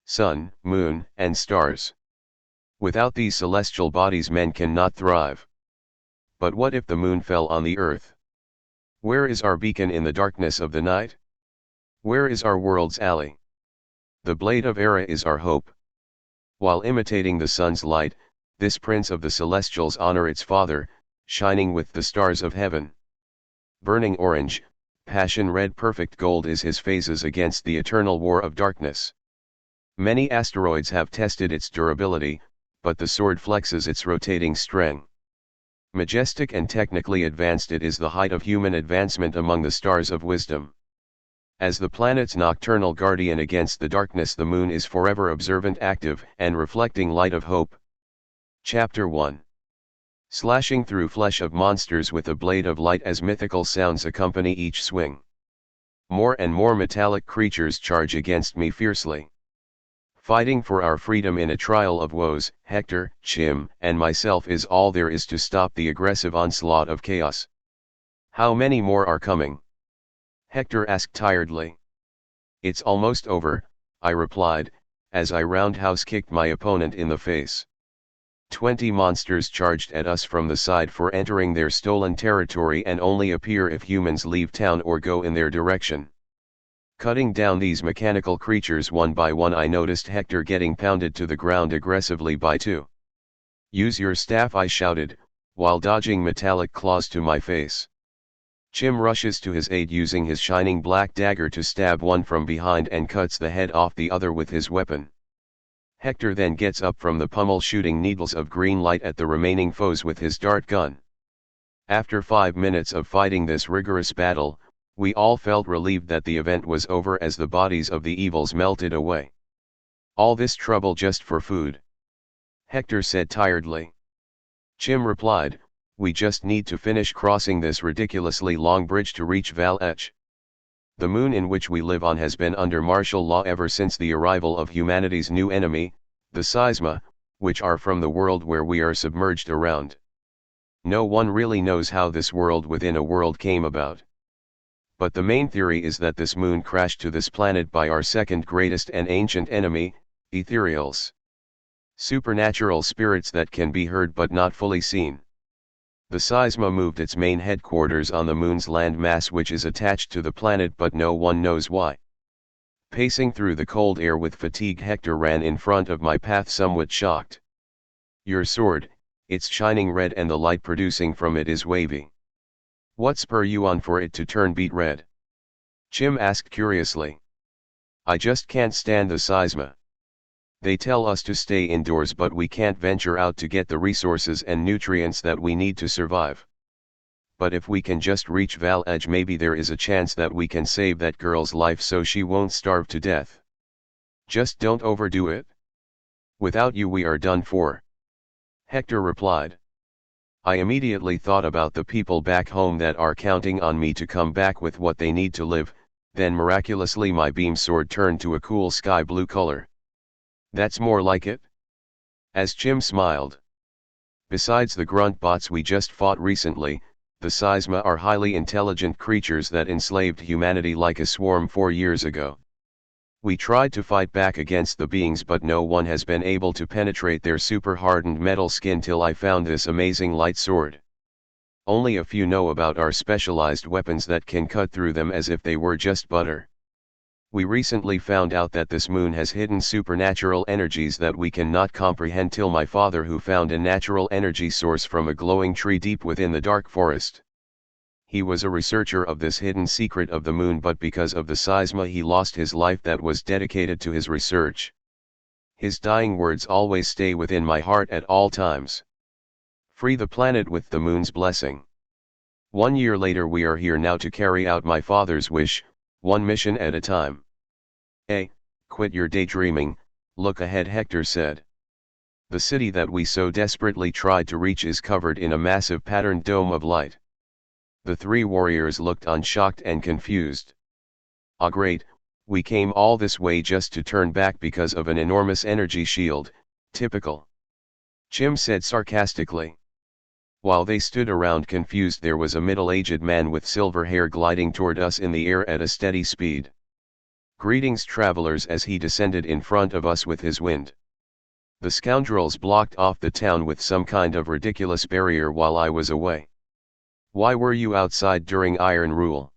sun, moon, and stars. Without these celestial bodies men cannot thrive. But what if the moon fell on the earth? Where is our beacon in the darkness of the night? Where is our world's ally? The blade of Era is our hope. While imitating the sun's light, this prince of the celestials honor its father, shining with the stars of heaven. Burning orange, passion red perfect gold is his phases against the eternal war of darkness. Many asteroids have tested its durability, but the sword flexes its rotating string. Majestic and technically advanced, it is the height of human advancement among the stars of wisdom. As the planet's nocturnal guardian against the darkness, the moon is forever observant, active, and reflecting light of hope. Chapter 1. Slashing through flesh of monsters with a blade of light as mythical sounds accompany each swing. More and more metallic creatures charge against me fiercely. Fighting for our freedom in a trial of woes, Hector, Chim, and myself is all there is to stop the aggressive onslaught of chaos. How many more are coming? Hector asked tiredly. It's almost over, I replied, as I roundhouse kicked my opponent in the face. 20 monsters charged at us from the side for entering their stolen territory and only appear if humans leave town or go in their direction. Cutting down these mechanical creatures one by one, I noticed Hector getting pounded to the ground aggressively by 2. Use your staff, I shouted, while dodging metallic claws to my face. Chim rushes to his aid using his shining black dagger to stab one from behind and cuts the head off the other with his weapon. Hector then gets up from the pummel, shooting needles of green light at the remaining foes with his dart gun. After 5 minutes of fighting this rigorous battle, we all felt relieved that the event was over as the bodies of the evils melted away. All this trouble just for food? Hector said tiredly. Chim replied, we just need to finish crossing this ridiculously long bridge to reach Val Etch. The moon in which we live on has been under martial law ever since the arrival of humanity's new enemy, the Seisma, which are from the world where we are submerged around. No one really knows how this world within a world came about. But the main theory is that this moon crashed to this planet by our second greatest and ancient enemy, ethereals. Supernatural spirits that can be heard but not fully seen. The Seisma moved its main headquarters on the moon's land mass, which is attached to the planet, but no one knows why. Pacing through the cold air with fatigue, Hector ran in front of my path, somewhat shocked. Your sword, it's shining red and the light producing from it is wavy. What spur you on for it to turn beet red? Chim asked curiously. I just can't stand the Seisma. They tell us to stay indoors, but we can't venture out to get the resources and nutrients that we need to survive. But if we can just reach Val Edge, maybe there is a chance that we can save that girl's life so she won't starve to death. Just don't overdo it. Without you we are done for. Hector replied. I immediately thought about the people back home that are counting on me to come back with what they need to live, then miraculously my beam sword turned to a cool sky blue color. That's more like it? As Chim smiled. Besides the grunt bots we just fought recently, the Seisma are highly intelligent creatures that enslaved humanity like a swarm 4 years ago. We tried to fight back against the beings, but no one has been able to penetrate their super hardened metal skin till I found this amazing light sword. Only a few know about our specialized weapons that can cut through them as if they were just butter. We recently found out that this moon has hidden supernatural energies that we cannot comprehend till my father, who found a natural energy source from a glowing tree deep within the dark forest. He was a researcher of this hidden secret of the moon, but because of the Seisma he lost his life that was dedicated to his research. His dying words always stay within my heart at all times. Free the planet with the moon's blessing. 1 year later we are here now to carry out my father's wish, one mission at a time. Quit your daydreaming, look ahead, Hector said. The city that we so desperately tried to reach is covered in a massive patterned dome of light. The 3 warriors looked unshocked and confused. Ah, great, we came all this way just to turn back because of an enormous energy shield, typical. Chim said sarcastically. While they stood around confused, there was a middle-aged man with silver hair gliding toward us in the air at a steady speed. Greetings travelers, as he descended in front of us with his wind. The scoundrels blocked off the town with some kind of ridiculous barrier while I was away. Why were you outside during Iron Rule?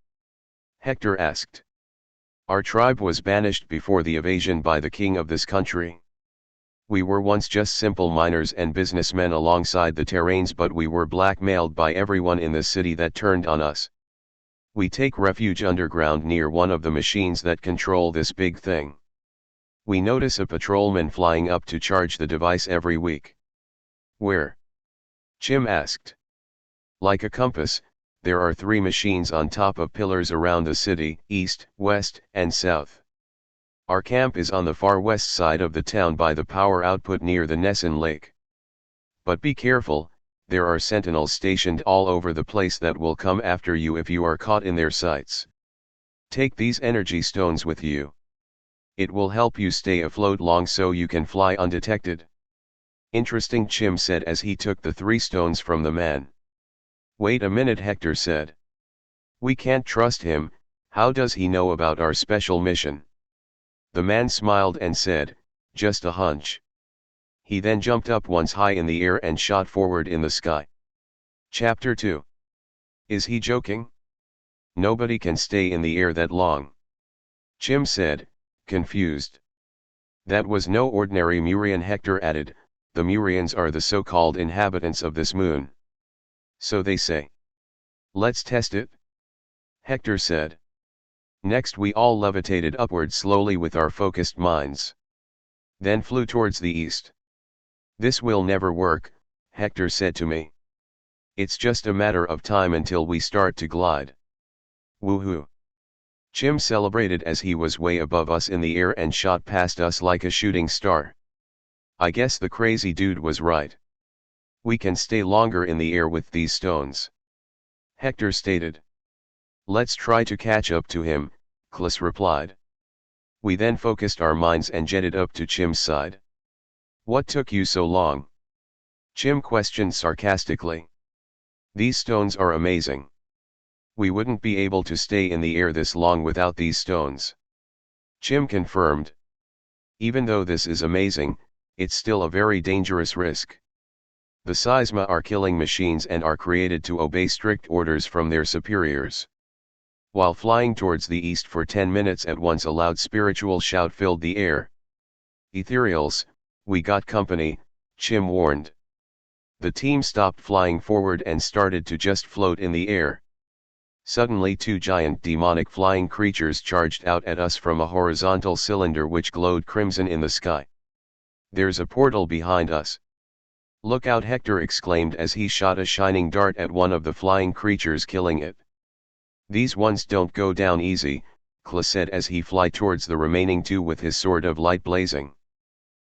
Hector asked. Our tribe was banished before the invasion by the king of this country. We were once just simple miners and businessmen alongside the Terrains, but we were blackmailed by everyone in the city that turned on us. We take refuge underground near one of the machines that control this big thing. We notice a patrolman flying up to charge the device every week. Where? Chim asked. Like a compass, there are 3 machines on top of pillars around the city, east, west, and south. Our camp is on the far west side of the town by the power output near the Nessun Lake. But be careful, there are sentinels stationed all over the place that will come after you if you are caught in their sights. Take these energy stones with you. It will help you stay afloat long so you can fly undetected. Interesting, Chim said as he took the 3 stones from the man. Wait a minute, Hector said. We can't trust him. How does he know about our special mission? The man smiled and said, just a hunch. He then jumped up once high in the air and shot forward in the sky. Chapter 2. Is he joking? Nobody can stay in the air that long. Chim said, confused. That was no ordinary Murian, Hector added. The Murians are the so-called inhabitants of this moon. So they say. Let's test it. Hector said. Next we all levitated upward slowly with our focused minds. Then flew towards the east. This will never work, Hector said to me. It's just a matter of time until we start to glide. Woohoo! Chim celebrated as he was way above us in the air and shot past us like a shooting star. I guess the crazy dude was right. We can stay longer in the air with these stones. Hector stated. Let's try to catch up to him, Klis replied. We then focused our minds and jetted up to Chim's side. What took you so long? Chim questioned sarcastically. These stones are amazing. We wouldn't be able to stay in the air this long without these stones. Chim confirmed. Even though this is amazing, it's still a very dangerous risk. The Seisma are killing machines and are created to obey strict orders from their superiors. While flying towards the east for 10 minutes at once, a loud spiritual shout filled the air. Ethereals, we got company, Chim warned. The team stopped flying forward and started to just float in the air. Suddenly 2 giant demonic flying creatures charged out at us from a horizontal cylinder which glowed crimson in the sky. There's a portal behind us. Look out, Hector exclaimed as he shot a shining dart at one of the flying creatures, killing it. These ones don't go down easy, Klis said as he flew towards the remaining 2 with his sword of light blazing.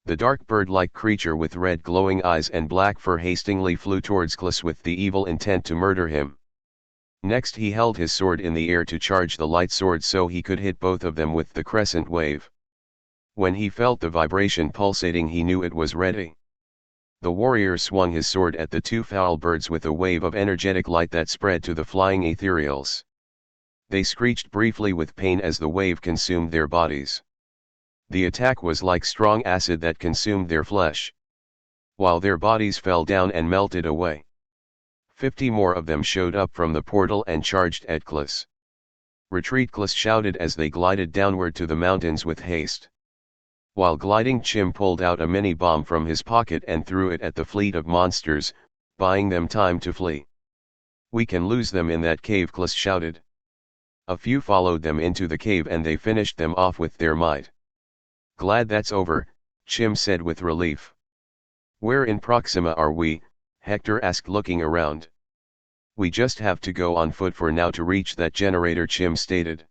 The dark bird-like creature with red glowing eyes and black fur hastily flew towards Klis with the evil intent to murder him. Next he held his sword in the air to charge the light sword so he could hit both of them with the crescent wave. When he felt the vibration pulsating, he knew it was ready. The warrior swung his sword at the 2 foul birds with a wave of energetic light that spread to the flying ethereals. They screeched briefly with pain as the wave consumed their bodies. The attack was like strong acid that consumed their flesh. While their bodies fell down and melted away, 50 more of them showed up from the portal and charged at Klis. Retreat, Klis shouted as they glided downward to the mountains with haste. While gliding, Chim pulled out a mini bomb from his pocket and threw it at the fleet of monsters, buying them time to flee. We can lose them in that cave, Klis shouted. A few followed them into the cave and they finished them off with their might. Glad that's over, Chim said with relief. Where in Proxima are we? Hector asked, looking around. We just have to go on foot for now to reach that generator, Chim stated.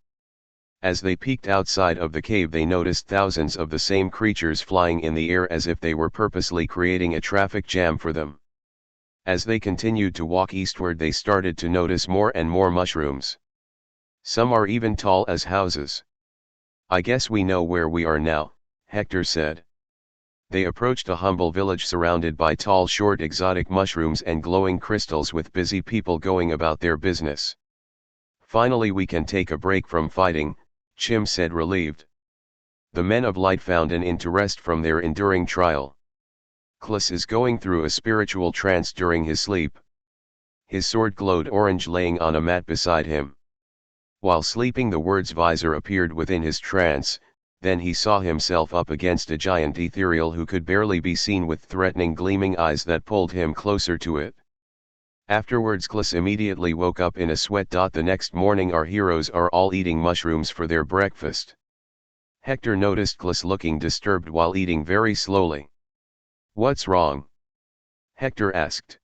As they peeked outside of the cave, they noticed thousands of the same creatures flying in the air as if they were purposely creating a traffic jam for them. As they continued to walk eastward, they started to notice more and more mushrooms. Some are even tall as houses. I guess we know where we are now, Hector said. They approached a humble village surrounded by tall, short, exotic mushrooms and glowing crystals with busy people going about their business. Finally, we can take a break from fighting, Chim said, relieved. The men of light found an end to rest from their enduring trial. Klus is going through a spiritual trance during his sleep. His sword glowed orange laying on a mat beside him. While sleeping, the words visor appeared within his trance, then he saw himself up against a giant ethereal who could barely be seen with threatening gleaming eyes that pulled him closer to it. Afterwards Klus immediately woke up in a sweat. The next morning our heroes are all eating mushrooms for their breakfast. Hector noticed Klus looking disturbed while eating very slowly. "What's wrong?" Hector asked.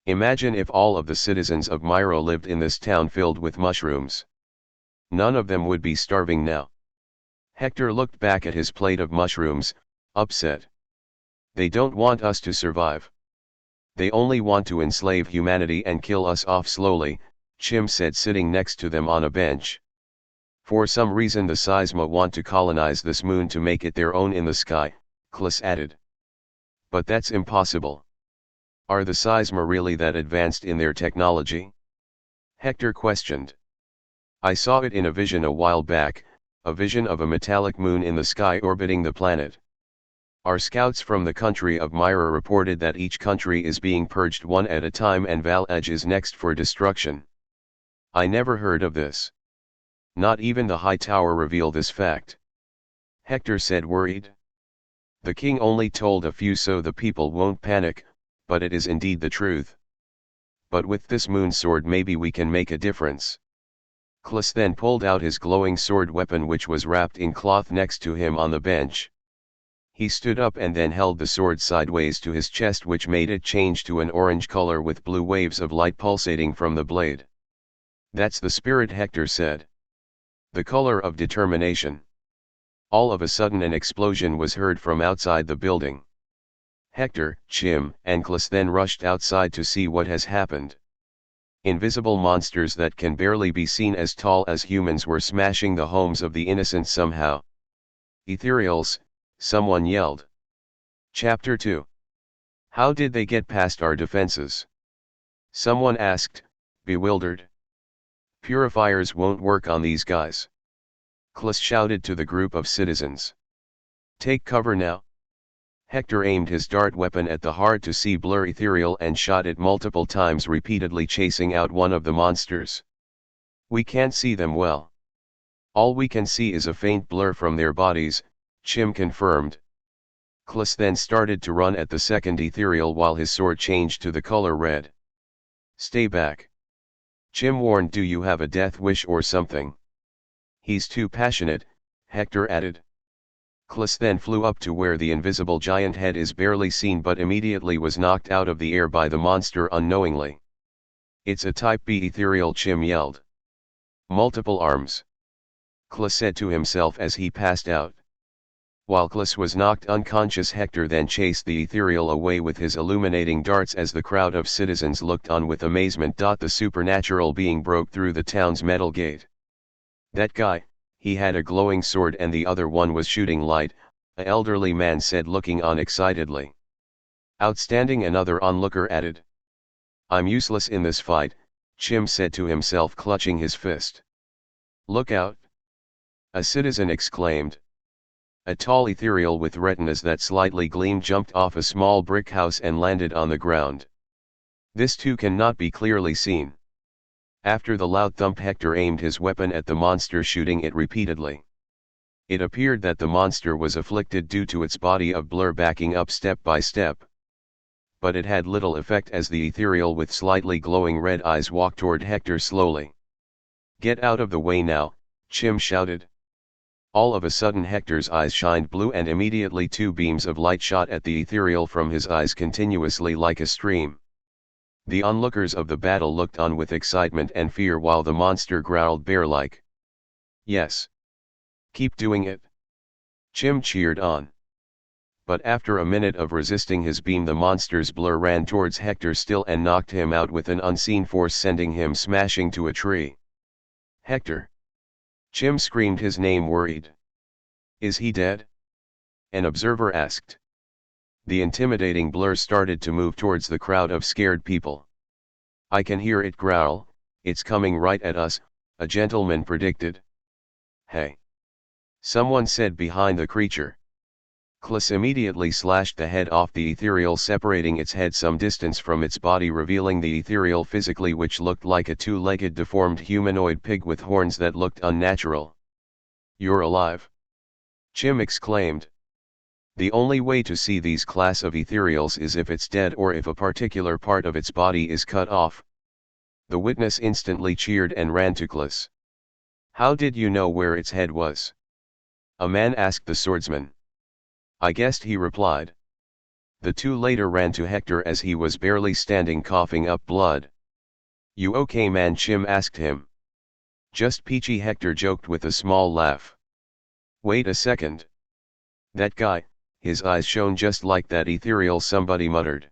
"Imagine if all of the citizens of Myro lived in this town filled with mushrooms. None of them would be starving now." Hector looked back at his plate of mushrooms, upset. "They don't want us to survive. They only want to enslave humanity and kill us off slowly," Chim said, sitting next to them on a bench. "For some reason the Seisma want to colonize this moon to make it their own in the sky," Klus added. "But that's impossible. Are the Seisma really that advanced in their technology?" Hector questioned. "I saw it in a vision a while back, a vision of a metallic moon in the sky orbiting the planet. Our scouts from the country of Myra reported that each country is being purged one at a time and Val Edge is next for destruction. I never heard of this. Not even the High Tower reveal this fact." Hector said, worried. "The king only told a few so the people won't panic, but it is indeed the truth. But with this moon sword maybe we can make a difference." Klus then pulled out his glowing sword weapon, which was wrapped in cloth next to him on the bench. He stood up and then held the sword sideways to his chest, which made it change to an orange color with blue waves of light pulsating from the blade. "That's the spirit," Hector said. "The color of determination." All of a sudden an explosion was heard from outside the building. Hector, Chim, and Klus then rushed outside to see what has happened. Invisible monsters that can barely be seen as tall as humans were smashing the homes of the innocent somehow. "Ethereals," someone yelled. Chapter 2. "How did they get past our defenses?" someone asked, bewildered. "Purifiers won't work on these guys," Klus shouted to the group of citizens. "Take cover now." Hector aimed his dart weapon at the hard-to-see blur ethereal and shot it multiple times, repeatedly chasing out one of the monsters. "We can't see them well. All we can see is a faint blur from their bodies," Chim confirmed. Klus then started to run at the second ethereal while his sword changed to the color red. "Stay back," Chim warned. "Do you have a death wish or something?" "He's too passionate," Hector added. Klus then flew up to where the invisible giant head is barely seen, but immediately was knocked out of the air by the monster unknowingly. "It's a Type B ethereal," Chim yelled. "Multiple arms," Klus said to himself as he passed out. While Klus was knocked unconscious, Hector then chased the ethereal away with his illuminating darts as the crowd of citizens looked on with amazement. The supernatural being broke through the town's metal gate. "That guy, he had a glowing sword and the other one was shooting light," an elderly man said, looking on excitedly. "Outstanding," another onlooker added. "I'm useless in this fight," Chim said to himself, clutching his fist. "Look out!" a citizen exclaimed. A tall ethereal with retinas that slightly gleamed jumped off a small brick house and landed on the ground. This too cannot be clearly seen. After the loud thump, Hector aimed his weapon at the monster, shooting it repeatedly. It appeared that the monster was afflicted due to its body of blur backing up step by step. But it had little effect as the ethereal with slightly glowing red eyes walked toward Hector slowly. "Get out of the way now," Chim shouted. All of a sudden Hector's eyes shined blue and immediately two beams of light shot at the ethereal from his eyes continuously like a stream. The onlookers of the battle looked on with excitement and fear while the monster growled bear-like. "Yes. Keep doing it," Chim cheered on. But after a minute of resisting his beam, the monster's blur ran towards Hector still and knocked him out with an unseen force, sending him smashing to a tree. "Hector!" Chim screamed his name, worried. "Is he dead?" an observer asked. The intimidating blur started to move towards the crowd of scared people. "I can hear it growl, it's coming right at us," a gentleman predicted. "Hey!" someone said behind the creature. Klis immediately slashed the head off the ethereal, separating its head some distance from its body, revealing the ethereal physically, which looked like a two-legged deformed humanoid pig with horns that looked unnatural. "You're alive!" Chim exclaimed. "The only way to see these class of ethereals is if it's dead or if a particular part of its body is cut off." The witness instantly cheered and ran to Klis. "How did you know where its head was?" a man asked the swordsman. "I guessed," he replied. The two later ran to Hector as he was barely standing, coughing up blood. "You okay, man?" Chim asked him. "Just peachy," Hector joked with a small laugh. "Wait a second. That guy, his eyes shone just like that ethereal," somebody muttered.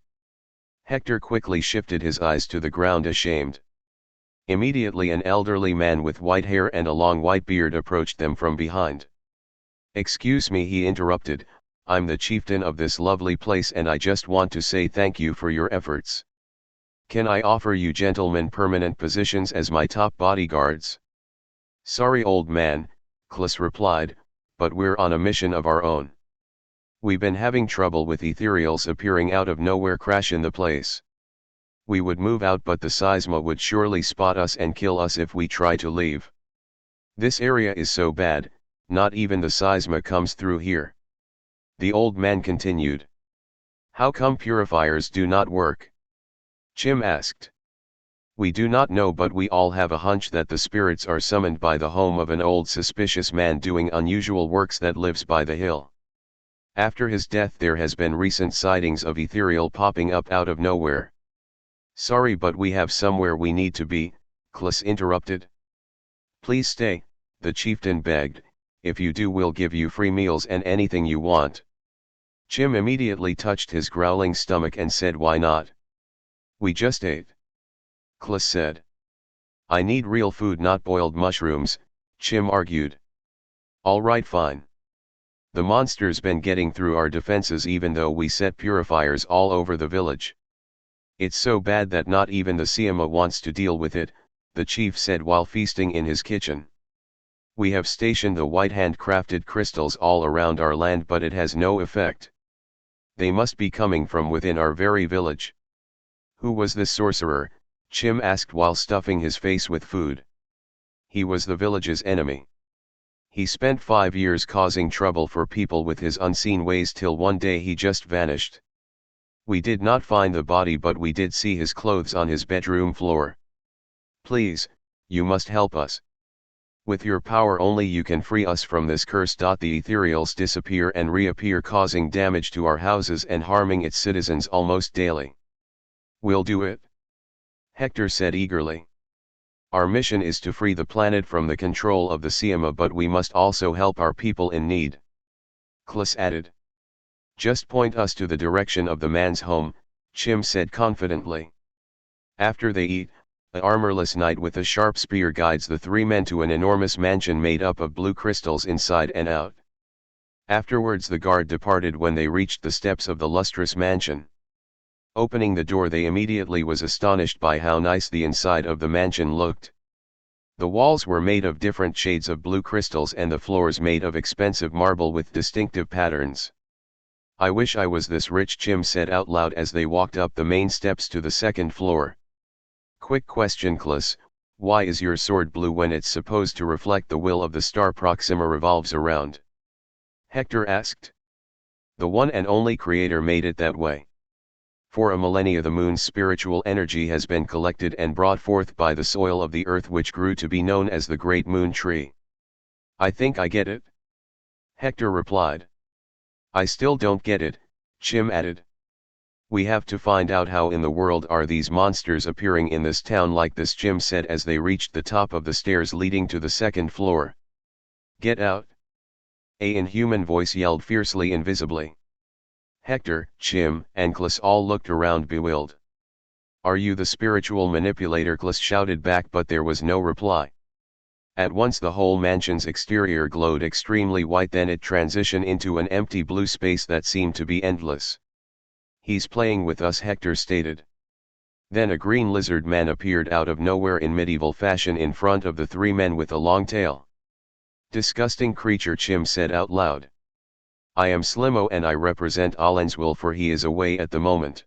Hector quickly shifted his eyes to the ground, ashamed. Immediately an elderly man with white hair and a long white beard approached them from behind. "Excuse me," he interrupted, "I'm the chieftain of this lovely place and I just want to say thank you for your efforts. Can I offer you gentlemen permanent positions as my top bodyguards?" "Sorry, old man," Klis replied, "but we're on a mission of our own. We've been having trouble with ethereals appearing out of nowhere, crashing the place. We would move out, but the Seisma would surely spot us and kill us if we try to leave. This area is so bad, not even the Seisma comes through here." The old man continued. "How come purifiers do not work?" Chim asked. "We do not know, but we all have a hunch that the spirits are summoned by the home of an old suspicious man doing unusual works that lives by the hill. After his death there has been recent sightings of ethereal popping up out of nowhere." "Sorry, but we have somewhere we need to be," Klis interrupted. "Please stay," the chieftain begged. "If you do, we'll give you free meals and anything you want." Chim immediately touched his growling stomach and said, "Why not? We just ate." Klis said. "I need real food, not boiled mushrooms," Chim argued. "All right, fine. The monster's been getting through our defenses even though we set purifiers all over the village. It's so bad that not even the Siama wants to deal with it," the chief said while feasting in his kitchen. "We have stationed the white handcrafted crystals all around our land, but it has no effect. They must be coming from within our very village." "Who was this sorcerer?" Chim asked while stuffing his face with food. "He was the village's enemy. He spent 5 years causing trouble for people with his unseen ways till one day he just vanished. We did not find the body, but we did see his clothes on his bedroom floor. Please, you must help us. With your power only you can free us from this curse. The ethereals disappear and reappear, causing damage to our houses and harming its citizens almost daily." "We'll do it," Hector said eagerly. "Our mission is to free the planet from the control of the Siama, but we must also help our people in need." Klis added. "Just point us to the direction of the man's home," Chim said confidently. After they eat, an armorless knight with a sharp spear guides the three men to an enormous mansion made up of blue crystals inside and out. Afterwards the guard departed when they reached the steps of the lustrous mansion. Opening the door, they immediately was astonished by how nice the inside of the mansion looked. The walls were made of different shades of blue crystals and the floors made of expensive marble with distinctive patterns. "I wish I was this rich," Chim said out loud as they walked up the main steps to the second floor. "Quick question, Klis, why is your sword blue when it's supposed to reflect the will of the star Proxima revolves around?" Hector asked. "The one and only creator made it that way. For a millennia the moon's spiritual energy has been collected and brought forth by the soil of the earth, which grew to be known as the Great Moon Tree." "I think I get it," Hector replied. "I still don't get it," Chim added. "We have to find out how in the world are these monsters appearing in this town like this," Chim said as they reached the top of the stairs leading to the second floor. "Get out!" a inhuman voice yelled fiercely invisibly. Hector, Chim, and Klis all looked around bewildered. "Are you the spiritual manipulator?" Klis shouted back, but there was no reply. At once the whole mansion's exterior glowed extremely white, then it transitioned into an empty blue space that seemed to be endless. "He's playing with us," Hector stated. Then a green lizard man appeared out of nowhere in medieval fashion in front of the three men with a long tail. Disgusting creature, Chim said out loud. I am Slimo and I represent Allenswill, for he is away at the moment.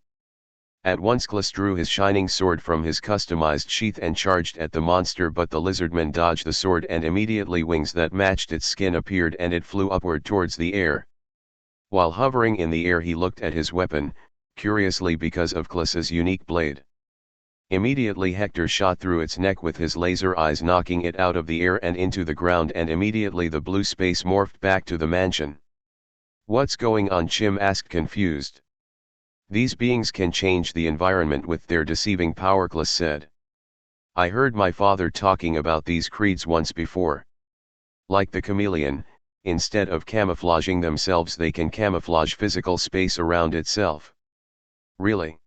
At once Klis drew his shining sword from his customized sheath and charged at the monster, but the lizardman dodged the sword and immediately wings that matched its skin appeared and it flew upward towards the air. While hovering in the air he looked at his weapon, curiously because of Klis's unique blade. Immediately Hector shot through its neck with his laser eyes, knocking it out of the air and into the ground, and immediately the blue space morphed back to the mansion. What's going on? Chim asked, confused. These beings can change the environment with their deceiving power, Klis said. I heard my father talking about these creeds once before. Like the chameleon, instead of camouflaging themselves they can camouflage physical space around itself. Really?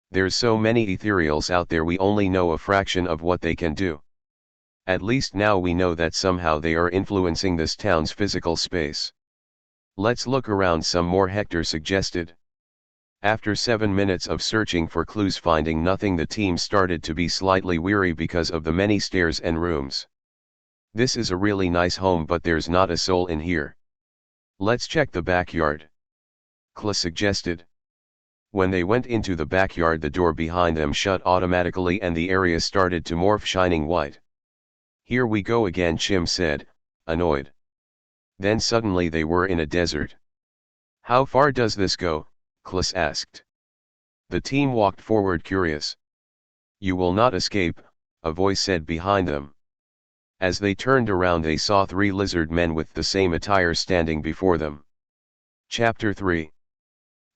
There's so many ethereals out there, we only know a fraction of what they can do. At least now we know that somehow they are influencing this town's physical space. Let's look around some more, Hector suggested. After 7 minutes of searching for clues, finding nothing, the team started to be slightly weary because of the many stairs and rooms. This is a really nice home, but there's not a soul in here. Let's check the backyard, Klis suggested. When they went into the backyard, the door behind them shut automatically and the area started to morph shining white. Here we go again, Chim said, annoyed. Then suddenly they were in a desert. How far does this go? Klis asked. The team walked forward, curious. You will not escape, a voice said behind them. As they turned around they saw 3 lizard men with the same attire standing before them. Chapter 3.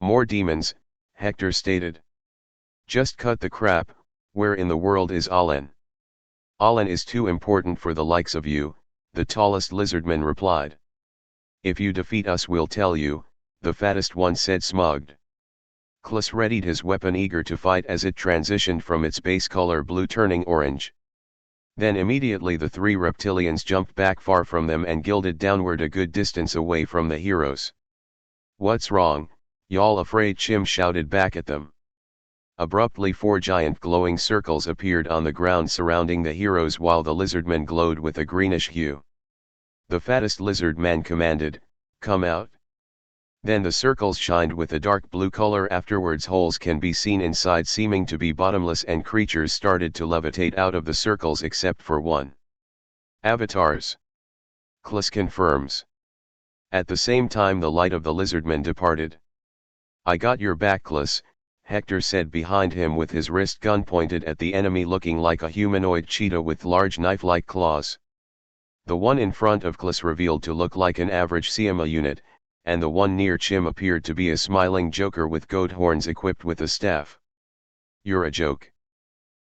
More demons, Hector stated. Just cut the crap, where in the world is Allen? Allen is too important for the likes of you, the tallest lizardman replied. If you defeat us we'll tell you, the fattest one said, smugged. Klis readied his weapon, eager to fight as it transitioned from its base color blue turning orange. Then immediately the 3 reptilians jumped back far from them and gilded downward a good distance away from the heroes. What's wrong, y'all afraid? Chim shouted back at them. Abruptly 4 giant glowing circles appeared on the ground surrounding the heroes while the lizardmen glowed with a greenish hue. The fattest lizard man commanded, come out. Then the circles shined with a dark blue color. Afterwards holes can be seen inside, seeming to be bottomless, and creatures started to levitate out of the circles except for one. Avatars, Klis confirms. At the same time the light of the lizardmen departed. I got your back, Klis, Hector said behind him with his wrist gun pointed at the enemy looking like a humanoid cheetah with large knife-like claws. The one in front of Klis revealed to look like an average Siama unit, and the one near Chim appeared to be a smiling joker with goat horns equipped with a staff. You're a joke,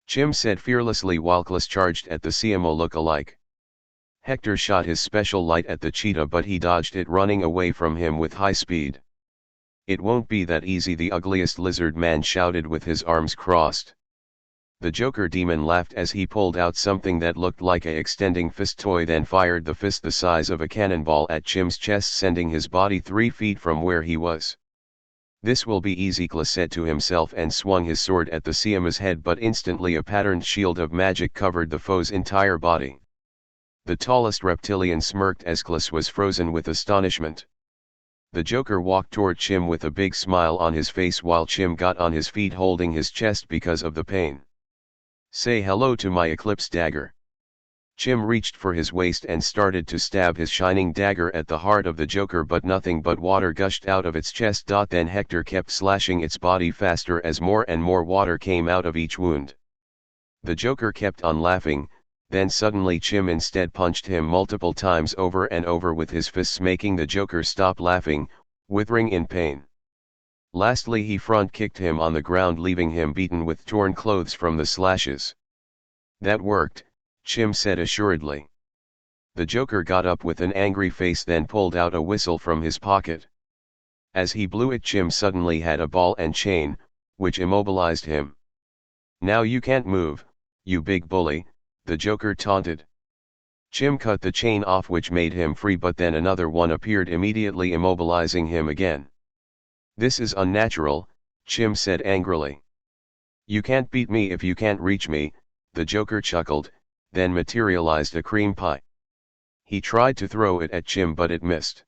Chim said fearlessly while Klis charged at the Siama look-alike. Hector shot his special light at the cheetah, but he dodged it, running away from him with high speed. It won't be that easy, the ugliest lizard man shouted with his arms crossed. The Joker demon laughed as he pulled out something that looked like a extending fist toy, then fired the fist the size of a cannonball at Chim's chest, sending his body 3 feet from where he was. This will be easy, Klis said to himself and swung his sword at the Siama's head, but instantly a patterned shield of magic covered the foe's entire body. The tallest reptilian smirked as Klis was frozen with astonishment. The Joker walked toward Chim with a big smile on his face while Chim got on his feet holding his chest because of the pain. Say hello to my Eclipse dagger. Chim reached for his waist and started to stab his shining dagger at the heart of the Joker, but nothing but water gushed out of its chest. Then Hector kept slashing its body faster as more and more water came out of each wound. The Joker kept on laughing, then suddenly Chim instead punched him multiple times over and over with his fists, making the Joker stop laughing, withering in pain. Lastly he front kicked him on the ground, leaving him beaten with torn clothes from the slashes. That worked, Chim said assuredly. The Joker got up with an angry face, then pulled out a whistle from his pocket. As he blew it, Chim suddenly had a ball and chain, which immobilized him. Now you can't move, you big bully, the Joker taunted. Chim cut the chain off, which made him free, but then another one appeared, immediately immobilizing him again. This is unnatural, Chim said angrily. You can't beat me if you can't reach me, the Joker chuckled, then materialized a cream pie. He tried to throw it at Chim but it missed.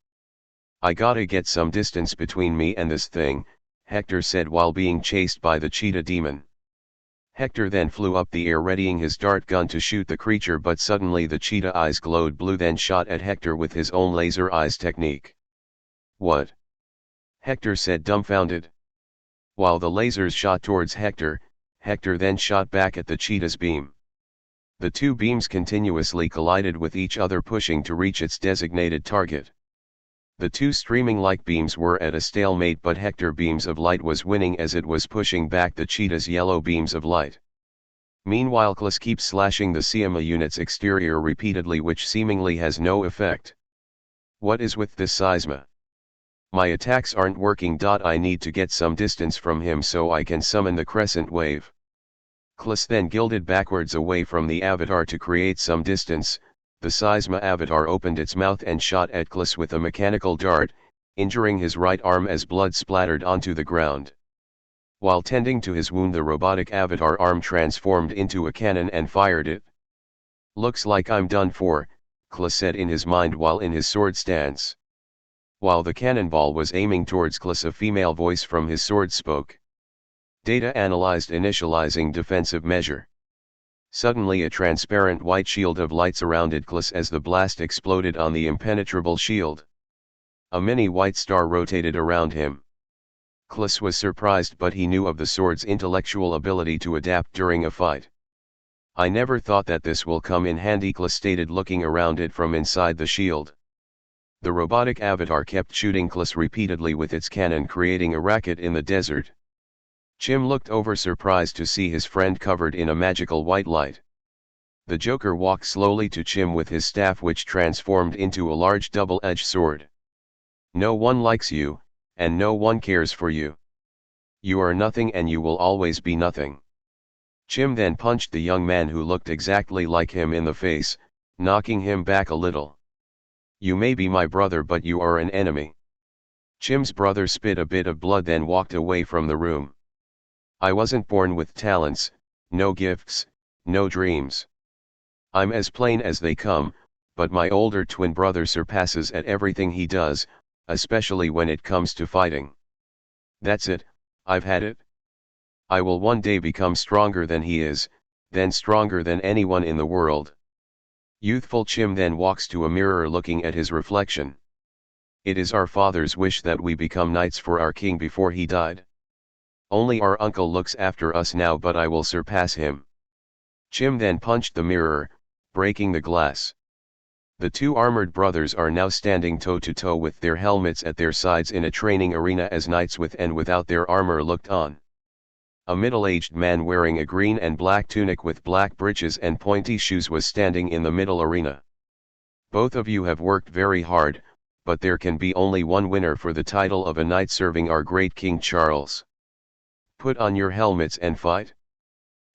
"I gotta get some distance between me and this thing," Hector said while being chased by the cheetah demon. Hector then flew up the air readying his dart gun to shoot the creature, but suddenly the cheetah eyes glowed blue, then shot at Hector with his own laser eyes technique. "What?" Hector said, dumbfounded. While the lasers shot towards Hector, Hector then shot back at the cheetah's beam. The two beams continuously collided with each other, pushing to reach its designated target. The two streaming light beams were at a stalemate, but Hector beams of light was winning as it was pushing back the cheetah's yellow beams of light. Meanwhile, Klus keeps slashing the Siama unit's exterior repeatedly, which seemingly has no effect. "What is with this Seisma? My attacks aren't working. I need to get some distance from him so I can summon the crescent wave." Klus then gilded backwards away from the avatar to create some distance. The Seisma avatar opened its mouth and shot at Klus with a mechanical dart, injuring his right arm as blood splattered onto the ground. While tending to his wound, the robotic avatar arm transformed into a cannon and fired it. "Looks like I'm done for," Klus said in his mind while in his sword stance. While the cannonball was aiming towards Klus, a female voice from his sword spoke. "Data analyzed, initializing defensive measure." Suddenly a transparent white shield of light surrounded Klus as the blast exploded on the impenetrable shield. A mini white star rotated around him. Klus was surprised, but he knew of the sword's intellectual ability to adapt during a fight. "I never thought that this will come in handy," Klus stated, looking around it from inside the shield. The robotic avatar kept shooting Klus repeatedly with its cannon, creating a racket in the desert. Chim looked over, surprised to see his friend covered in a magical white light. The Joker walked slowly to Chim with his staff, which transformed into a large double-edged sword. "No one likes you, and no one cares for you. You are nothing and you will always be nothing." Chim then punched the young man who looked exactly like him in the face, knocking him back a little. "You may be my brother, but you are an enemy." Chim's brother spit a bit of blood, then walked away from the room. "I wasn't born with talents, no gifts, no dreams. I'm as plain as they come, but my older twin brother surpasses at everything he does, especially when it comes to fighting. That's it, I've had it. I will one day become stronger than he is, then stronger than anyone in the world." Youthful Chim then walks to a mirror, looking at his reflection. "It is our father's wish that we become knights for our king before he died. Only our uncle looks after us now, but I will surpass him." Chim then punched the mirror, breaking the glass. The two armored brothers are now standing toe to toe with their helmets at their sides in a training arena as knights with and without their armor looked on. A middle-aged man wearing a green and black tunic with black breeches and pointy shoes was standing in the middle arena. "Both of you have worked very hard, but there can be only one winner for the title of a knight serving our great King Charles. Put on your helmets and fight."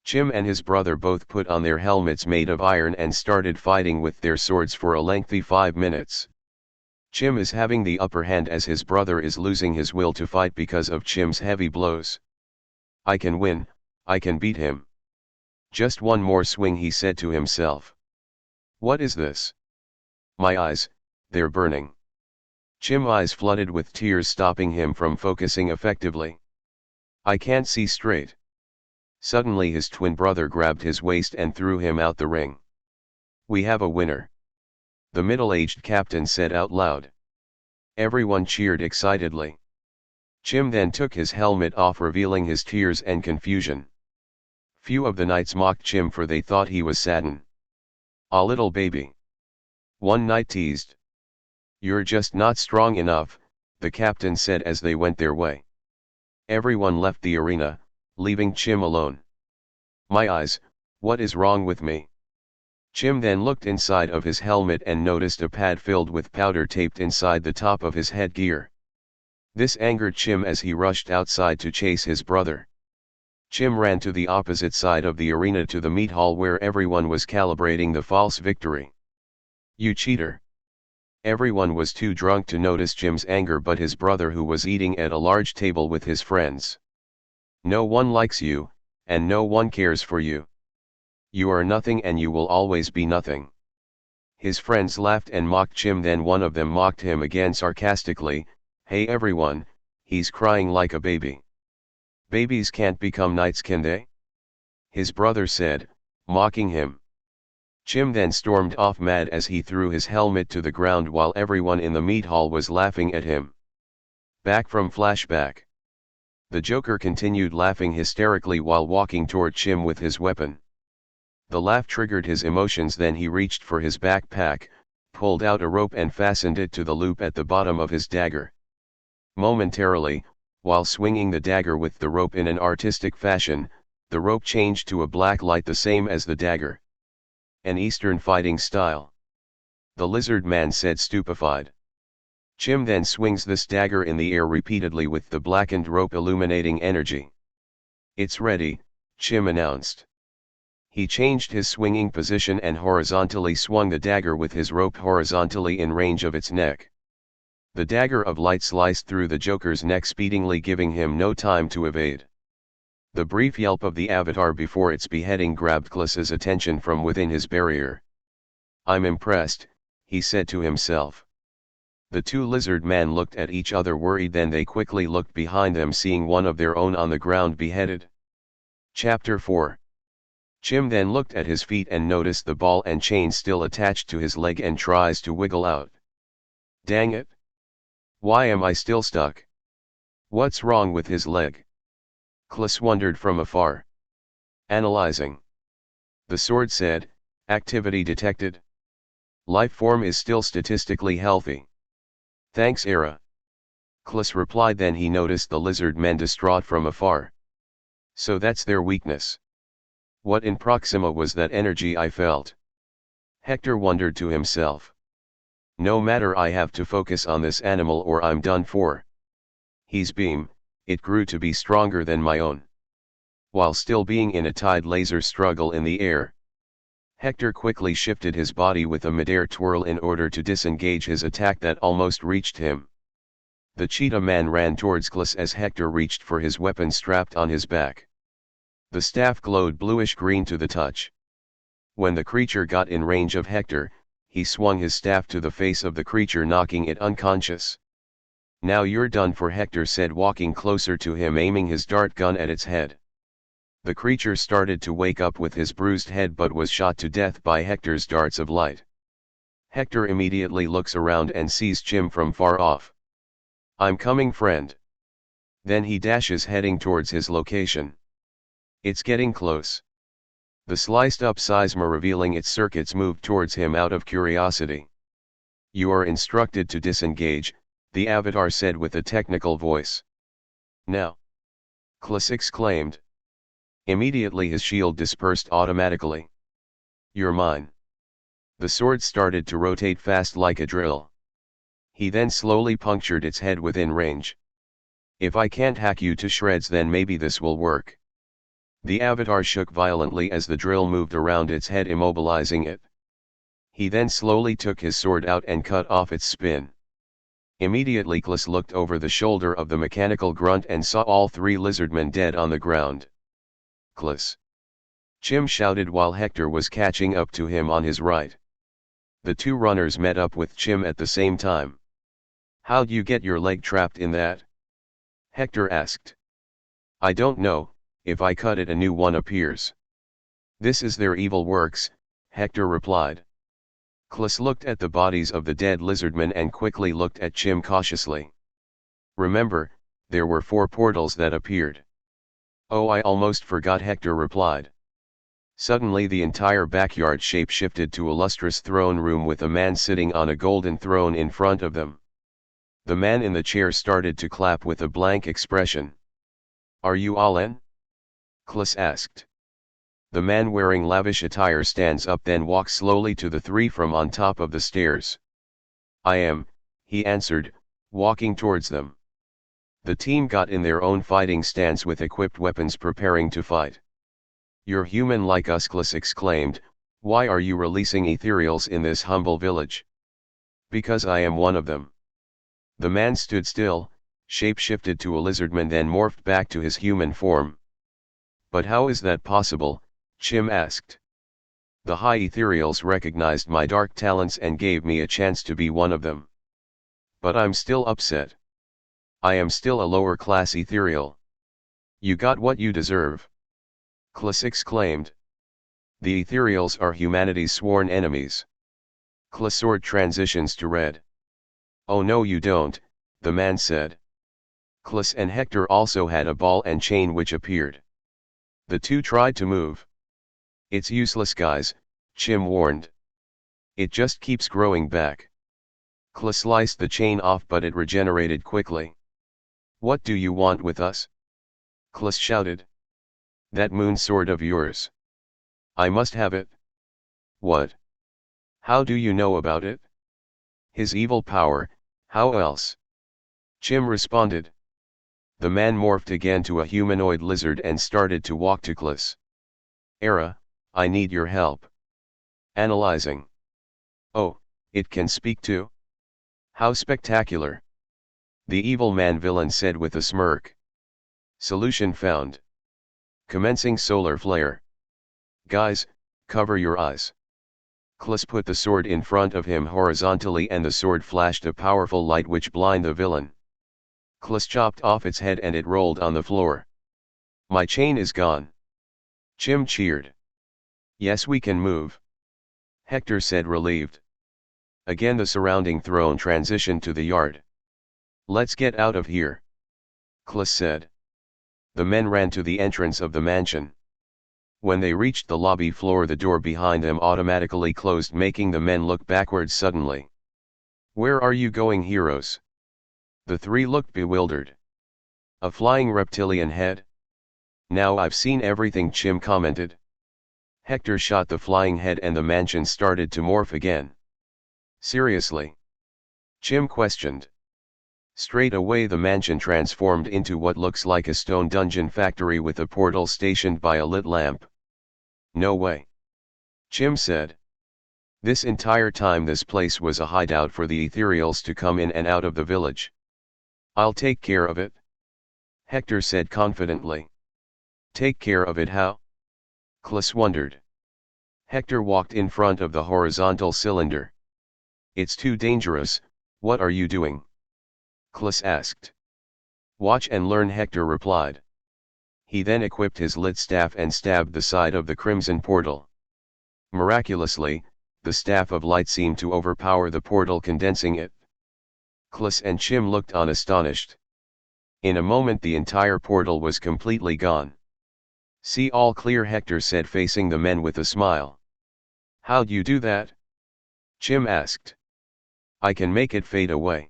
Chim and his brother both put on their helmets made of iron and started fighting with their swords for a lengthy 5 minutes. Chim is having the upper hand as his brother is losing his will to fight because of Chim's heavy blows. "I can win, I can beat him. Just one more swing," he said to himself. "What is this? My eyes, they're burning." Chim's eyes flooded with tears, stopping him from focusing effectively. "I can't see straight." Suddenly his twin brother grabbed his waist and threw him out the ring. "We have a winner," the middle-aged captain said out loud. Everyone cheered excitedly. Chim then took his helmet off, revealing his tears and confusion. Few of the knights mocked Chim, for they thought he was saddened. "Ah, little baby," one knight teased. "You're just not strong enough," the captain said as they went their way. Everyone left the arena, leaving Chim alone. "My eyes, what is wrong with me?" Chim then looked inside of his helmet and noticed a pad filled with powder taped inside the top of his headgear. This angered Chim as he rushed outside to chase his brother. Chim ran to the opposite side of the arena to the meat hall where everyone was calibrating the false victory. "You cheater!" Everyone was too drunk to notice Chim's anger but his brother, who was eating at a large table with his friends. "No one likes you, and no one cares for you. You are nothing and you will always be nothing." His friends laughed and mocked Chim, then one of them mocked him again sarcastically, "Hey everyone, he's crying like a baby. Babies can't become knights, can they?" His brother said, mocking him. Chim then stormed off mad as he threw his helmet to the ground while everyone in the meat hall was laughing at him. Back from flashback. The Joker continued laughing hysterically while walking toward Chim with his weapon. The laugh triggered his emotions, then he reached for his backpack, pulled out a rope and fastened it to the loop at the bottom of his dagger. Momentarily, while swinging the dagger with the rope in an artistic fashion, the rope changed to a black light the same as the dagger. An Eastern fighting style. The lizard man said, stupefied. Chim then swings this dagger in the air repeatedly with the blackened rope illuminating energy. "It's ready," Chim announced. He changed his swinging position and horizontally swung the dagger with his rope horizontally in range of its neck. The dagger of light sliced through the Joker's neck, speedingly giving him no time to evade. The brief yelp of the avatar before its beheading grabbed Klus's attention from within his barrier. "I'm impressed," he said to himself. The two lizard men looked at each other worried, then they quickly looked behind them, seeing one of their own on the ground beheaded. Chapter 4. Chim then looked at his feet and noticed the ball and chain still attached to his leg and tries to wiggle out. "Dang it! Why am I still stuck? What's wrong with his leg?" Klus wondered from afar. Analyzing. The sword said, "Activity detected. Life form is still statistically healthy. Thanks, Era." Klus replied, then he noticed the lizard men distraught from afar. "So that's their weakness. What in Proxima was that energy I felt?" Hector wondered to himself. "No matter, I have to focus on this animal or I'm done for." His beam, it grew to be stronger than my own. While still being in a tied laser struggle in the air, Hector quickly shifted his body with a midair twirl in order to disengage his attack that almost reached him. The cheetah man ran towards Klus as Hector reached for his weapon strapped on his back. The staff glowed bluish-green to the touch. When the creature got in range of Hector, he swung his staff to the face of the creature, knocking it unconscious. "Now you're done for," Hector said, walking closer to him, aiming his dart gun at its head. The creature started to wake up with his bruised head but was shot to death by Hector's darts of light. Hector immediately looks around and sees Chim from far off. "I'm coming, friend." Then he dashes, heading towards his location. It's getting close. The sliced-up seisma revealing its circuits moved towards him out of curiosity. "You are instructed to disengage," the avatar said with a technical voice. "Now!" Klus exclaimed. Immediately his shield dispersed automatically. "You're mine." The sword started to rotate fast like a drill. He then slowly punctured its head within range. "If I can't hack you to shreds, then maybe this will work." The avatar shook violently as the drill moved around its head, immobilizing it. He then slowly took his sword out and cut off its spin. Immediately Klus looked over the shoulder of the mechanical grunt and saw all three lizardmen dead on the ground. "Klus!" Chim shouted while Hector was catching up to him on his right. The two runners met up with Chim at the same time. "How'd you get your leg trapped in that?" Hector asked. "I don't know. If I cut it, a new one appears." "This is their evil works," Hector replied. Klus looked at the bodies of the dead lizardmen and quickly looked at Chim cautiously. "Remember, there were 4 portals that appeared." "Oh, I almost forgot," Hector replied. Suddenly the entire backyard shape-shifted to a lustrous throne room with a man sitting on a golden throne in front of them. The man in the chair started to clap with a blank expression. "Are you all in?" Klus asked. The man wearing lavish attire stands up, then walks slowly to the 3 from on top of the stairs. "I am," he answered, walking towards them. The team got in their own fighting stance with equipped weapons, preparing to fight. "You're human like us," Klus exclaimed. "Why are you releasing ethereals in this humble village?" "Because I am one of them." The man stood still, shape-shifted to a lizardman, then morphed back to his human form. "But how is that possible?" Chim asked. the high ethereals recognized my dark talents and gave me a chance to be one of them. But I'm still upset. I am still a lower class ethereal. You got what you deserve. Klus exclaimed. The ethereals are humanity's sworn enemies. Klus' sword transitions to red. Oh no you don't, the man said. Klus and Hector also had a ball and chain which appeared. The two tried to move. It's useless guys, Chim warned. It just keeps growing back. Klus sliced the chain off but it regenerated quickly. What do you want with us? Klus shouted. That moon sword of yours. I must have it. What? How do you know about it? His evil power, how else? Chim responded. The man morphed again to a humanoid lizard and started to walk to Klus. Era, I need your help. Analyzing. Oh, it can speak too? How spectacular. The evil man villain said with a smirk. Solution found. Commencing solar flare. Guys, cover your eyes. Klus put the sword in front of him horizontally and the sword flashed a powerful light which blinded the villain. Klus chopped off its head and it rolled on the floor. My chain is gone. Chim cheered. Yes we can move. Hector said relieved. Again the surrounding throne transitioned to the yard. Let's get out of here. Klus said. The men ran to the entrance of the mansion. When they reached the lobby floor the door behind them automatically closed making the men look backwards suddenly. Where are you going heroes? The three looked bewildered. A flying reptilian head? Now I've seen everything Chim commented. Hector shot the flying head and the mansion started to morph again. Seriously? Chim questioned. Straight away the mansion transformed into what looks like a stone dungeon factory with a portal stationed by a lit lamp. No way. Chim said. This entire time this place was a hideout for the ethereals to come in and out of the village. I'll take care of it. Hector said confidently. Take care of it how? Klus wondered. Hector walked in front of the horizontal cylinder. It's too dangerous, what are you doing? Klus asked. Watch and learn, Hector replied. He then equipped his lit staff and stabbed the side of the crimson portal. Miraculously, the staff of light seemed to overpower the portal, condensing it. Klus and Chim looked on astonished. In a moment the entire portal was completely gone. See all clear, Hector said facing the men with a smile. How'd you do that? Chim asked. I can make it fade away.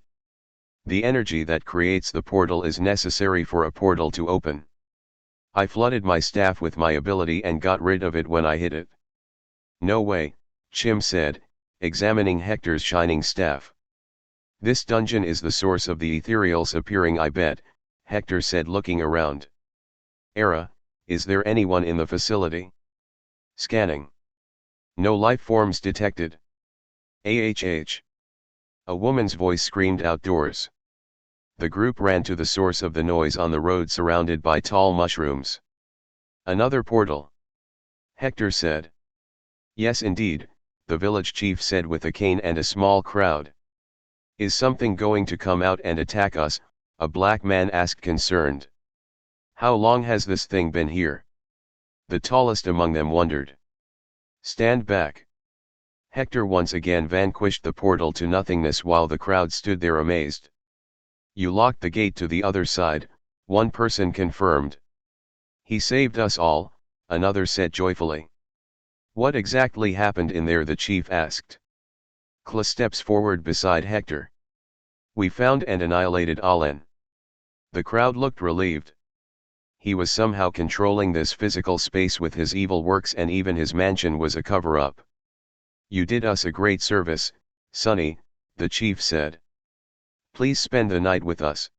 The energy that creates the portal is necessary for a portal to open. I flooded my staff with my ability and got rid of it when I hit it. No way, Chim said, examining Hector's shining staff. This dungeon is the source of the ethereals appearing, I bet, Hector said looking around. Era, is there anyone in the facility? Scanning. No life forms detected. AHH. A woman's voice screamed outdoors. The group ran to the source of the noise on the road surrounded by tall mushrooms. Another portal. Hector said. Yes indeed, the village chief said with a cane and a small crowd. Is something going to come out and attack us? A black man asked concerned. How long has this thing been here? The tallest among them wondered. Stand back. Hector once again vanquished the portal to nothingness while the crowd stood there amazed. You locked the gate to the other side, one person confirmed. He saved us all, another said joyfully. What exactly happened in there? The chief asked. Klus steps forward beside Hector. We found and annihilated Alen. The crowd looked relieved. He was somehow controlling this physical space with his evil works and even his mansion was a cover-up. You did us a great service, Sonny, the chief said. Please spend the night with us.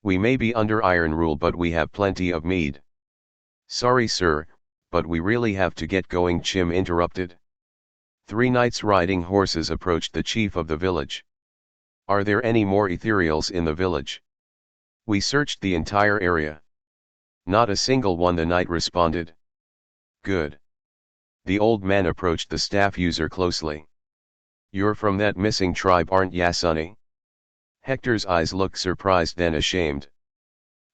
We may be under iron rule but we have plenty of mead. Sorry sir, but we really have to get going, Chim interrupted. 3 knights riding horses approached the chief of the village. Are there any more ethereals in the village? We searched the entire area. Not a single one, the knight responded. Good. The old man approached the staff user closely. "You're from that missing tribe, aren't ya, sonny?" Hector's eyes looked surprised then ashamed.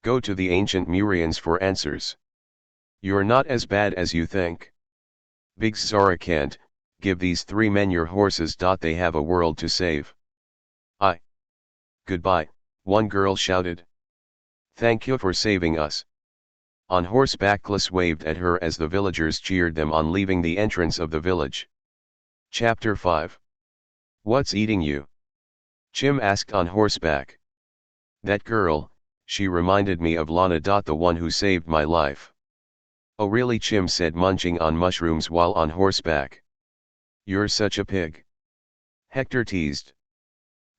"Go to the ancient Murians for answers. You're not as bad as you think. Big Zara can't, give these 3 men your horses. They have a world to save." "I. Goodbye," one girl shouted. "Thank you for saving us." On horseback, Klis waved at her as the villagers cheered them on leaving the entrance of the village. Chapter 5. What's eating you? Chim asked on horseback. "That girl, she reminded me of Lana. The one who saved my life." "Oh really?" Chim said, munching on mushrooms while on horseback. "You're such a pig," Hector teased.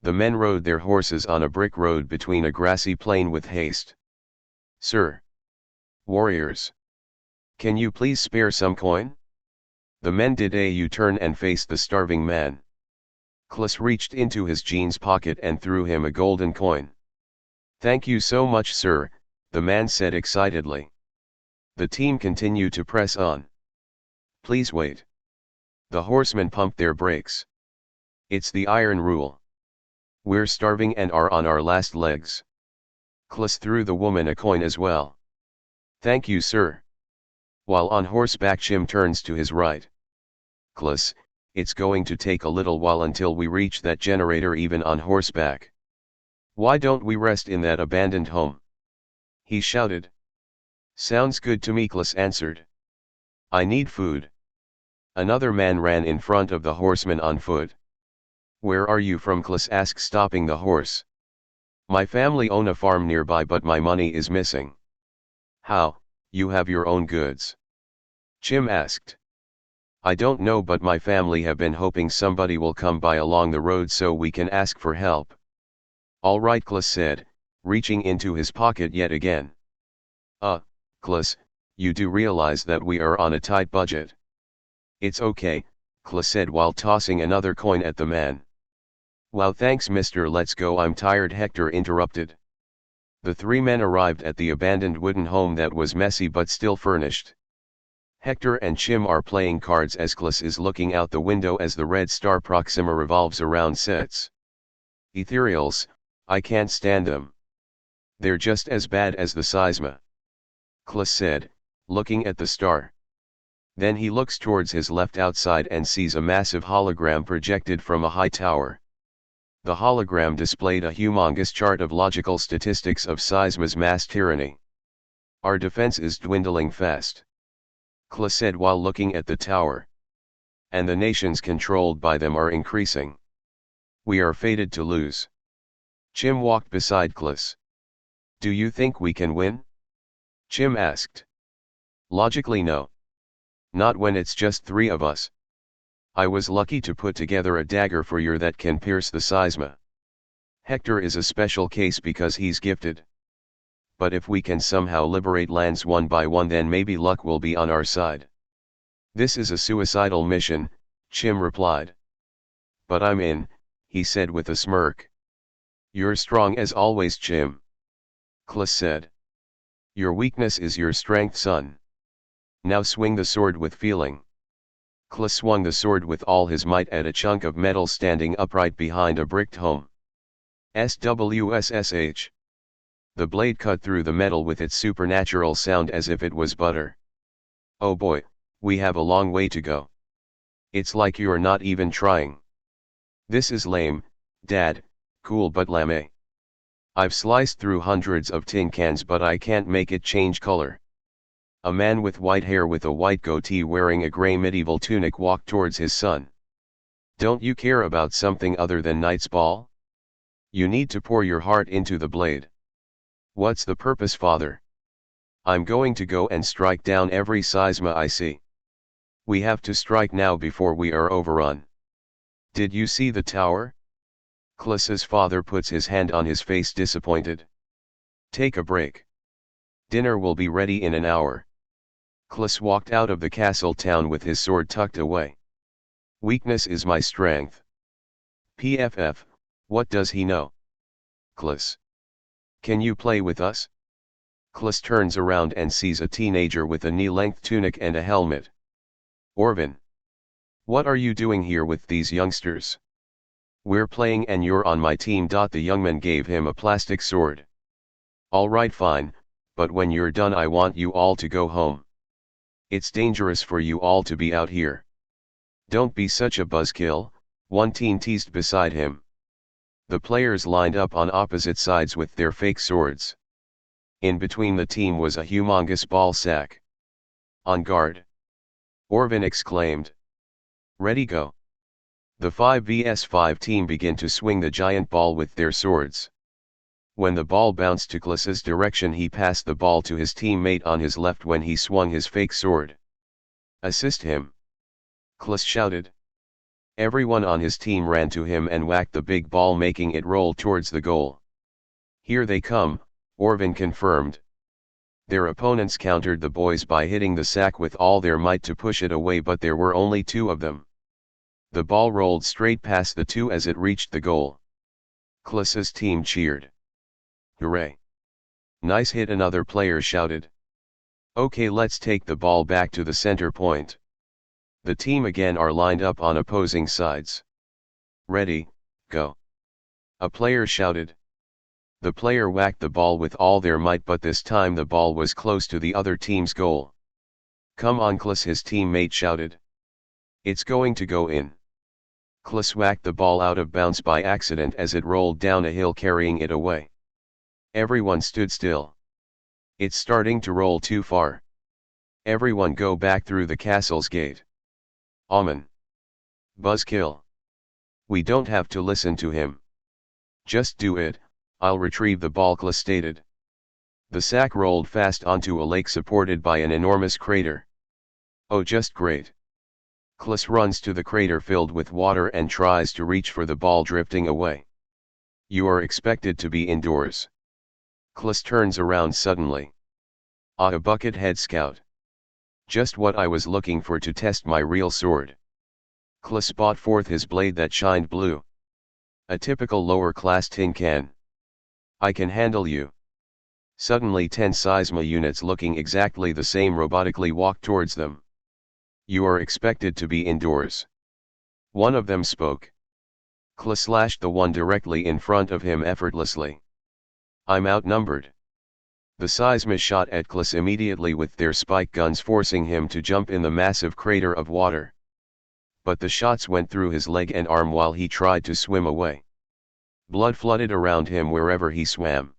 The men rode their horses on a brick road between a grassy plain with haste. "Sir. Warriors. Can you please spare some coin?" The men did a U-turn and faced the starving man. Klis reached into his jeans pocket and threw him a golden coin. "Thank you so much, sir," the man said excitedly. The team continued to press on. "Please wait." The horsemen pumped their brakes. "It's the iron rule. We're starving and are on our last legs." Klis threw the woman a coin as well. "Thank you, sir." While on horseback, Chim turns to his right. "Klis, it's going to take a little while until we reach that generator even on horseback. Why don't we rest in that abandoned home?" he shouted. "Sounds good to me," Klis answered. "I need food." Another man ran in front of the horseman on foot. "Where are you from?" Klis asked, stopping the horse. "My family own a farm nearby, but my money is missing." "How, you have your own goods?" Chim asked. "I don't know, but my family have been hoping somebody will come by along the road so we can ask for help." "All right," Klis said, reaching into his pocket yet again. Klis, you do realize that we are on a tight budget." "It's okay," Klis said while tossing another coin at the man. "Wow, thanks mister, let's go, I'm tired," Hector interrupted. The 3 men arrived at the abandoned wooden home that was messy but still furnished. Hector and Chim are playing cards as Klis is looking out the window as the red star Proxima revolves around sets. "Ethereals, I can't stand them. They're just as bad as the Seisma," Klis said, looking at the star. Then he looks towards his left outside and sees a massive hologram projected from a high tower. The hologram displayed a humongous chart of logical statistics of Seisma's mass tyranny. "Our defense is dwindling fast," Klis said while looking at the tower. "And the nations controlled by them are increasing. We are fated to lose." Chim walked beside Klis. "Do you think we can win?" Chim asked. "Logically no. Not when it's just 3 of us. I was lucky to put together a dagger for you that can pierce the Seisma. Hector is a special case because he's gifted. But if we can somehow liberate lands one by one, then maybe luck will be on our side." "This is a suicidal mission," Chim replied. "But I'm in," he said with a smirk. "You're strong as always, Chim," Klis said. "Your weakness is your strength, son. Now swing the sword with feeling." Klis swung the sword with all his might at a chunk of metal standing upright behind a bricked home. SWSSH. The blade cut through the metal with its supernatural sound as if it was butter. "Oh boy, we have a long way to go. It's like you're not even trying." "This is lame, Dad." "Cool but lame. I've sliced through hundreds of tin cans but I can't make it change color." A man with white hair with a white goatee wearing a gray medieval tunic walked towards his son. "Don't you care about something other than Knight's Ball? You need to pour your heart into the blade." "What's the purpose, father?" "I'm going to go and strike down every Seisma I see. We have to strike now before we are overrun." "Did you see the tower?" Klis's father puts his hand on his face, disappointed. "Take a break. Dinner will be ready in an hour." Klis walked out of the castle town with his sword tucked away. "Weakness is my strength." PFF, what does he know? "Klis. Can you play with us?" Klis turns around and sees a teenager with a knee-length tunic and a helmet. Orvin. What are you doing here with these youngsters? We're playing and you're on my team. The young man gave him a plastic sword. Alright, fine, but when you're done I want you all to go home. It's dangerous for you all to be out here. Don't be such a buzzkill, one teen teased beside him. The players lined up on opposite sides with their fake swords. In between the team was a humongous ball sack. On guard! Orvin exclaimed. Ready, go! The 5 vs 5 team began to swing the giant ball with their swords. When the ball bounced to Klus's direction, he passed the ball to his teammate on his left when he swung his fake sword. Assist him! Klus shouted. Everyone on his team ran to him and whacked the big ball, making it roll towards the goal. Here they come, Orvin confirmed. Their opponents countered the boys by hitting the sack with all their might to push it away, but there were only 2 of them. The ball rolled straight past the 2 as it reached the goal. Klus's team cheered. Hooray! Nice hit, another player shouted. Okay, let's take the ball back to the center point. The team again are lined up on opposing sides. Ready, go! A player shouted. The player whacked the ball with all their might, but this time the ball was close to the other team's goal. Come on, Klus, his teammate shouted. It's going to go in. Klus whacked the ball out of bounds by accident as it rolled down a hill, carrying it away. Everyone stood still. It's starting to roll too far. Everyone go back through the castle's gate. Amen. Buzzkill. We don't have to listen to him. Just do it, I'll retrieve the ball, Klus stated. The sack rolled fast onto a lake supported by an enormous crater. Oh, just great. Klus runs to the crater filled with water and tries to reach for the ball drifting away. You are expected to be indoors. Klus turns around suddenly. Ah, a buckethead scout. Just what I was looking for to test my real sword. Klus brought forth his blade that shined blue. A typical lower-class tin can. I can handle you. Suddenly 10 Seisma units looking exactly the same robotically walked towards them. You are expected to be indoors. One of them spoke. Klus slashed the one directly in front of him effortlessly. I'm outnumbered. The Seisma shot at Klus immediately with their spike guns, forcing him to jump in the massive crater of water. But the shots went through his leg and arm while he tried to swim away. Blood flooded around him wherever he swam.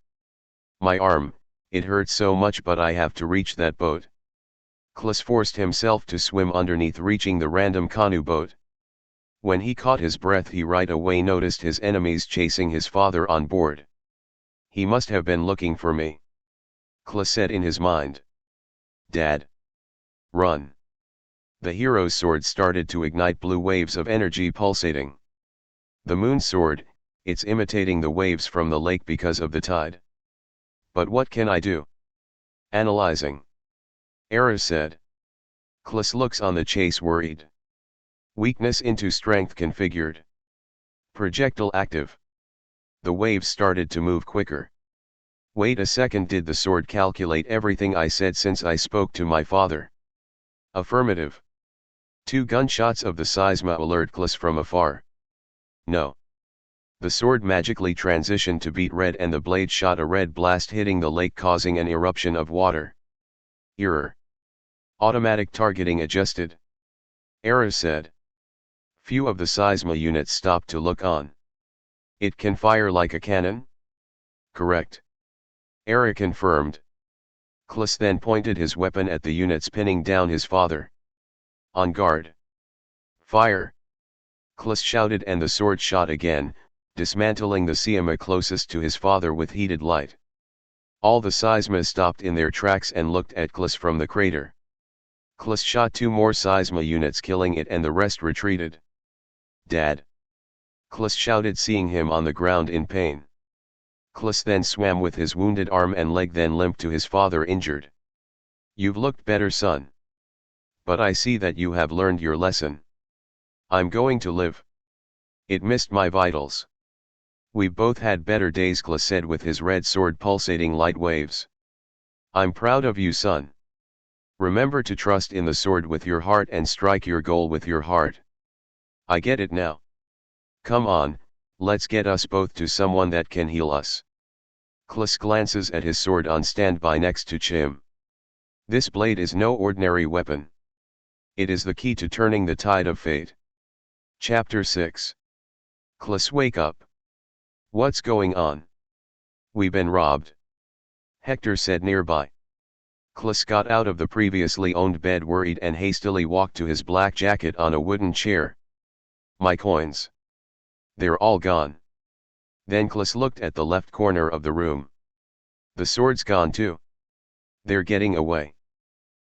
My arm, it hurts so much, but I have to reach that boat. Klus forced himself to swim underneath, reaching the random canoe boat. When he caught his breath, he right away noticed his enemies chasing his father on board. He must have been looking for me, Klus said in his mind. Dad! Run! The hero's sword started to ignite blue waves of energy pulsating. The moon sword, it's imitating the waves from the lake because of the tide. But what can I do? Analyzing. Era said. Klus looks on the chase worried. Weakness into strength configured. Projectile active. The waves started to move quicker. Wait a second, did the sword calculate everything I said since I spoke to my father? Affirmative. 2 gunshots of the Seisma alert Klus from afar. No. The sword magically transitioned to beat red and the blade shot a red blast hitting the lake, causing an eruption of water. Error. Automatic targeting adjusted. Era said. Few of the Seisma units stopped to look on. It can fire like a cannon? Correct. Era confirmed. Klus then pointed his weapon at the units pinning down his father. On guard. Fire! Klus shouted and the sword shot again, dismantling the Seisma closest to his father with heated light. All the Seisma stopped in their tracks and looked at Klus from the crater. Klus shot 2 more Seisma units, killing it, and the rest retreated. Dad! Klus shouted, seeing him on the ground in pain. Klus then swam with his wounded arm and leg, then limped to his father, injured. You've looked better, son. But I see that you have learned your lesson. I'm going to live. It missed my vitals. We've both had better days, Klus said with his red sword pulsating light waves. I'm proud of you, son. Remember to trust in the sword with your heart and strike your goal with your heart. I get it now. Come on, let's get us both to someone that can heal us. Klis glances at his sword on standby next to Chim. This blade is no ordinary weapon. It is the key to turning the tide of fate. Chapter 6. Klis, wake up. What's going on? We been robbed. Hector said nearby. Klis got out of the previously owned bed worried and hastily walked to his black jacket on a wooden chair. My coins. They're all gone. Then Klis looked at the left corner of the room. The sword's gone too. They're getting away.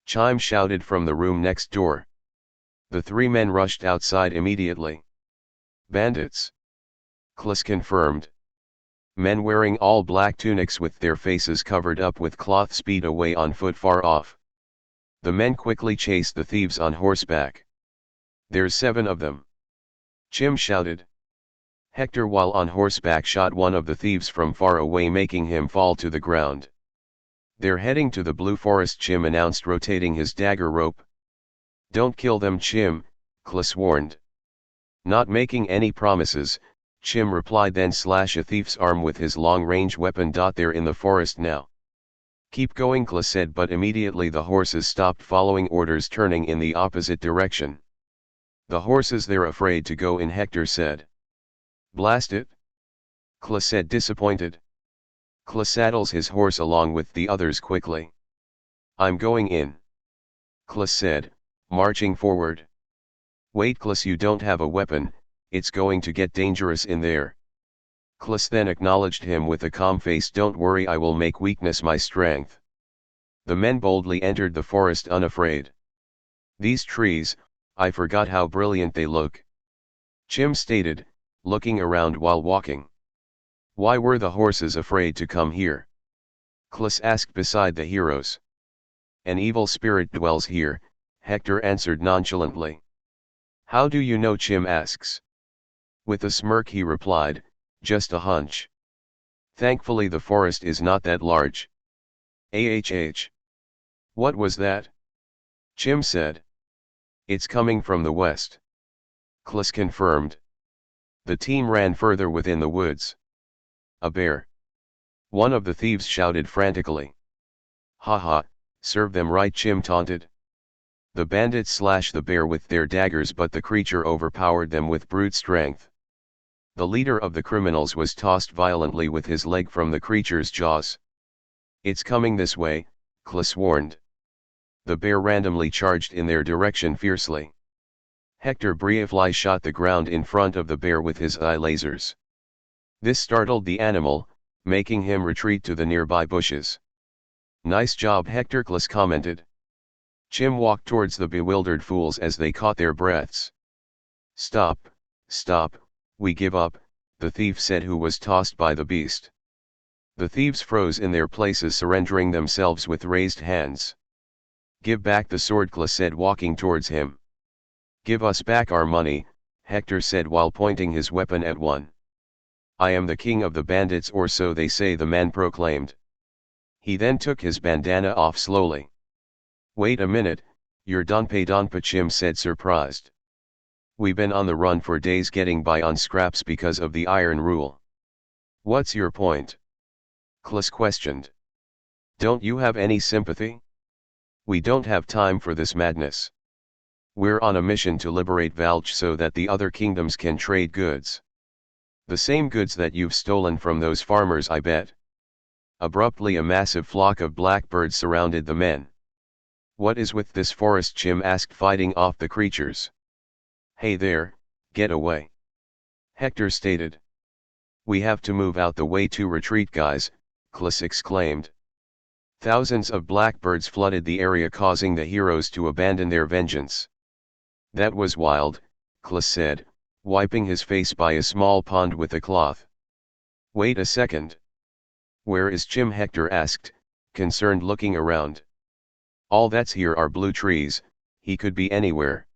Chim shouted from the room next door. The three men rushed outside immediately. Bandits. Klis confirmed. Men wearing all black tunics with their faces covered up with cloth speed away on foot far off. The men quickly chased the thieves on horseback. There's 7 of them. Chim shouted. Hector while on horseback shot one of the thieves from far away, making him fall to the ground. They're heading to the Blue Forest, Chim announced, rotating his dagger rope. Don't kill them, Chim, Klis warned. Not making any promises, Chim replied, then slash a thief's arm with his long-range weapon. They're in the forest now. Keep going, Klis said, but immediately the horses stopped following orders, turning in the opposite direction. The horses, they're afraid to go in, Hector said. Blast it. Klis said, disappointed. Klis saddles his horse along with the others quickly. I'm going in. Klis said, marching forward. Wait, Klis, you don't have a weapon, it's going to get dangerous in there. Klis then acknowledged him with a calm face. Don't worry, I will make weakness my strength. The men boldly entered the forest unafraid. These trees, I forgot how brilliant they look. Chim stated, looking around while walking. Why were the horses afraid to come here? Klis asked beside the heroes. An evil spirit dwells here, Hector answered nonchalantly. How do you know? Chim asks. With a smirk he replied, just a hunch. Thankfully the forest is not that large. What was that? Chim said. It's coming from the west. Klis confirmed. The team ran further within the woods. A bear. One of the thieves shouted frantically. Ha ha, serve them right, Chim taunted. The bandits slashed the bear with their daggers, but the creature overpowered them with brute strength. The leader of the criminals was tossed violently with his leg from the creature's jaws. It's coming this way, Klis warned. The bear randomly charged in their direction fiercely. Hector briefly shot the ground in front of the bear with his eye lasers. This startled the animal, making him retreat to the nearby bushes. Nice job, Hector, Klis commented. Chim walked towards the bewildered fools as they caught their breaths. Stop, stop, we give up, the thief said, who was tossed by the beast. The thieves froze in their places, surrendering themselves with raised hands. Give back the sword, Klis said, walking towards him. Give us back our money, Hector said while pointing his weapon at one. I am the king of the bandits, or so they say, the man proclaimed. He then took his bandana off slowly. Wait a minute, you're Donpa, Chim said, surprised. We been on the run for days, getting by on scraps because of the iron rule. What's your point? Klis questioned. Don't you have any sympathy? We don't have time for this madness. We're on a mission to liberate Valj so that the other kingdoms can trade goods. The same goods that you've stolen from those farmers, I bet. Abruptly a massive flock of blackbirds surrounded the men. What is with this forest? Chim asked, fighting off the creatures. Hey there, get away. Hector stated. We have to move out the way to retreat, guys, Klis exclaimed. Thousands of blackbirds flooded the area, causing the heroes to abandon their vengeance. That was wild, Klis said, wiping his face by a small pond with a cloth. Wait a second. Where is Chim? Hector asked, concerned, looking around. All that's here are blue trees, he could be anywhere.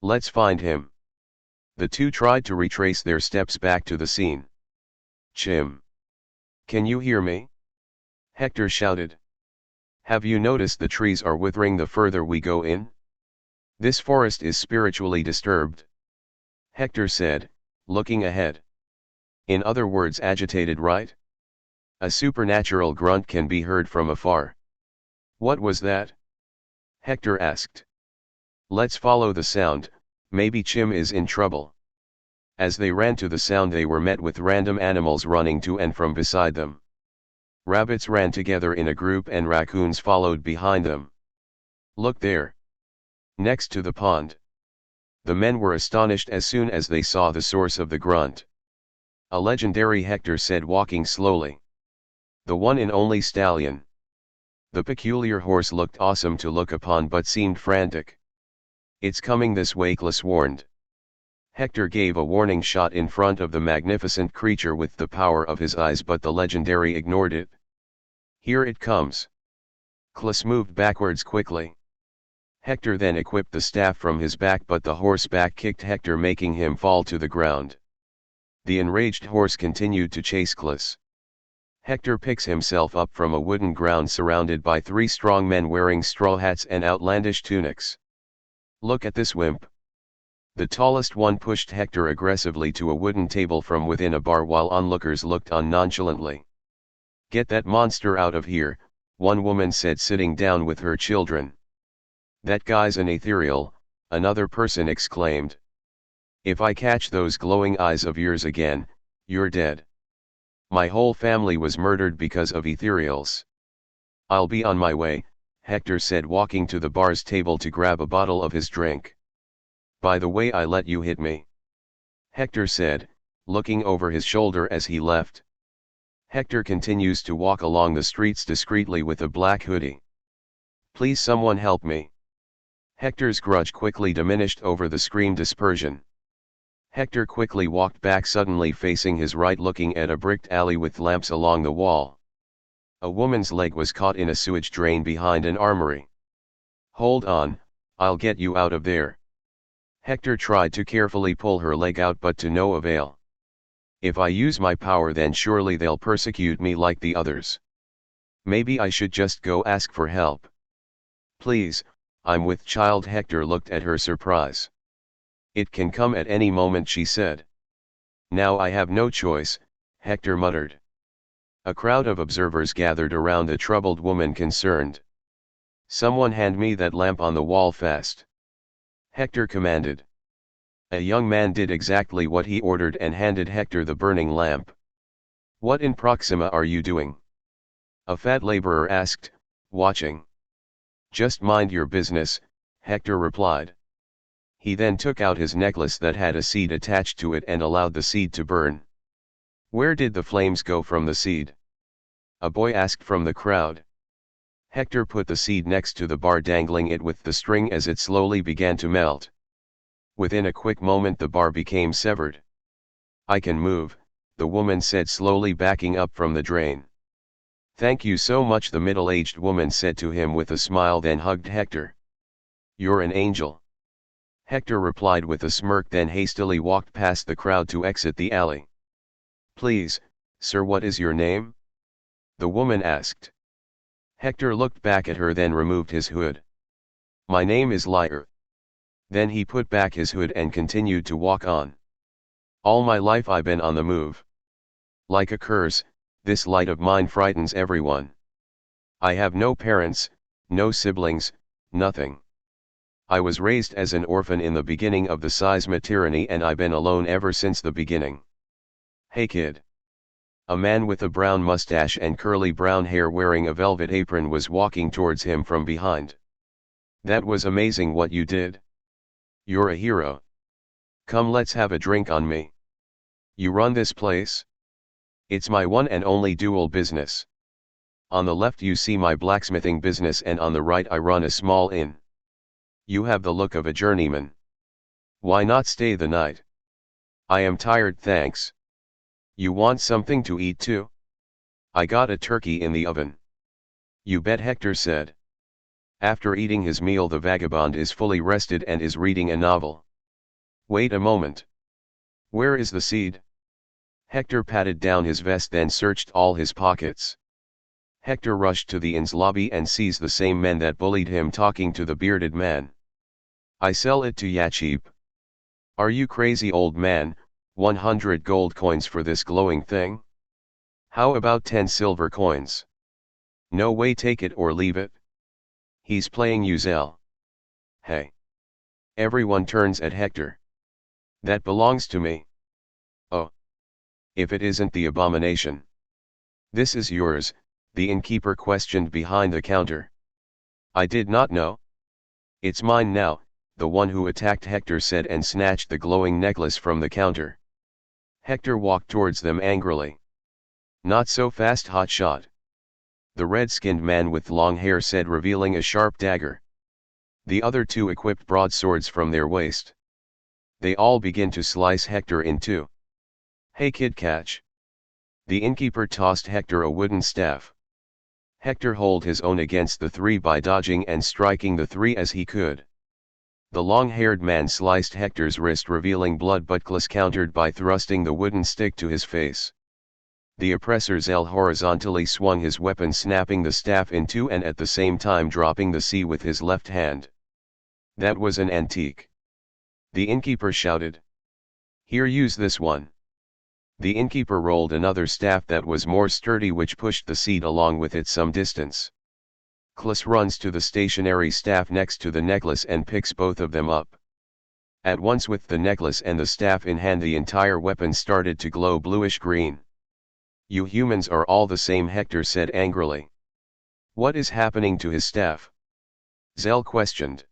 Let's find him. The two tried to retrace their steps back to the scene. Chim. Can you hear me? Hector shouted. Have you noticed the trees are withering the further we go in? This forest is spiritually disturbed. Hector said, looking ahead. In other words, agitated, right? A supernatural grunt can be heard from afar. What was that? Hector asked. Let's follow the sound, maybe Chim is in trouble. As they ran to the sound, they were met with random animals running to and from beside them. Rabbits ran together in a group and raccoons followed behind them. Look there. Next to the pond. The men were astonished as soon as they saw the source of the grunt. A legendary, Hector said, walking slowly. The one and only stallion. The peculiar horse looked awesome to look upon but seemed frantic. It's coming this way, Clas warned. Hector gave a warning shot in front of the magnificent creature with the power of his eyes, but the legendary ignored it. Here it comes. Clas moved backwards quickly. Hector then equipped the staff from his back, but the horse back kicked Hector, making him fall to the ground. The enraged horse continued to chase Clas. Hector picks himself up from a wooden ground surrounded by 3 strong men wearing straw hats and outlandish tunics. Look at this wimp. The tallest one pushed Hector aggressively to a wooden table from within a bar while onlookers looked on nonchalantly. Get that monster out of here, one woman said, sitting down with her children. That guy's an ethereal, another person exclaimed. If I catch those glowing eyes of yours again, you're dead. My whole family was murdered because of ethereals. I'll be on my way, Hector said, walking to the bar's table to grab a bottle of his drink. By the way, I let you hit me. Hector said, looking over his shoulder as he left. Hector continues to walk along the streets discreetly with a black hoodie. Please someone help me. Hector's grudge quickly diminished over the scream dispersion. Hector quickly walked back, suddenly facing his right, looking at a bricked alley with lamps along the wall. A woman's leg was caught in a sewage drain behind an armory. Hold on, I'll get you out of there. Hector tried to carefully pull her leg out, but to no avail. If I use my power, then surely they'll persecute me like the others. Maybe I should just go ask for help. Please, I'm with child. Hector looked at her, surprise. It can come at any moment, she said. Now I have no choice, Hector muttered. A crowd of observers gathered around the troubled woman, concerned. Someone hand me that lamp on the wall fast. Hector commanded. A young man did exactly what he ordered and handed Hector the burning lamp. What in Proxima are you doing? A fat laborer asked, watching. Just mind your business, Hector replied. He then took out his necklace that had a seed attached to it and allowed the seed to burn. Where did the flames go from the seed? A boy asked from the crowd. Hector put the seed next to the bar, dangling it with the string as it slowly began to melt. Within a quick moment the bar became severed. I can move, the woman said, slowly backing up from the drain. Thank you so much, the middle-aged woman said to him with a smile, then hugged Hector. You're an angel. Hector replied with a smirk, then hastily walked past the crowd to exit the alley. Please, sir, what is your name? The woman asked. Hector looked back at her, then removed his hood. My name is Lyre. Then he put back his hood and continued to walk on. All my life I've been on the move. Like a curse, this light of mine frightens everyone. I have no parents, no siblings, nothing. I was raised as an orphan in the beginning of the Seisma tyranny, and I've been alone ever since the beginning. Hey kid. A man with a brown mustache and curly brown hair wearing a velvet apron was walking towards him from behind. That was amazing what you did. You're a hero. Come, let's have a drink on me. You run this place? It's my one and only dual business. On the left you see my blacksmithing business, and on the right I run a small inn. You have the look of a journeyman. Why not stay the night? I am tired, thanks. You want something to eat too? I got a turkey in the oven. You bet, Hector said. After eating his meal, the vagabond is fully rested and is reading a novel. Wait a moment. Where is the seed? Hector patted down his vest, then searched all his pockets. Hector rushed to the inn's lobby and sees the same men that bullied him talking to the bearded man. "I sell it to ya cheap." "Are you crazy, old man? 100 gold coins for this glowing thing? How about 10 silver coins?" "No way, take it or leave it." "He's playing you, Zell." "Hey." Everyone turns at Hector. "That belongs to me." "Oh. If it isn't the abomination." "This is yours," the innkeeper questioned behind the counter. "I did not know." "It's mine now," the one who attacked Hector said and snatched the glowing necklace from the counter. Hector walked towards them angrily. "Not so fast, hotshot," the red-skinned man with long hair said, revealing a sharp dagger. The other two equipped broadswords from their waist. They all begin to slice Hector in two. "Hey kid, catch." The innkeeper tossed Hector a wooden staff. Hector held his own against the three by dodging and striking the three as he could. The long-haired man sliced Hector's wrist, revealing blood, but Klis countered by thrusting the wooden stick to his face. The oppressor Zell horizontally swung his weapon, snapping the staff in two and at the same time dropping the C with his left hand. "That was an antique," the innkeeper shouted. "Here, use this one." The innkeeper rolled another staff that was more sturdy, which pushed the seat along with it some distance. Klis runs to the stationary staff next to the necklace and picks both of them up. At once, with the necklace and the staff in hand, the entire weapon started to glow bluish green. "You humans are all the same," Hector said angrily. "What is happening to his staff?" Zell questioned.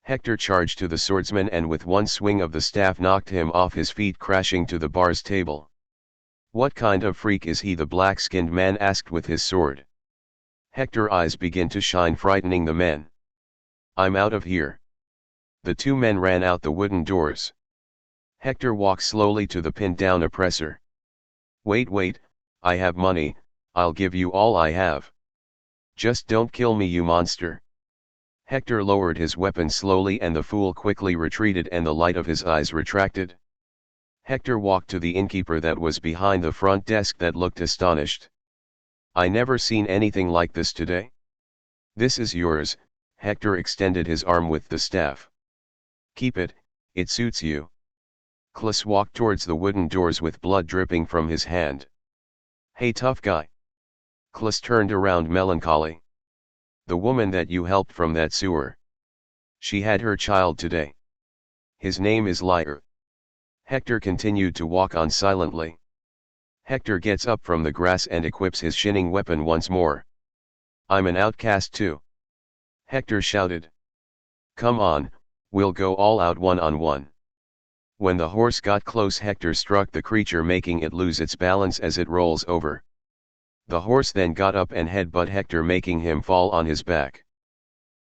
Hector charged to the swordsman and with one swing of the staff knocked him off his feet, crashing to the bar's table. "What kind of freak is he?" the black-skinned man asked with his sword. Hector's eyes begin to shine, frightening the men. "I'm out of here." The two men ran out the wooden doors. Hector walked slowly to the pinned-down oppressor. Wait, I have money, I'll give you all I have." "Just don't kill me, you monster." Hector lowered his weapon slowly and the fool quickly retreated and the light of his eyes retracted. Hector walked to the innkeeper that was behind the front desk that looked astonished. "I never seen anything like this today." "This is yours." Hector extended his arm with the staff. "Keep it, it suits you." Klis walked towards the wooden doors with blood dripping from his hand. "Hey tough guy." Klis turned around melancholy. "The woman that you helped from that sewer. She had her child today. His name is Lyre." Hector continued to walk on silently. Hector gets up from the grass and equips his shinning weapon once more. "I'm an outcast too," Hector shouted. "Come on, we'll go all out one-on-one." When the horse got close, Hector struck the creature, making it lose its balance as it rolls over. The horse then got up and headbutt Hector, making him fall on his back.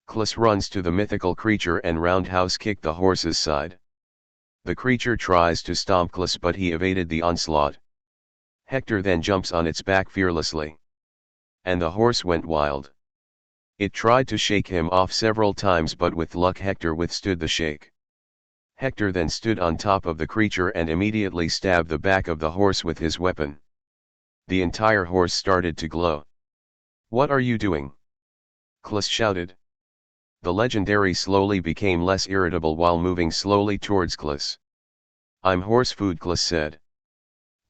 Klis runs to the mythical creature and roundhouse kicked the horse's side. The creature tries to stomp Klis, but he evaded the onslaught. Hector then jumps on its back fearlessly. And the horse went wild. It tried to shake him off several times, but with luck Hector withstood the shake. Hector then stood on top of the creature and immediately stabbed the back of the horse with his weapon. The entire horse started to glow. "What are you doing?" Klis shouted. The legendary slowly became less irritable while moving slowly towards Klis. "I'm horse food," Klis said.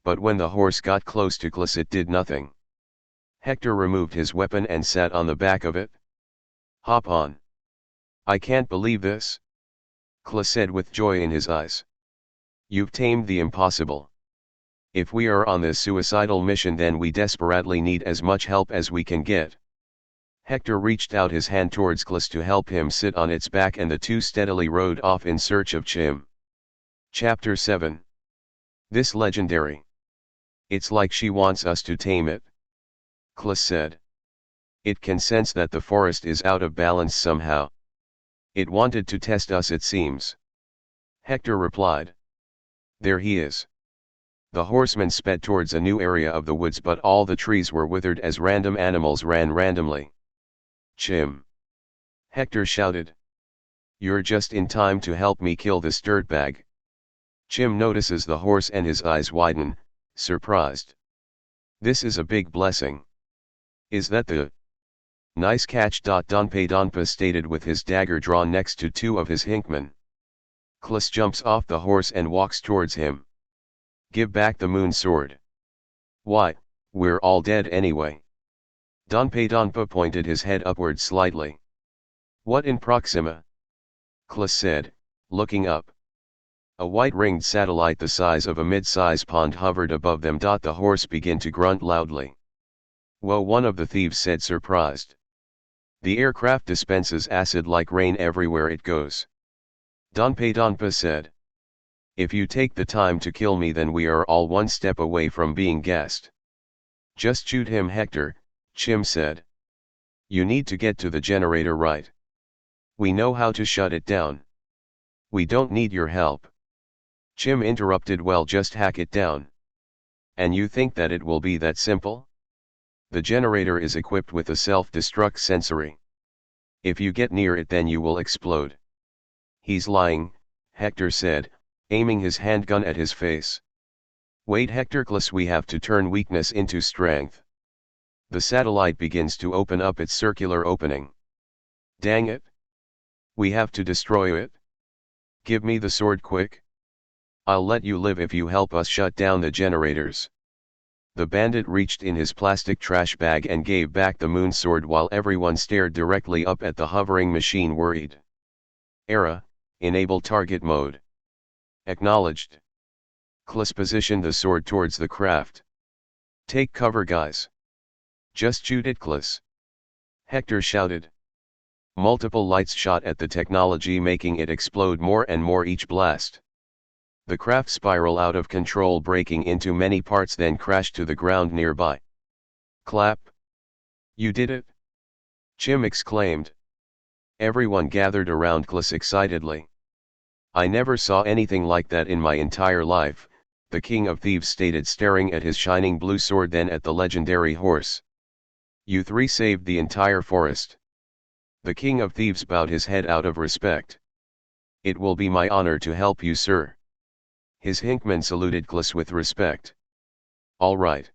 But when the horse got close to Klis, it did nothing. Hector removed his weapon and sat on the back of it. "Hop on." "I can't believe this," Klis said with joy in his eyes. "You've tamed the impossible. If we are on this suicidal mission, then we desperately need as much help as we can get." Hector reached out his hand towards Klis to help him sit on its back, and the two steadily rode off in search of Chim. Chapter 7. This legendary. "It's like she wants us to tame it," Klis said. "It can sense that the forest is out of balance somehow. It wanted to test us, it seems." Hector replied. "There he is." The horseman sped towards a new area of the woods, but all the trees were withered as random animals ran randomly. "Chim!" Hector shouted. "You're just in time to help me kill this dirtbag." Chim notices the horse and his eyes widen, surprised. "This is a big blessing. Is that the nice catch? Don Donpa stated with his dagger drawn next to two of his hinkmen. Klis jumps off the horse and walks towards him. Give back the moon sword. Why, we're all dead anyway. Don Donpa pointed his head upward slightly. What in Proxima? Klis said, looking up. A white ringed satellite the size of a mid-size pond hovered above them. The horse began to grunt loudly. Whoa, one of the thieves said, surprised. The aircraft dispenses acid like rain everywhere it goes. Don Donpa said. If you take the time to kill me, then we are all one step away from being gassed. Just shoot him, Hector, Chim said. You need to get to the generator, right? We know how to shut it down. We don't need your help. Chim interrupted, well, just hack it down. And you think that it will be that simple? The generator is equipped with a self-destruct sensory. If you get near it, then you will explode. He's lying, Hector said, aiming his handgun at his face. Wait, Hector, Klis, we have to turn weakness into strength. The satellite begins to open up its circular opening. Dang it! We have to destroy it. Give me the sword quick. I'll let you live if you help us shut down the generators. The bandit reached in his plastic trash bag and gave back the moon sword while everyone stared directly up at the hovering machine, worried. Era, enable target mode. Acknowledged. Klis positioned the sword towards the craft. Take cover, guys. Just shoot it, Klis. Hector shouted. Multiple lights shot at the technology, making it explode more and more each blast. The craft spiraled out of control, breaking into many parts, then crashed to the ground nearby. Clap. You did it! Chim exclaimed. Everyone gathered around Klis excitedly. I never saw anything like that in my entire life, the King of Thieves stated, staring at his shining blue sword, then at the legendary horse. You three saved the entire forest. The King of Thieves bowed his head out of respect. It will be my honor to help you, sir. His hinkman saluted Klis with respect. All right.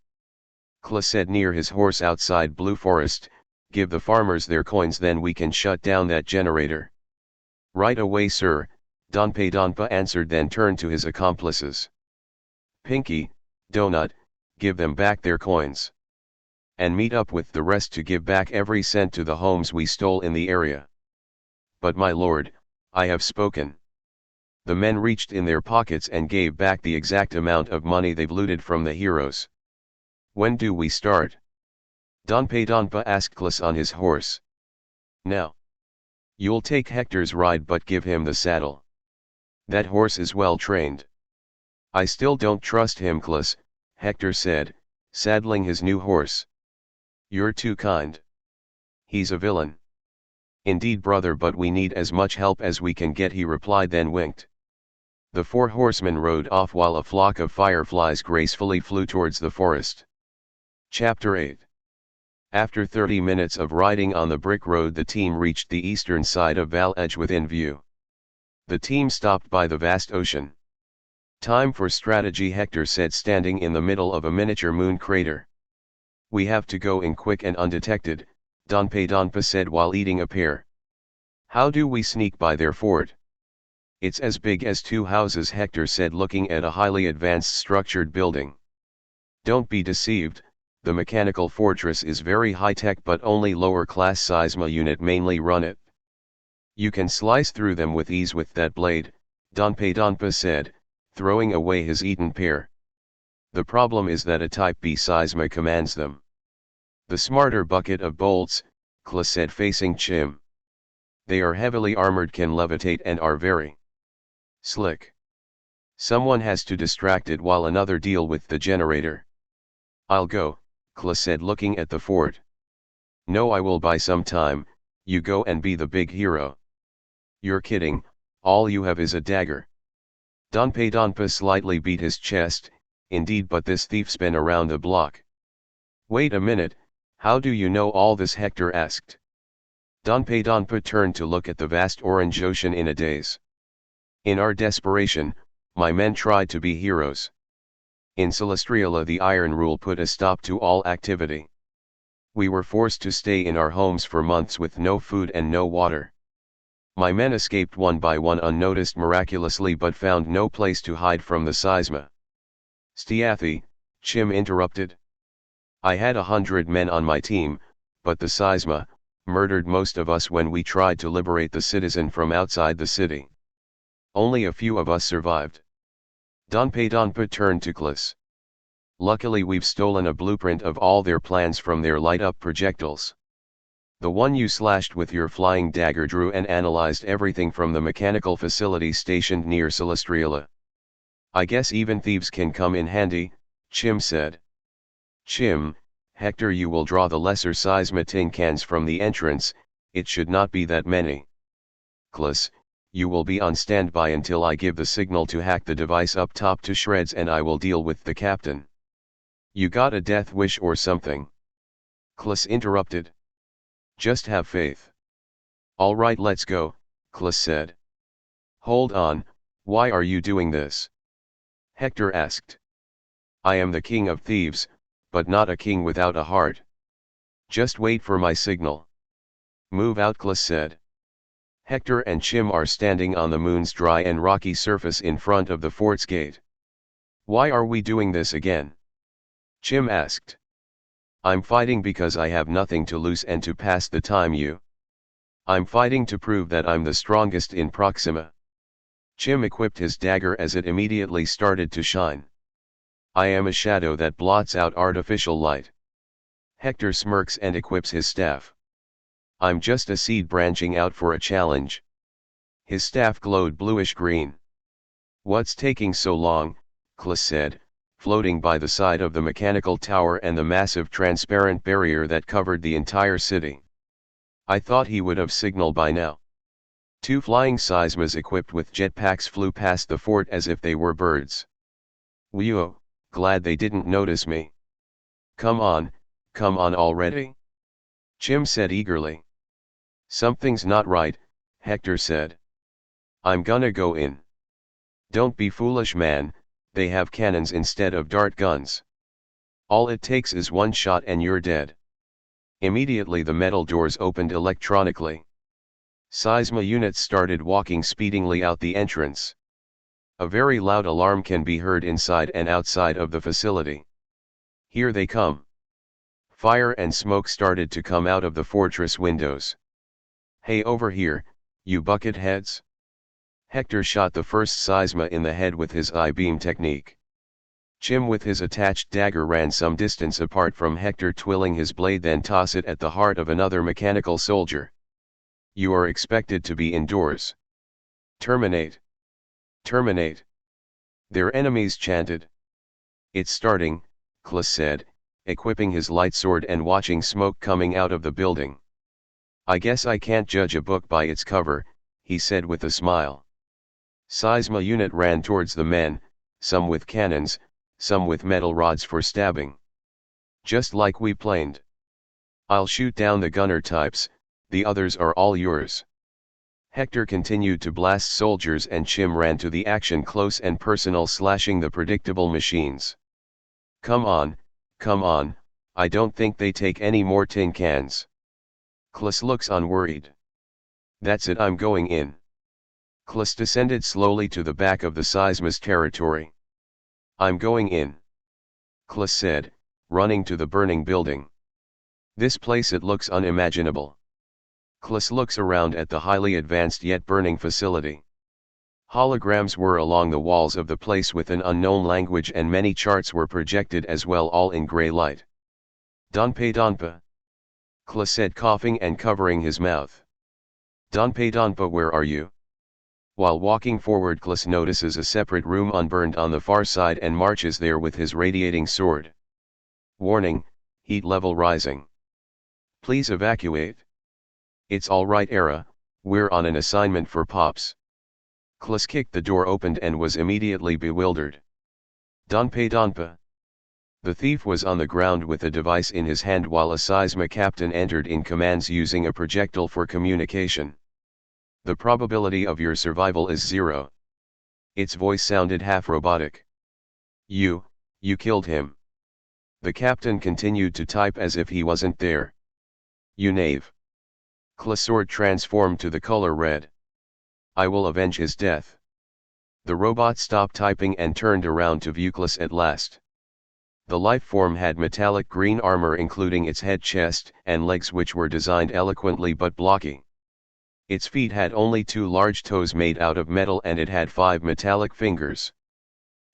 Klis said near his horse outside Blue Forest, give the farmers their coins, then we can shut down that generator. Right away, sir, Don Donpa answered, then turned to his accomplices. Pinky, Donut, give them back their coins. And meet up with the rest to give back every cent to the homes we stole in the area. But my lord, I have spoken. The men reached in their pockets and gave back the exact amount of money they've looted from the heroes. When do we start? Don Donpa asked Klis on his horse. Now. You'll take Hector's ride, but give him the saddle. That horse is well trained. I still don't trust him, Klis, Hector said, saddling his new horse. You're too kind. He's a villain. Indeed, brother, but we need as much help as we can get, he replied, then winked. The four horsemen rode off while a flock of fireflies gracefully flew towards the forest. Chapter 8. After 30 minutes of riding on the brick road, the team reached the eastern side of Val Edge within view. The team stopped by the vast ocean. Time for strategy, Hector said, standing in the middle of a miniature moon crater. We have to go in quick and undetected, Don Donpa said while eating a pear. How do we sneak by their fort? It's as big as 2 houses, Hector said, looking at a highly advanced structured building. Don't be deceived, the mechanical fortress is very high-tech, but only lower-class Seisma unit mainly run it. You can slice through them with ease with that blade, Don Donpa said, throwing away his eaten pear. The problem is that a Type B Seisma commands them. The smarter bucket of bolts, Klis said, facing Chim. They are heavily armored, can levitate, and are very slick. Someone has to distract it while another deal with the generator. I'll go, Klis said, looking at the fort. No, I will buy some time, you go and be the big hero. You're kidding, all you have is a dagger. Don Donpa slightly beat his chest. Indeed, but this thief's been around the block. Wait a minute, how do you know all this, Hector asked. Don Donpa turned to look at the vast orange ocean in a daze. In our desperation, my men tried to be heroes. In Celestiala, the Iron Rule put a stop to all activity. We were forced to stay in our homes for months with no food and no water. My men escaped one by one unnoticed miraculously but found no place to hide from the seisma. Styathi, Chim interrupted. I had 100 men on my team, but the seisma murdered most of us when we tried to liberate the citizen from outside the city. Only a few of us survived. Donpa turned to Klis. Luckily we've stolen a blueprint of all their plans from their light-up projectiles. The one you slashed with your flying dagger drew and analyzed everything from the mechanical facility stationed near Celestriala. I guess even thieves can come in handy, Chim said. Chim, Hector, you will draw the lesser seisma tin cans from the entrance, it should not be that many. Klis, you will be on standby until I give the signal to hack the device up top to shreds and I will deal with the captain. You got a death wish or something? Klis interrupted. Just have faith. All right, let's go, Klis said. Hold on, why are you doing this? Hector asked. I am the king of thieves, but not a king without a heart. Just wait for my signal. Move out, Klis said. Hector and Chim are standing on the moon's dry and rocky surface in front of the fort's gate. Why are we doing this again? Chim asked. I'm fighting because I have nothing to lose and to pass the time. I'm fighting to prove that I'm the strongest in Proxima. Chim equipped his dagger as it immediately started to shine. I am a shadow that blots out artificial light. Hector smirks and equips his staff. I'm just a seed branching out for a challenge. His staff glowed bluish green. What's taking so long? Klis said, floating by the side of the mechanical tower and the massive transparent barrier that covered the entire city. I thought he would have signaled by now. 2 flying seismas equipped with jetpacks flew past the fort as if they were birds. Whew, glad they didn't notice me. Come on already? Chim said eagerly. Something's not right, Hector said. I'm gonna go in. Don't be foolish, man. They have cannons instead of dart guns. All it takes is one shot and you're dead. Immediately the metal doors opened electronically. Seisma units started walking speedingly out the entrance. A very loud alarm can be heard inside and outside of the facility. Here they come. Fire and smoke started to come out of the fortress windows. Hey, over here, you bucket heads! Hector shot the first seisma in the head with his I-beam technique. Chim with his attached dagger ran some distance apart from Hector, twirling his blade, then toss it at the heart of another mechanical soldier. You are expected to be indoors. Terminate! Terminate! Their enemies chanted. It's starting, Klis said, equipping his light sword and watching smoke coming out of the building. I guess I can't judge a book by its cover, he said with a smile. Seisma unit ran towards the men, some with cannons, some with metal rods for stabbing. Just like we planned. I'll shoot down the gunner types, the others are all yours. Hector continued to blast soldiers and Chim ran to the action close and personal, slashing the predictable machines. Come on, I don't think they take any more tin cans. Klis looks unworried. That's it, I'm going in. Klis descended slowly to the back of the seisma's territory. I'm going in. Klis said, running to the burning building. This place, it looks unimaginable. Klis looks around at the highly advanced yet burning facility. Holograms were along the walls of the place with an unknown language, and many charts were projected as well, all in grey light. Donpa. Klis said, coughing and covering his mouth. Donpa, where are you? While walking forward, Klis notices a separate room unburned on the far side and marches there with his radiating sword. Warning, heat level rising. Please evacuate. It's alright, Era, we're on an assignment for Pops. Klis kicked the door open and was immediately bewildered. Donpa. The thief was on the ground with a device in his hand while a seisma captain entered in commands using a projectile for communication. The probability of your survival is 0. Its voice sounded half robotic. You killed him. The captain continued to type as if he wasn't there. You knave. Kl's sword transformed to the color red. I will avenge his death. The robot stopped typing and turned around to view Klas at last. The lifeform had metallic green armor including its head, chest, and legs, which were designed eloquently but blocky. Its feet had only 2 large toes made out of metal, and it had 5 metallic fingers.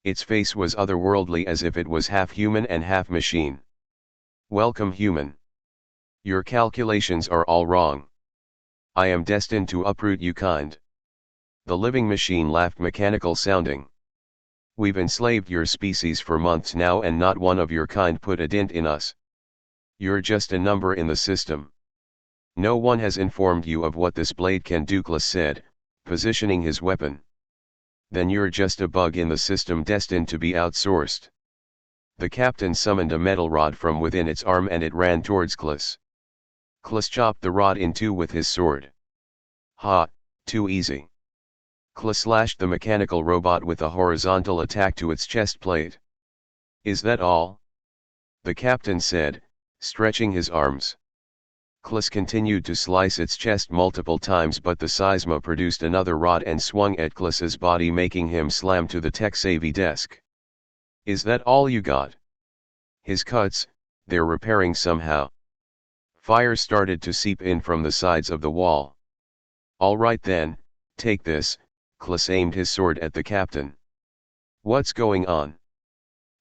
Its face was otherworldly, as if it was half human and half machine. Welcome, human. Your calculations are all wrong. I am destined to uproot you kind. The living machine laughed, mechanical sounding. We've enslaved your species for months now, and not one of your kind put a dent in us. You're just a number in the system. No one has informed you of what this blade can do, Klas said, positioning his weapon. Then you're just a bug in the system destined to be outsourced. The captain summoned a metal rod from within its arm and it ran towards Klas. Klas chopped the rod in 2 with his sword. Ha, too easy. Klas slashed the mechanical robot with a horizontal attack to its chest plate. Is that all? The captain said, stretching his arms. Klas continued to slice its chest multiple times, but the seisma produced another rod and swung at Klas's body, making him slam to the tech-savvy desk. Is that all you got? His cuts, they're repairing somehow. Fire started to seep in from the sides of the wall. All right then, take this. Klas aimed his sword at the captain. What's going on?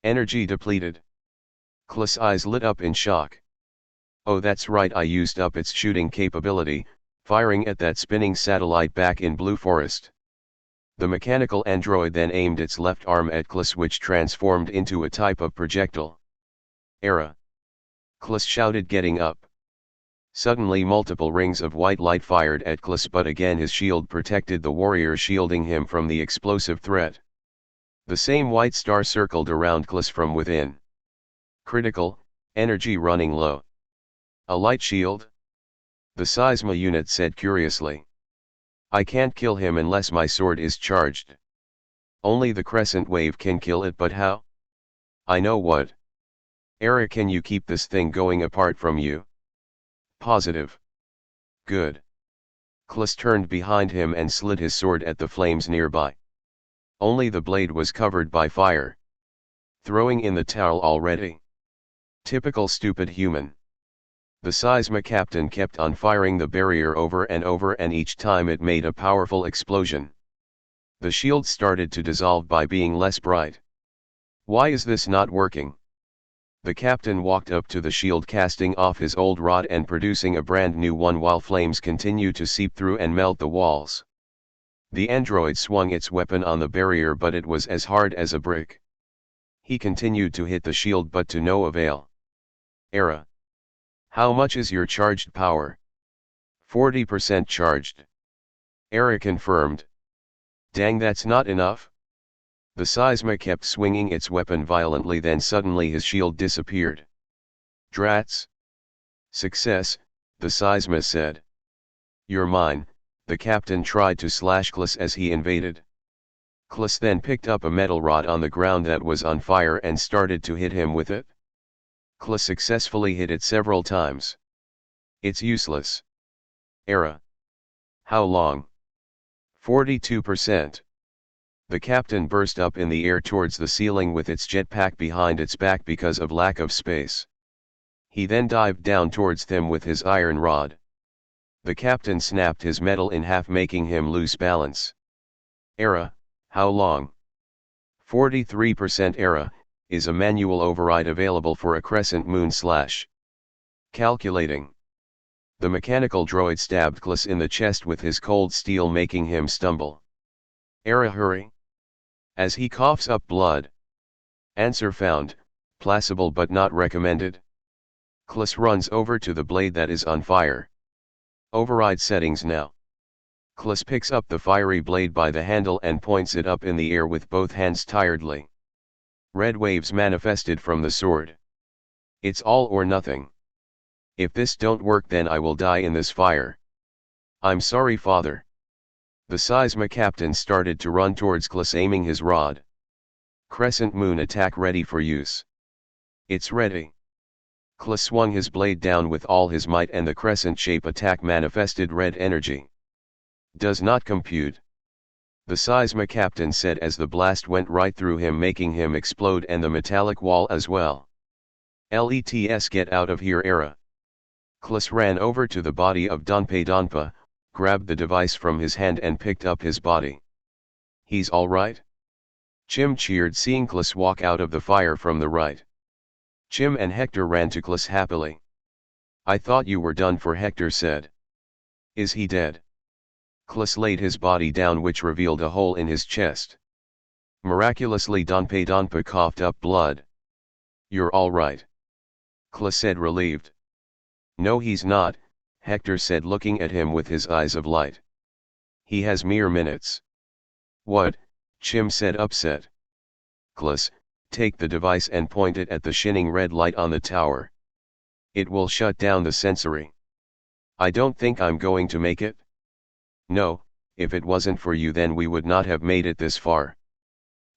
Energy depleted. Klas' eyes lit up in shock. Oh, that's right, I used up its shooting capability, firing at that spinning satellite back in Blue Forest. The mechanical android then aimed its left arm at Klas, which transformed into a type of projectile. Era! Klas shouted, getting up. Suddenly multiple rings of white light fired at Klas, but again his shield protected the warrior, shielding him from the explosive threat. The same white star circled around Klas from within. Critical, energy running low. A light shield? The seisma unit said curiously. I can't kill him unless my sword is charged. Only the crescent wave can kill it, but how? I know what. Era, can you keep this thing going apart from you? Positive. Good. Klas turned behind him and slid his sword at the flames nearby. Only the blade was covered by fire. Throwing in the towel already? Typical stupid human. The seisma captain kept on firing the barrier over and over, and each time it made a powerful explosion. The shield started to dissolve by being less bright. Why is this not working? The captain walked up to the shield, casting off his old rod and producing a brand new one, while flames continued to seep through and melt the walls. The android swung its weapon on the barrier, but it was as hard as a brick. He continued to hit the shield, but to no avail. Era. How much is your charged power? 40% charged. Era confirmed. Dang, that's not enough. The seisma kept swinging its weapon violently, then suddenly his shield disappeared. Drats. Success, the seisma said. You're mine. The captain tried to slash Klas as he invaded. Klas then picked up a metal rod on the ground that was on fire and started to hit him with it. Klas successfully hit it several times. It's useless. Era. How long? 42%. The captain burst up in the air towards the ceiling with its jetpack behind its back because of lack of space. He then dived down towards them with his iron rod. The captain snapped his metal in half, making him lose balance. Era, how long? 43%. Era, is a manual override available for a crescent moon slash. Calculating. The mechanical droid stabbed Klas in the chest with his cold steel, making him stumble. Era, hurry. As he coughs up blood. Answer found, placebo but not recommended. Klas runs over to the blade that is on fire. Override settings now. Klas picks up the fiery blade by the handle and points it up in the air with both hands tiredly. Red waves manifested from the sword. It's all or nothing. If this don't work, then I will die in this fire. I'm sorry, father. The seisma captain started to run towards Klas, aiming his rod. Crescent moon attack ready for use. It's ready. Klas swung his blade down with all his might and the crescent-shape attack manifested red energy. Does not compute. The seisma captain said as the blast went right through him, making him explode and the metallic wall as well. Let's get out of here era. Klas ran over to the body of Donpei Donpa, grabbed the device from his hand and picked up his body. He's all right? Chim cheered seeing Klas walk out of the fire from the right. Chim and Hector ran to Klas happily. I thought you were done for, Hector said. Is he dead? Klas laid his body down, which revealed a hole in his chest. Miraculously Donpei Donpa coughed up blood. You're all right. Klas said, relieved. No, he's not, Hector said, looking at him with his eyes of light. He has mere minutes. What? Chim said, upset. Klas, take the device and point it at the shining red light on the tower. It will shut down the sensory. I don't think I'm going to make it. No, if it wasn't for you then we would not have made it this far.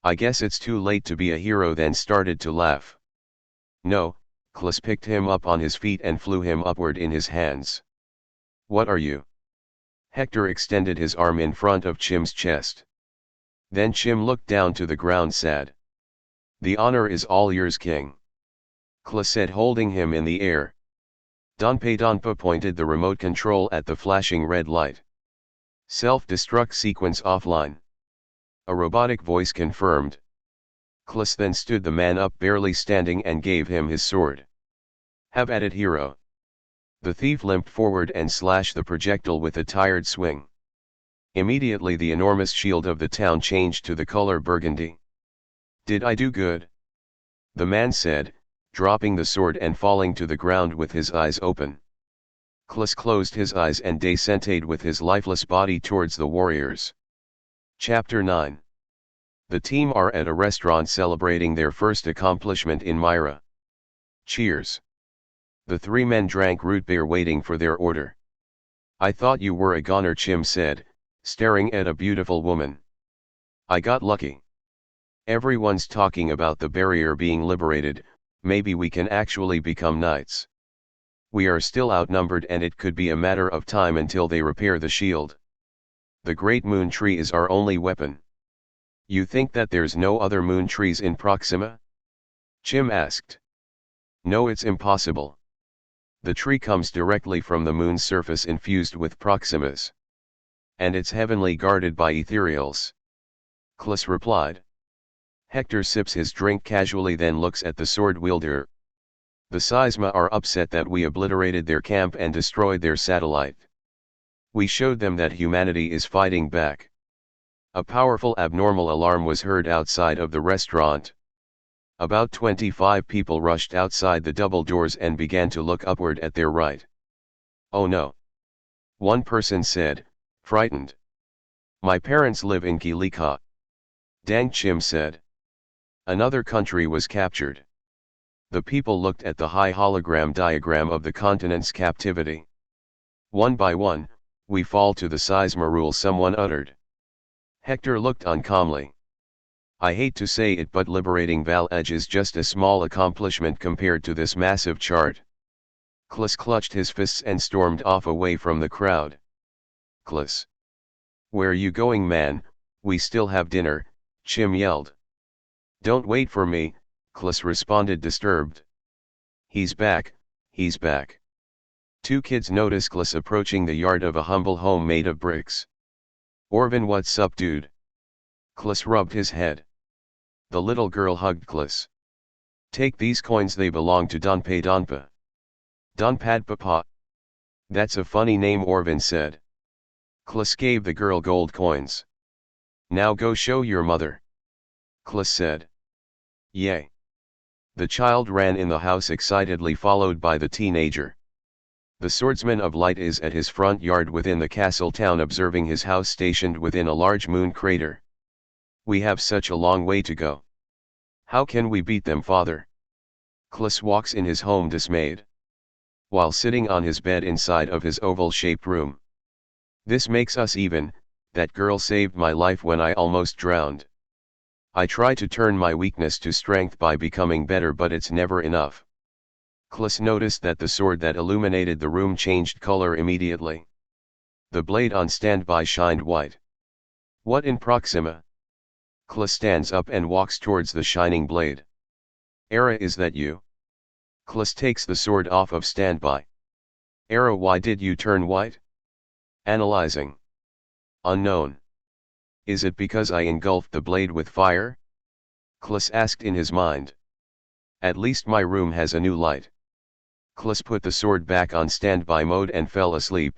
I guess it's too late to be a hero, then started to laugh. No, Klas picked him up on his feet and flew him upward in his hands. What are you? Hector extended his arm in front of Chim's chest. Then Chim looked down to the ground sad. The honor is all yours, King. Klas said, holding him in the air. Donpei Donpa pointed the remote control at the flashing red light. Self-destruct sequence offline. A robotic voice confirmed. Klas then stood the man up, barely standing, and gave him his sword. Have at it, hero. The thief limped forward and slashed the projectile with a tired swing. Immediately the enormous shield of the town changed to the color burgundy. Did I do good? The man said, dropping the sword and falling to the ground with his eyes open. Klas closed his eyes and descended with his lifeless body towards the warriors. Chapter 9. The team are at a restaurant celebrating their first accomplishment in Myra. Cheers. The three men drank root beer waiting for their order. I thought you were a goner, Chim said, staring at a beautiful woman. I got lucky. Everyone's talking about the barrier being liberated, maybe we can actually become knights. We are still outnumbered and it could be a matter of time until they repair the shield. The great moon tree is our only weapon. You think that there's no other moon trees in Proxima? Chim asked. No, it's impossible. The tree comes directly from the moon's surface infused with Proximas. And it's heavenly guarded by ethereals. Klas replied. Hector sips his drink casually, then looks at the sword wielder. The seisma are upset that we obliterated their camp and destroyed their satellite. We showed them that humanity is fighting back. A powerful abnormal alarm was heard outside of the restaurant. About 25 people rushed outside the double doors and began to look upward at their right. Oh no. One person said, frightened. My parents live in Kilika. Dang, Chim said. Another country was captured. The people looked at the high hologram diagram of the continent's captivity. One by one, we fall to the seisma rule, someone uttered. Hector looked on calmly. I hate to say it, but liberating Val Edge is just a small accomplishment compared to this massive chart. Klas clutched his fists and stormed off away from the crowd. Klas. Where you going, man? We still have dinner, Chim yelled. Don't wait for me, Klas responded, disturbed. He's back, he's back. Two kids notice Klas approaching the yard of a humble home made of bricks. Orvin, what's up, dude? Klas rubbed his head. The little girl hugged Klas. Take these coins, they belong to Donpei Donpa. Donpadpapa. That's a funny name, Orvin said. Klas gave the girl gold coins. Now go show your mother. Klas said. Yay. The child ran in the house excitedly, followed by the teenager. The swordsman of light is at his front yard within the castle town, observing his house stationed within a large moon crater. We have such a long way to go. How can we beat them, father? Klas walks in his home dismayed. While sitting on his bed inside of his oval-shaped room. This makes us even, that girl saved my life when I almost drowned. I try to turn my weakness to strength by becoming better, but it's never enough. Klis noticed that the sword that illuminated the room changed color immediately. The blade on standby shined white. What in Proxima? Klis stands up and walks towards the shining blade. Era, is that you? Klis takes the sword off of standby. Era, why did you turn white? Analyzing. Unknown. Is it because I engulfed the blade with fire? Klis asked in his mind. At least my room has a new light. Klis put the sword back on standby mode and fell asleep.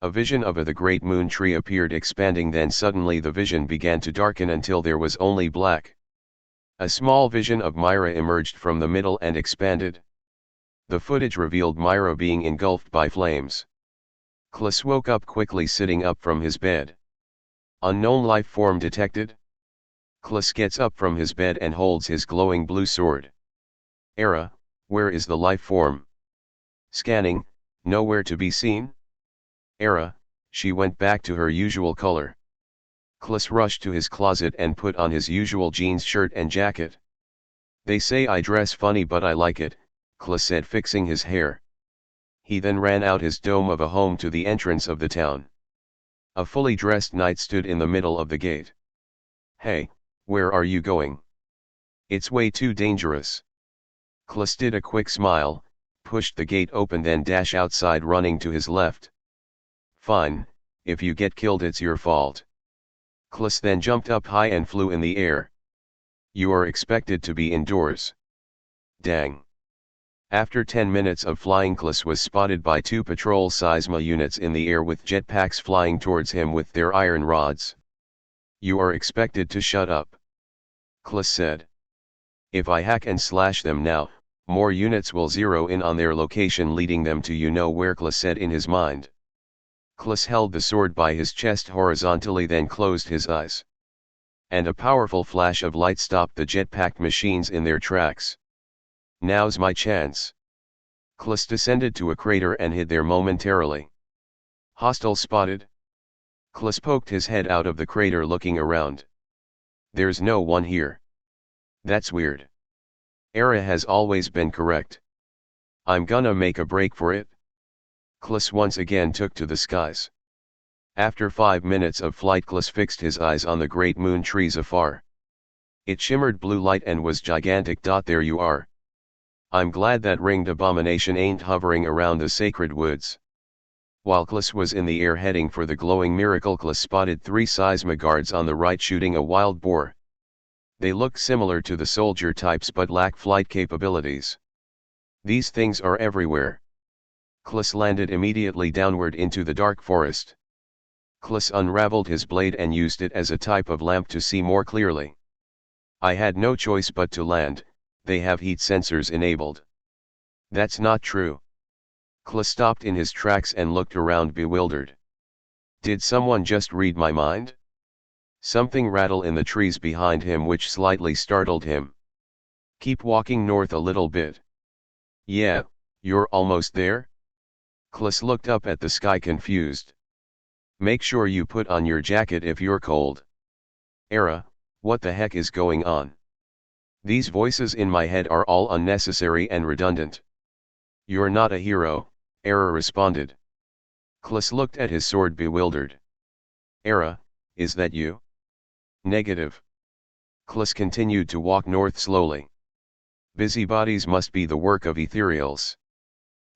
A vision of the great moon tree appeared, expanding, then suddenly the vision began to darken until there was only black. A small vision of Myra emerged from the middle and expanded. The footage revealed Myra being engulfed by flames. Klis woke up quickly, sitting up from his bed. Unknown life form detected? Klis gets up from his bed and holds his glowing blue sword. Era, where is the life form? Scanning, nowhere to be seen? Era, she went back to her usual color. Klis rushed to his closet and put on his usual jeans shirt and jacket. They say I dress funny, but I like it, Klis said, fixing his hair. He then ran out his dome of a home to the entrance of the town. A fully dressed knight stood in the middle of the gate. Hey, where are you going? It's way too dangerous. Klis did a quick smile, pushed the gate open, then dashed outside, running to his left. Fine, if you get killed it's your fault. Klis then jumped up high and flew in the air. You are expected to be indoors. Dang. After 10 minutes of flying, Klis was spotted by 2 patrol Seisma units in the air with jetpacks flying towards him with their iron rods. You are expected to shut up. Klis said. If I hack and slash them now, more units will zero in on their location, leading them to you know where, Klis said in his mind. Klis held the sword by his chest horizontally, then closed his eyes. And a powerful flash of light stopped the jetpack machines in their tracks. Now's my chance. Klis descended to a crater and hid there momentarily. Hostile spotted. Klis poked his head out of the crater, looking around. There's no one here. That's weird. Era has always been correct. I'm gonna make a break for it. Klis once again took to the skies. After 5 minutes of flight, Klis fixed his eyes on the great moon trees afar. It shimmered blue light and was gigantic. There you are. I'm glad that ringed abomination ain't hovering around the sacred woods. While Klis was in the air heading for the glowing miracle, Klis spotted 3 Seisma guards on the right shooting a wild boar. They look similar to the soldier types but lack flight capabilities. These things are everywhere. Klis landed immediately downward into the dark forest. Klis unraveled his blade and used it as a type of lamp to see more clearly. I had no choice but to land. They have heat sensors enabled. That's not true. Klis stopped in his tracks and looked around, bewildered. Did someone just read my mind? Something rattled in the trees behind him, which slightly startled him. Keep walking north a little bit. Yeah, you're almost there? Klis looked up at the sky, confused. Make sure you put on your jacket if you're cold. Era, what the heck is going on? These voices in my head are all unnecessary and redundant. You're not a hero, Era responded. Klis looked at his sword, bewildered. Era, is that you? Negative. Klis continued to walk north slowly. Busybodies must be the work of ethereals.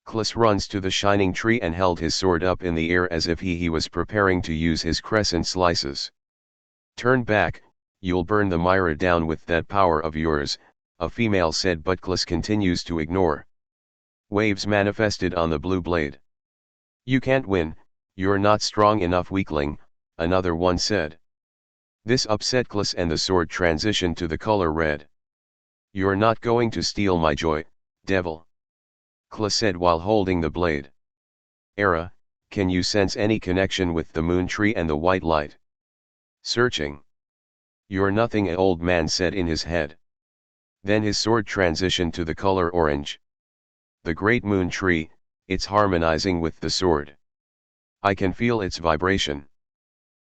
Klis runs to the shining tree and held his sword up in the air as if he was preparing to use his crescent slices. Turn back, you'll burn the Myra down with that power of yours, a female said, but Klis continues to ignore. Waves manifested on the blue blade. You can't win, you're not strong enough, weakling, another one said. This upset Klis and the sword transitioned to the color red. You're not going to steal my joy, devil. Klis said while holding the blade. Era, can you sense any connection with the moon tree and the white light? Searching. You're nothing, an old man said in his head. Then his sword transitioned to the color orange. The great moon tree, it's harmonizing with the sword. I can feel its vibration.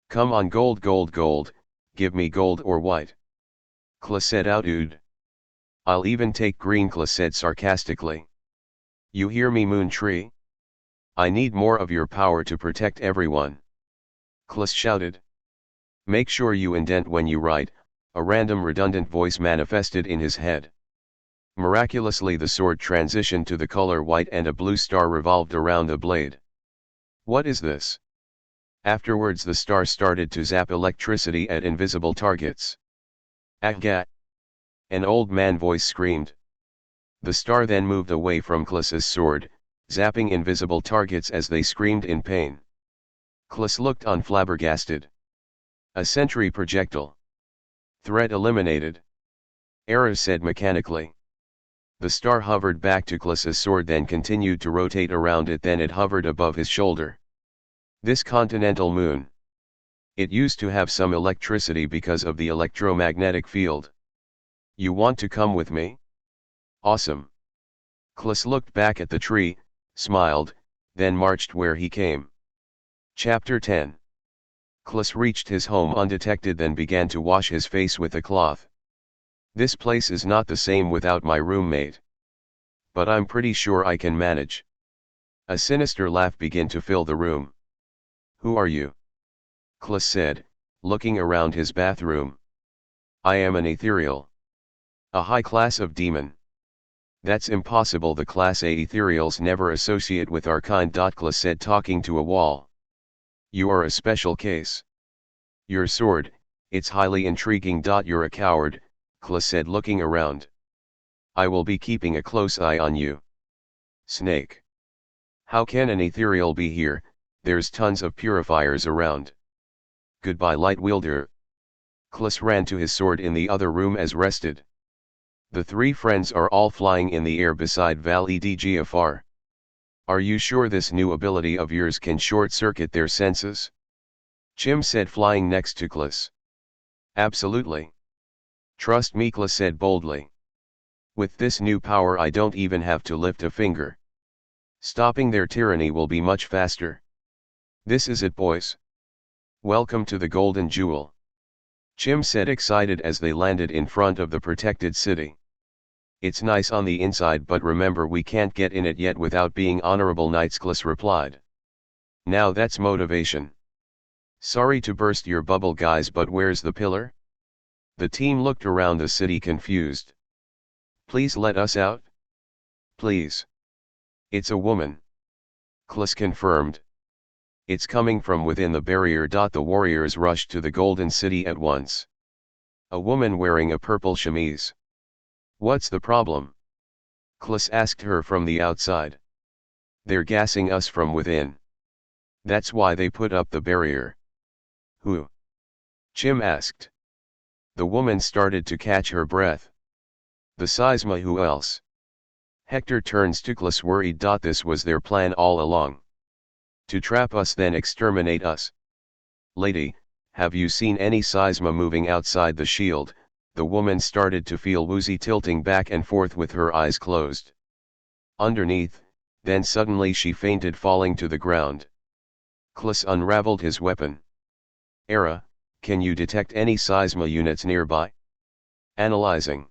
Come on, gold, gold, gold, give me gold or white. Kla said out ood. I'll even take green, Kla said sarcastically. You hear me, Moon Tree? I need more of your power to protect everyone. Kla shouted. Make sure you indent when you write, a random redundant voice manifested in his head. Miraculously the sword transitioned to the color white and a blue star revolved around the blade. What is this? Afterwards the star started to zap electricity at invisible targets. Agga! An old man voice screamed. The star then moved away from Klaas's sword, zapping invisible targets as they screamed in pain. Klaas looked on flabbergasted. A sentry projectile. Threat eliminated. Era said mechanically. The star hovered back to Klaas's sword, then continued to rotate around it, then it hovered above his shoulder. This continental moon. It used to have some electricity because of the electromagnetic field. You want to come with me? Awesome. Klaas looked back at the tree, smiled, then marched where he came. Chapter 10. Klaas reached his home undetected, then began to wash his face with a cloth. This place is not the same without my roommate. But I'm pretty sure I can manage. A sinister laugh began to fill the room. Who are you? Klaas said, looking around his bathroom. I am an ethereal. A high class of demon. That's impossible, the class A ethereals never associate with our kind. Klaas said, talking to a wall. You are a special case. Your sword, it's highly intriguing. You're a coward, Klaas said, looking around. I will be keeping a close eye on you. Snake. How can an ethereal be here? There's tons of purifiers around. Goodbye, light wielder. Klaas ran to his sword in the other room as rested. The three friends are all flying in the air beside Valley Dgfr. Are you sure this new ability of yours can short-circuit their senses? Chim said, flying next to Klaas. Absolutely. Trust me, Klaas said boldly. With this new power I don't even have to lift a finger. Stopping their tyranny will be much faster. This is it, boys. Welcome to the Golden Jewel. Chim said, excited as they landed in front of the protected city. It's nice on the inside, but remember we can't get in it yet without being honorable knights, Klaas replied. Now that's motivation. Sorry to burst your bubble, guys, but where's the pillar? The team looked around the city confused. Please let us out. Please. It's a woman. Klaas confirmed. It's coming from within the barrier. The warriors rushed to the Golden City at once. A woman wearing a purple chemise. What's the problem? Klaas asked her from the outside. They're gassing us from within. That's why they put up the barrier. Who? Chim asked. The woman started to catch her breath. The Seisma, who else? Hector turns to Klaas, worried. This was their plan all along. To trap us, then exterminate us. Lady, have you seen any Seisma moving outside the shield? The woman started to feel woozy, tilting back and forth with her eyes closed. Underneath, then suddenly she fainted, falling to the ground. Klaas unraveled his weapon. Era, can you detect any Seisma units nearby? Analyzing.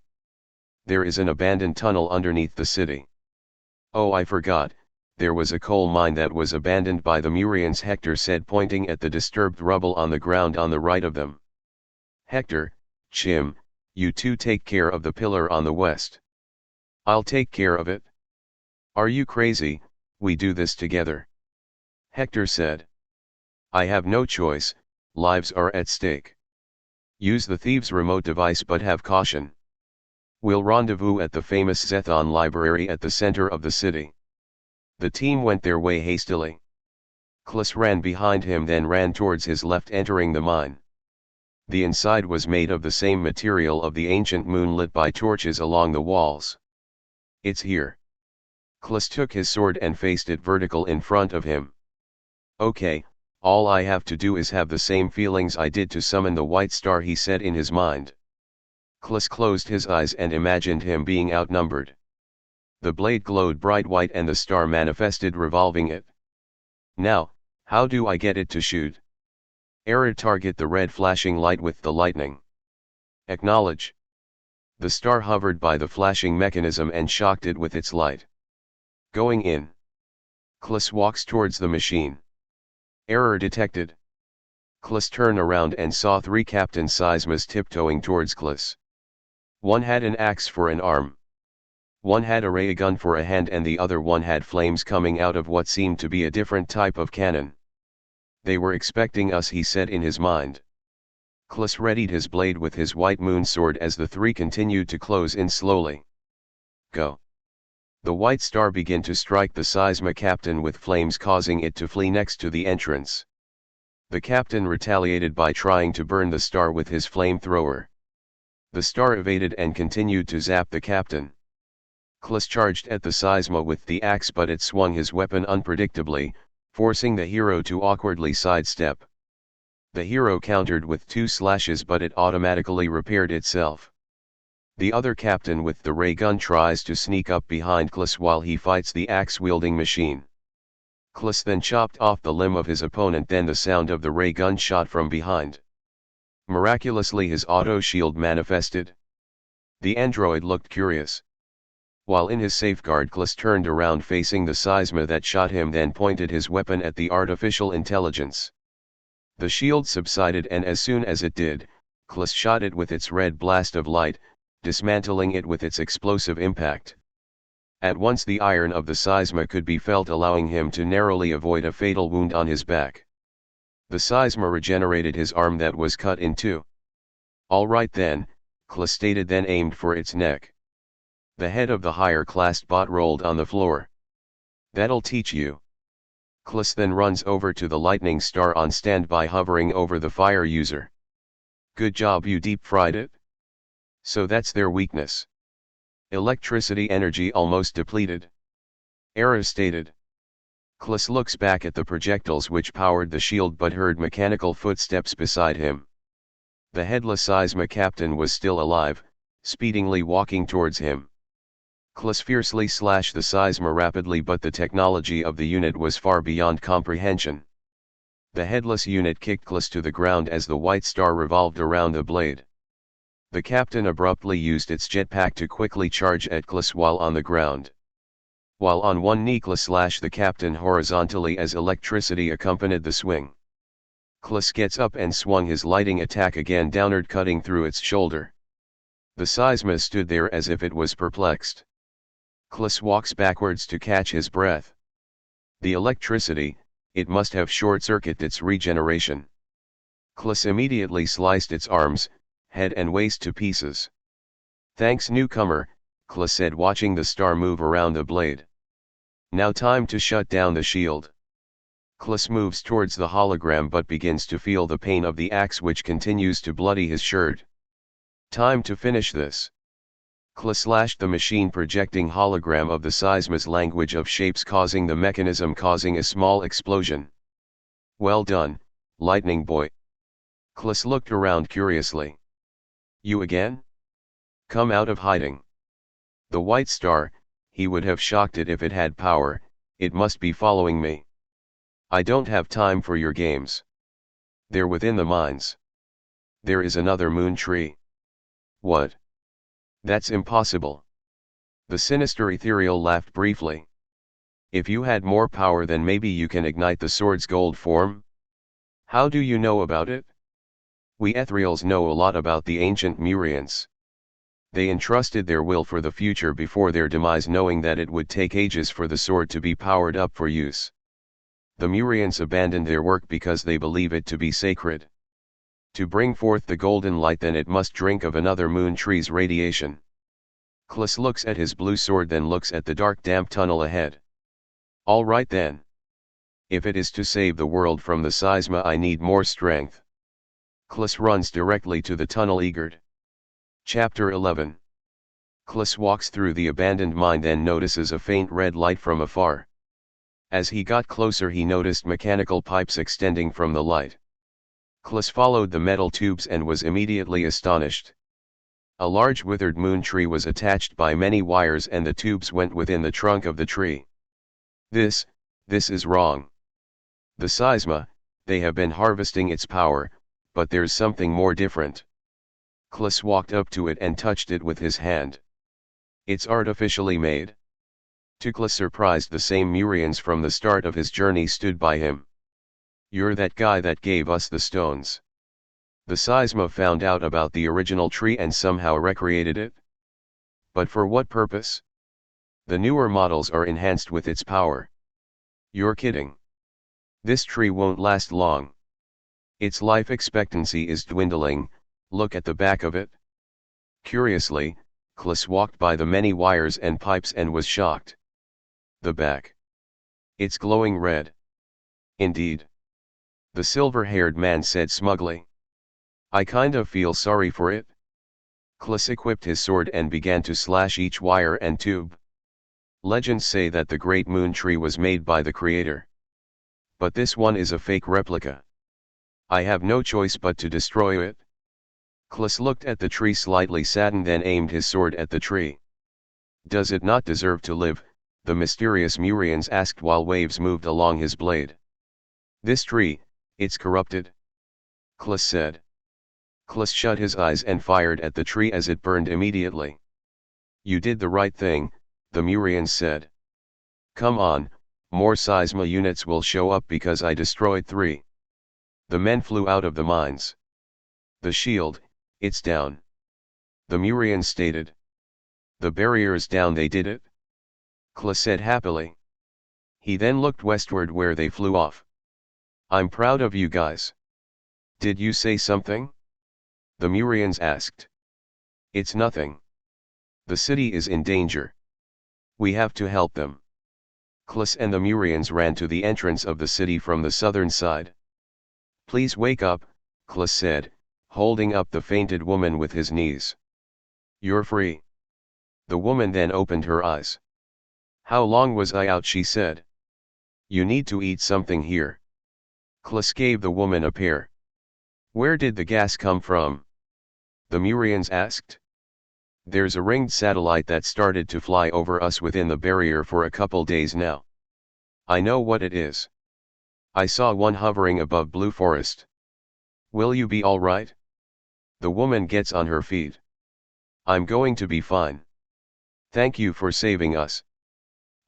There is an abandoned tunnel underneath the city. Oh, I forgot, there was a coal mine that was abandoned by the Murians, Hector said, pointing at the disturbed rubble on the ground on the right of them. Hector, Chim, you two take care of the pillar on the west. I'll take care of it. Are you crazy? We do this together. Hector said. I have no choice, lives are at stake. Use the thieves' remote device, but have caution. We'll rendezvous at the famous Zethon library at the center of the city. The team went their way hastily. Klaas ran behind him, then ran towards his left, entering the mine. The inside was made of the same material of the ancient moon, lit by torches along the walls. It's here. Klaas took his sword and faced it vertical in front of him. Okay, all I have to do is have the same feelings I did to summon the white star, he said in his mind. Klaas closed his eyes and imagined him being outnumbered. The blade glowed bright white and the star manifested, revolving it. Now, how do I get it to shoot? Error, target the red flashing light with the lightning. Acknowledge. The star hovered by the flashing mechanism and shocked it with its light. Going in. Klis walks towards the machine. Error detected. Klis turned around and saw 3 Captain Seismas tiptoeing towards Klis. One had an axe for an arm. One had a ray gun for a hand and the other one had flames coming out of what seemed to be a different type of cannon. They were expecting us, he said in his mind. Klis readied his blade with his white moon sword as the 3 continued to close in slowly. Go. The white star began to strike the Seisma captain with flames, causing it to flee next to the entrance. The captain retaliated by trying to burn the star with his flamethrower. The star evaded and continued to zap the captain. Klis charged at the Seisma with the axe, but it swung his weapon unpredictably, forcing the hero to awkwardly sidestep. The hero countered with 2 slashes, but it automatically repaired itself. The other captain with the ray gun tries to sneak up behind Klis while he fights the axe-wielding machine. Klis then chopped off the limb of his opponent, then the sound of the ray gun shot from behind. Miraculously his auto shield manifested. The android looked curious. While in his safeguard, Klis turned around facing the Seisma that shot him, then pointed his weapon at the artificial intelligence. The shield subsided, and as soon as it did, Klis shot it with its red blast of light, dismantling it with its explosive impact. At once the iron of the Seisma could be felt, allowing him to narrowly avoid a fatal wound on his back. The Seisma regenerated his arm that was cut in 2. All right then, Klis stated, then aimed for its neck. The head of the higher-classed bot rolled on the floor. That'll teach you. Klis then runs over to the lightning star on standby, hovering over the fire user. Good job, you deep-fried it. So that's their weakness. Electricity energy almost depleted. Error stated. Klis looks back at the projectiles which powered the shield, but heard mechanical footsteps beside him. The headless Seisma captain was still alive, speedingly walking towards him. Klis fiercely slashed the Seisma rapidly, but the technology of the unit was far beyond comprehension. The headless unit kicked Klis to the ground as the white star revolved around the blade. The captain abruptly used its jetpack to quickly charge at Klis while on the ground. While on one knee, Klis slashed the captain horizontally as electricity accompanied the swing. Klis gets up and swung his lighting attack again downward, cutting through its shoulder. The Seisma stood there as if it was perplexed. Klis walks backwards to catch his breath. The electricity, it must have short-circuited its regeneration. Klis immediately sliced its arms, head and waist to pieces. Thanks, newcomer, Klis said, watching the star move around the blade. Now time to shut down the shield. Klis moves towards the hologram but begins to feel the pain of the axe which continues to bloody his shirt. Time to finish this. Klis slashed the machine projecting hologram of the Seisma's language of shapes, causing the mechanism causing a small explosion. Well done, Lightning Boy. Klis looked around curiously. You again? Come out of hiding. The white star, he would have shocked it if it had power, it must be following me. I don't have time for your games. They're within the mines. There is another moon tree. What? That's impossible. The sinister ethereal laughed briefly. If you had more power, then maybe you can ignite the sword's gold form? How do you know about it? We ethereals know a lot about the ancient Murians. They entrusted their will for the future before their demise, knowing that it would take ages for the sword to be powered up for use. The Murians abandoned their work because they believe it to be sacred. To bring forth the golden light, then it must drink of another moon tree's radiation. Klis looks at his blue sword, then looks at the dark damp tunnel ahead. All right then. If it is to save the world from the Seisma, I need more strength. Klis runs directly to the tunnel, eager. Chapter 11. Klis walks through the abandoned mine, then notices a faint red light from afar. As he got closer, he noticed mechanical pipes extending from the light. Klis followed the metal tubes and was immediately astonished. A large withered moon tree was attached by many wires, and the tubes went within the trunk of the tree. This is wrong. The Seisma, they have been harvesting its power, but there's something more different. Klis walked up to it and touched it with his hand. It's artificially made. To Klis' surprise, the same Murians from the start of his journey stood by him. You're that guy that gave us the stones. The Seisma found out about the original tree and somehow recreated it? But for what purpose? The newer models are enhanced with its power. You're kidding. This tree won't last long. Its life expectancy is dwindling, look at the back of it. Curiously, Klis walked by the many wires and pipes and was shocked. The back. It's glowing red. Indeed. The silver-haired man said smugly. I kinda feel sorry for it. Klis equipped his sword and began to slash each wire and tube. Legends say that the Great Moon Tree was made by the Creator. But this one is a fake replica. I have no choice but to destroy it. Klis looked at the tree slightly saddened, then aimed his sword at the tree. Does it not deserve to live? The mysterious Murians asked while waves moved along his blade. This tree, it's corrupted. Klis said. Klis shut his eyes and fired at the tree as it burned immediately. You did the right thing, the Murians said. Come on, more Seisma units will show up because I destroyed 3. The men flew out of the mines. The shield, it's down. The Murians stated. The barrier's down, they did it? Klis said happily. He then looked westward where they flew off. I'm proud of you guys. Did you say something? The Murians asked. It's nothing. The city is in danger. We have to help them. Klis and the Murians ran to the entrance of the city from the southern side. Please wake up, Klis said, holding up the fainted woman with his knees. You're free. The woman then opened her eyes. How long was I out, she said. You need to eat something here. Klis gave the woman a pear. Where did the gas come from? The Murians asked. There's a ringed satellite that started to fly over us within the barrier for a couple days now. I know what it is. I saw one hovering above Blue Forest. Will you be all right? The woman gets on her feet. I'm going to be fine. Thank you for saving us.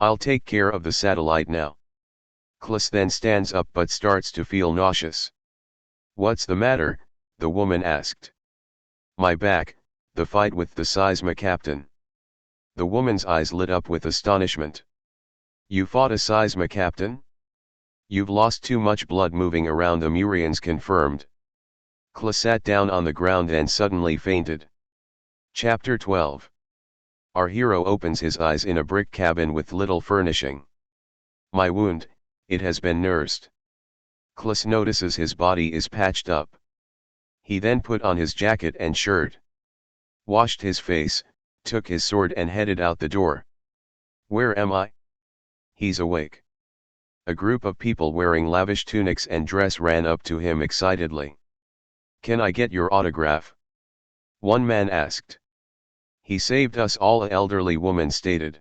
I'll take care of the satellite now. Klis then stands up but starts to feel nauseous. What's the matter? The woman asked. My back, the fight with the Seisma captain. The woman's eyes lit up with astonishment. You fought a Seisma captain? You've lost too much blood moving around, the Murians confirmed. Klis sat down on the ground and suddenly fainted. Chapter 12. Our hero opens his eyes in a brick cabin with little furnishing. My wound, it has been nursed. Klis notices his body is patched up. He then put on his jacket and shirt. Washed his face, took his sword and headed out the door. Where am I? He's awake. A group of people wearing lavish tunics and dress ran up to him excitedly. Can I get your autograph? One man asked. He saved us all, an elderly woman stated.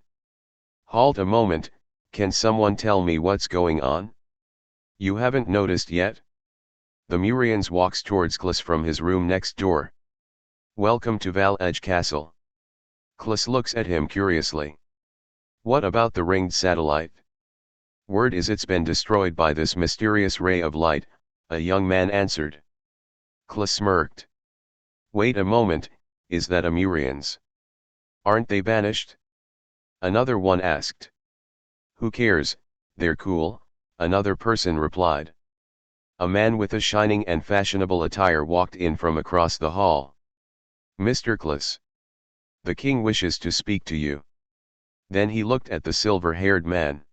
Halt a moment, can someone tell me what's going on? You haven't noticed yet? The Murians walks towards Klis from his room next door. Welcome to Val-Edge Castle. Klis looks at him curiously. What about the ringed satellite? Word is it's been destroyed by this mysterious ray of light, a young man answered. Klis smirked. Wait a moment, is that a Murians? Aren't they banished? Another one asked. Who cares, they're cool, another person replied. A man with a shining and fashionable attire walked in from across the hall. Mr. Klis. The king wishes to speak to you. Then he looked at the silver-haired man.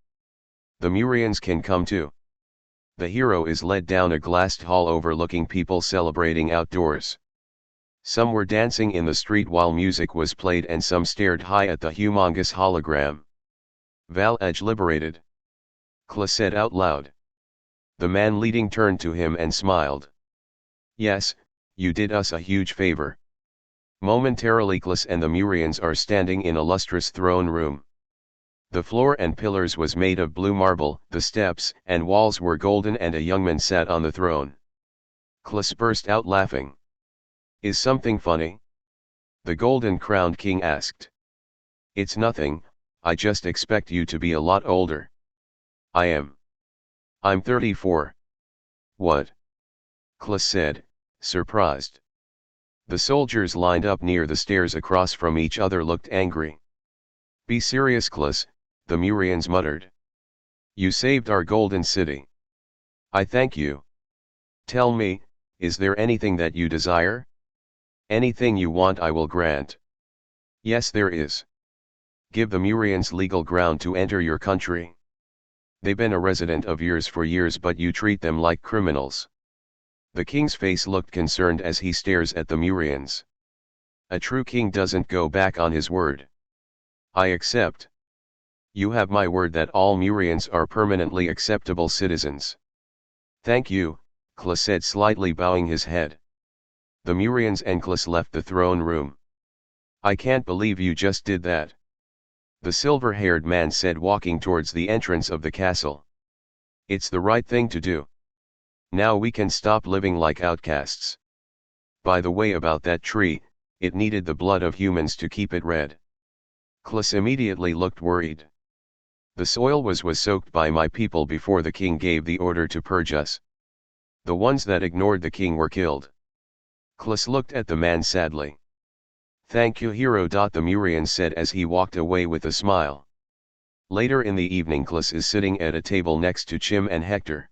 The Murians can come too. The hero is led down a glassed hall overlooking people celebrating outdoors. Some were dancing in the street while music was played and some stared high at the humongous hologram. Val-Edge liberated. Klis said out loud. The man leading turned to him and smiled. Yes, you did us a huge favor. Momentarily Klis and the Murians are standing in a lustrous throne room. The floor and pillars was made of blue marble, the steps and walls were golden and a young man sat on the throne. Klis burst out laughing. Is something funny? The golden-crowned king asked. It's nothing, I just expect you to be a lot older. I'm 34. What? Klas said, surprised. The soldiers lined up near the stairs across from each other looked angry. Be serious, Klas, the Murians muttered. You saved our golden city. I thank you. Tell me, is there anything that you desire? Anything you want I will grant. Yes, there is. Give the Murians legal ground to enter your country. They've been a resident of yours for years, but you treat them like criminals. The king's face looked concerned as he stares at the Murians. A true king doesn't go back on his word. I accept. You have my word that all Murians are permanently acceptable citizens. Thank you, Klas said, slightly bowing his head. The Murians and Klas left the throne room. I can't believe you just did that. The silver-haired man said, walking towards the entrance of the castle. It's the right thing to do. Now we can stop living like outcasts. By the way, about that tree, it needed the blood of humans to keep it red. Klas immediately looked worried. The soil was soaked by my people before the king gave the order to purge us. The ones that ignored the king were killed. Klas looked at the man sadly. Thank you, hero. The Murian said as he walked away with a smile. Later in the evening, Klas is sitting at a table next to Chim and Hector.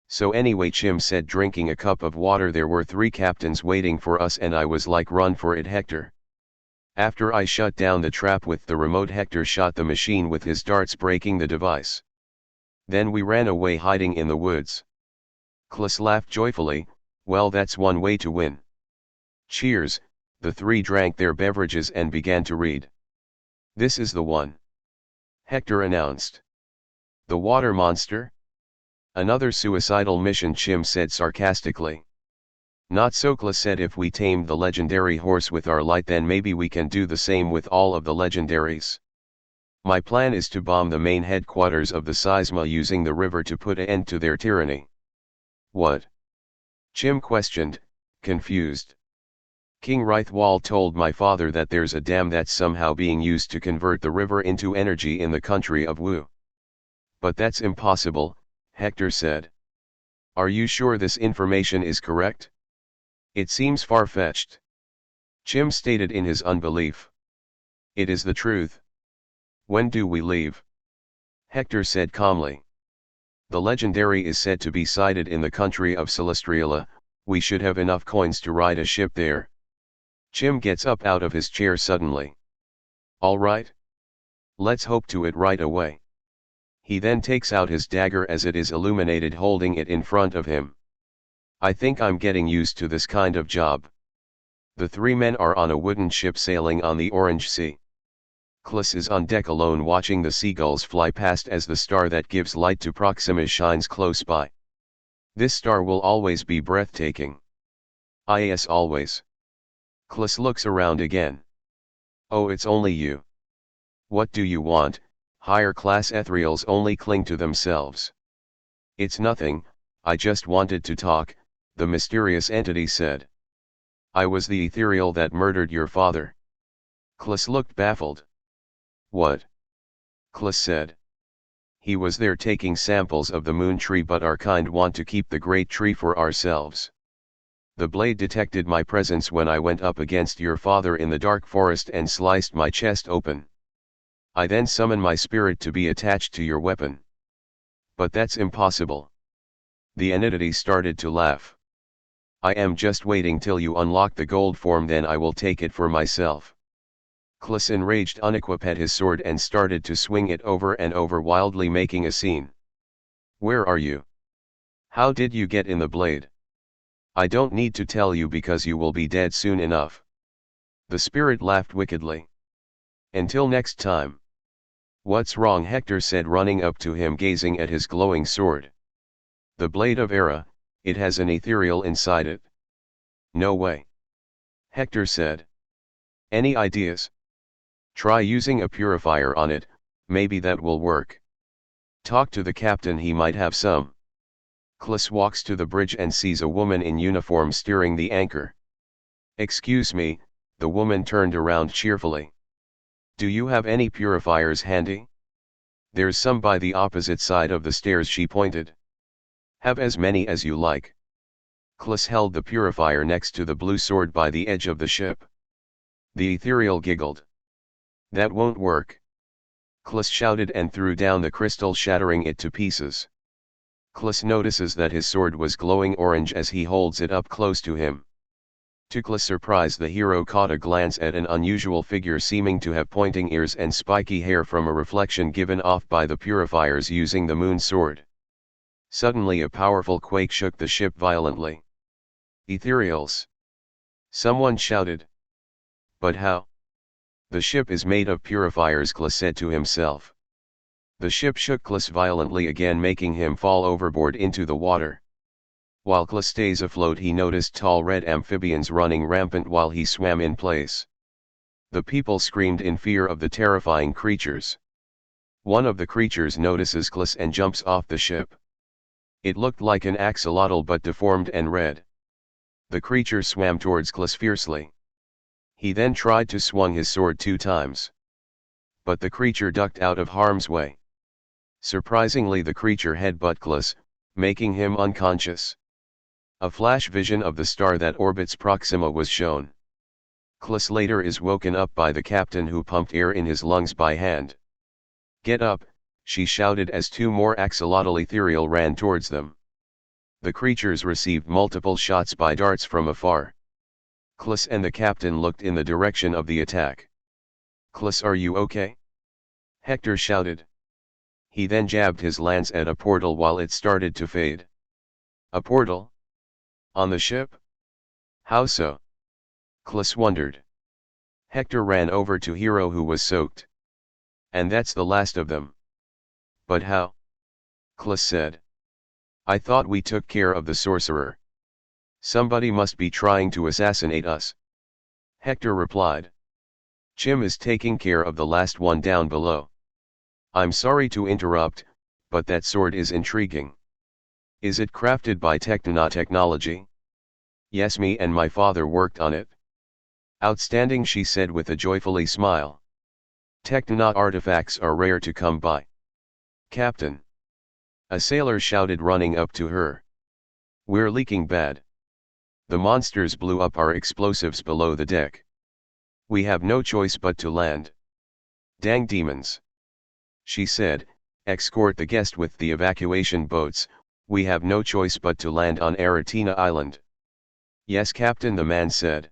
So anyway, Chim said, drinking a cup of water, there were 3 captains waiting for us and I was like, run for it, Hector. After I shut down the trap with the remote, Hector shot the machine with his darts, breaking the device. Then we ran away, hiding in the woods. Klas laughed joyfully. Well, that's one way to win. Cheers. The 3 drank their beverages and began to read. This is the one, Hector announced. The water monster? Another suicidal mission, Chim said sarcastically. Not so, Klas said. If we tamed the legendary horse with our light, then maybe we can do the same with all of the legendaries. My plan is to bomb the main headquarters of the Seisma using the river to put an end to their tyranny. What? Chim questioned, confused. King Rythwal told my father that there's a dam that's somehow being used to convert the river into energy in the country of Wu. But that's impossible, Hector said. Are you sure this information is correct? It seems far-fetched. Chim stated in his unbelief. It is the truth. When do we leave? Hector said calmly. The legendary is said to be sighted in the country of Celestiala. We should have enough coins to ride a ship there. Chim gets up out of his chair suddenly. All right. Let's hope to it right away. He then takes out his dagger as it is illuminated, holding it in front of him. I think I'm getting used to this kind of job. The 3 men are on a wooden ship sailing on the Orange Sea. Klas is on deck alone, watching the seagulls fly past as the star that gives light to Proxima shines close by. This star will always be breathtaking. Yes, always. Klas looks around again. Oh, it's only you. What do you want? Higher class ethereals only cling to themselves. It's nothing, I just wanted to talk, the mysterious entity said. I was the ethereal that murdered your father. Klas looked baffled. What? Klas said. He was there taking samples of the moon tree, but our kind want to keep the great tree for ourselves. The blade detected my presence when I went up against your father in the dark forest and sliced my chest open. I then summoned my spirit to be attached to your weapon. But that's impossible. The entity started to laugh. I am just waiting till you unlock the gold form, then I will take it for myself. Klas, enraged, unequipped his sword and started to swing it over and over, wildly making a scene. Where are you? How did you get in the blade? I don't need to tell you because you will be dead soon enough. The spirit laughed wickedly. Until next time. What's wrong? Hector said, running up to him, gazing at his glowing sword. The blade of Era, it has an ethereal inside it. No way. Hector said. Any ideas? Try using a purifier on it, maybe that will work. Talk to the captain, he might have some. Klas walks to the bridge and sees a woman in uniform steering the anchor. Excuse me, the woman turned around cheerfully. Do you have any purifiers handy? There's some by the opposite side of the stairs, she pointed. Have as many as you like. Klis held the purifier next to the blue sword by the edge of the ship. The ethereal giggled. That won't work. Klis shouted and threw down the crystal, shattering it to pieces. Klis notices that his sword was glowing orange as he holds it up close to him. To Klis' surprise, the hero caught a glance at an unusual figure seeming to have pointing ears and spiky hair from a reflection given off by the purifiers using the moon sword. Suddenly a powerful quake shook the ship violently. Ethereals! Someone shouted. But how? The ship is made of purifiers, Klis said to himself. The ship shook Klis violently again, making him fall overboard into the water. While Klis stays afloat, he noticed tall red amphibians running rampant while he swam in place. The people screamed in fear of the terrifying creatures. One of the creatures notices Klis and jumps off the ship. It looked like an axolotl but deformed and red. The creature swam towards Klis fiercely. He then tried to swing his sword 2 times. But the creature ducked out of harm's way. Surprisingly, the creature headbutted Klis, making him unconscious. A flash vision of the star that orbits Proxima was shown. Klis later is woken up by the captain, who pumped air in his lungs by hand. Get up, she shouted as 2 more axolotl ethereal ran towards them. The creatures received multiple shots by darts from afar. Klis and the captain looked in the direction of the attack. Klis, are you okay? Hector shouted. He then jabbed his lance at a portal while it started to fade. A portal? On the ship? How so? Klis wondered. Hector ran over to Hero, who was soaked. And that's the last of them. But how? Klis said. I thought we took care of the sorcerer. Somebody must be trying to assassinate us. Hector replied. Chim is taking care of the last one down below. I'm sorry to interrupt, but that sword is intriguing. Is it crafted by Technonaut technology? Yes, me and my father worked on it. Outstanding, she said with a joyfully smile. Technonaut artifacts are rare to come by. Captain! A sailor shouted, running up to her. We're leaking bad. The monsters blew up our explosives below the deck. We have no choice but to land. Dang demons! She said, escort the guest with the evacuation boats. We have no choice but to land on Aratina Island. Yes, Captain, the man said.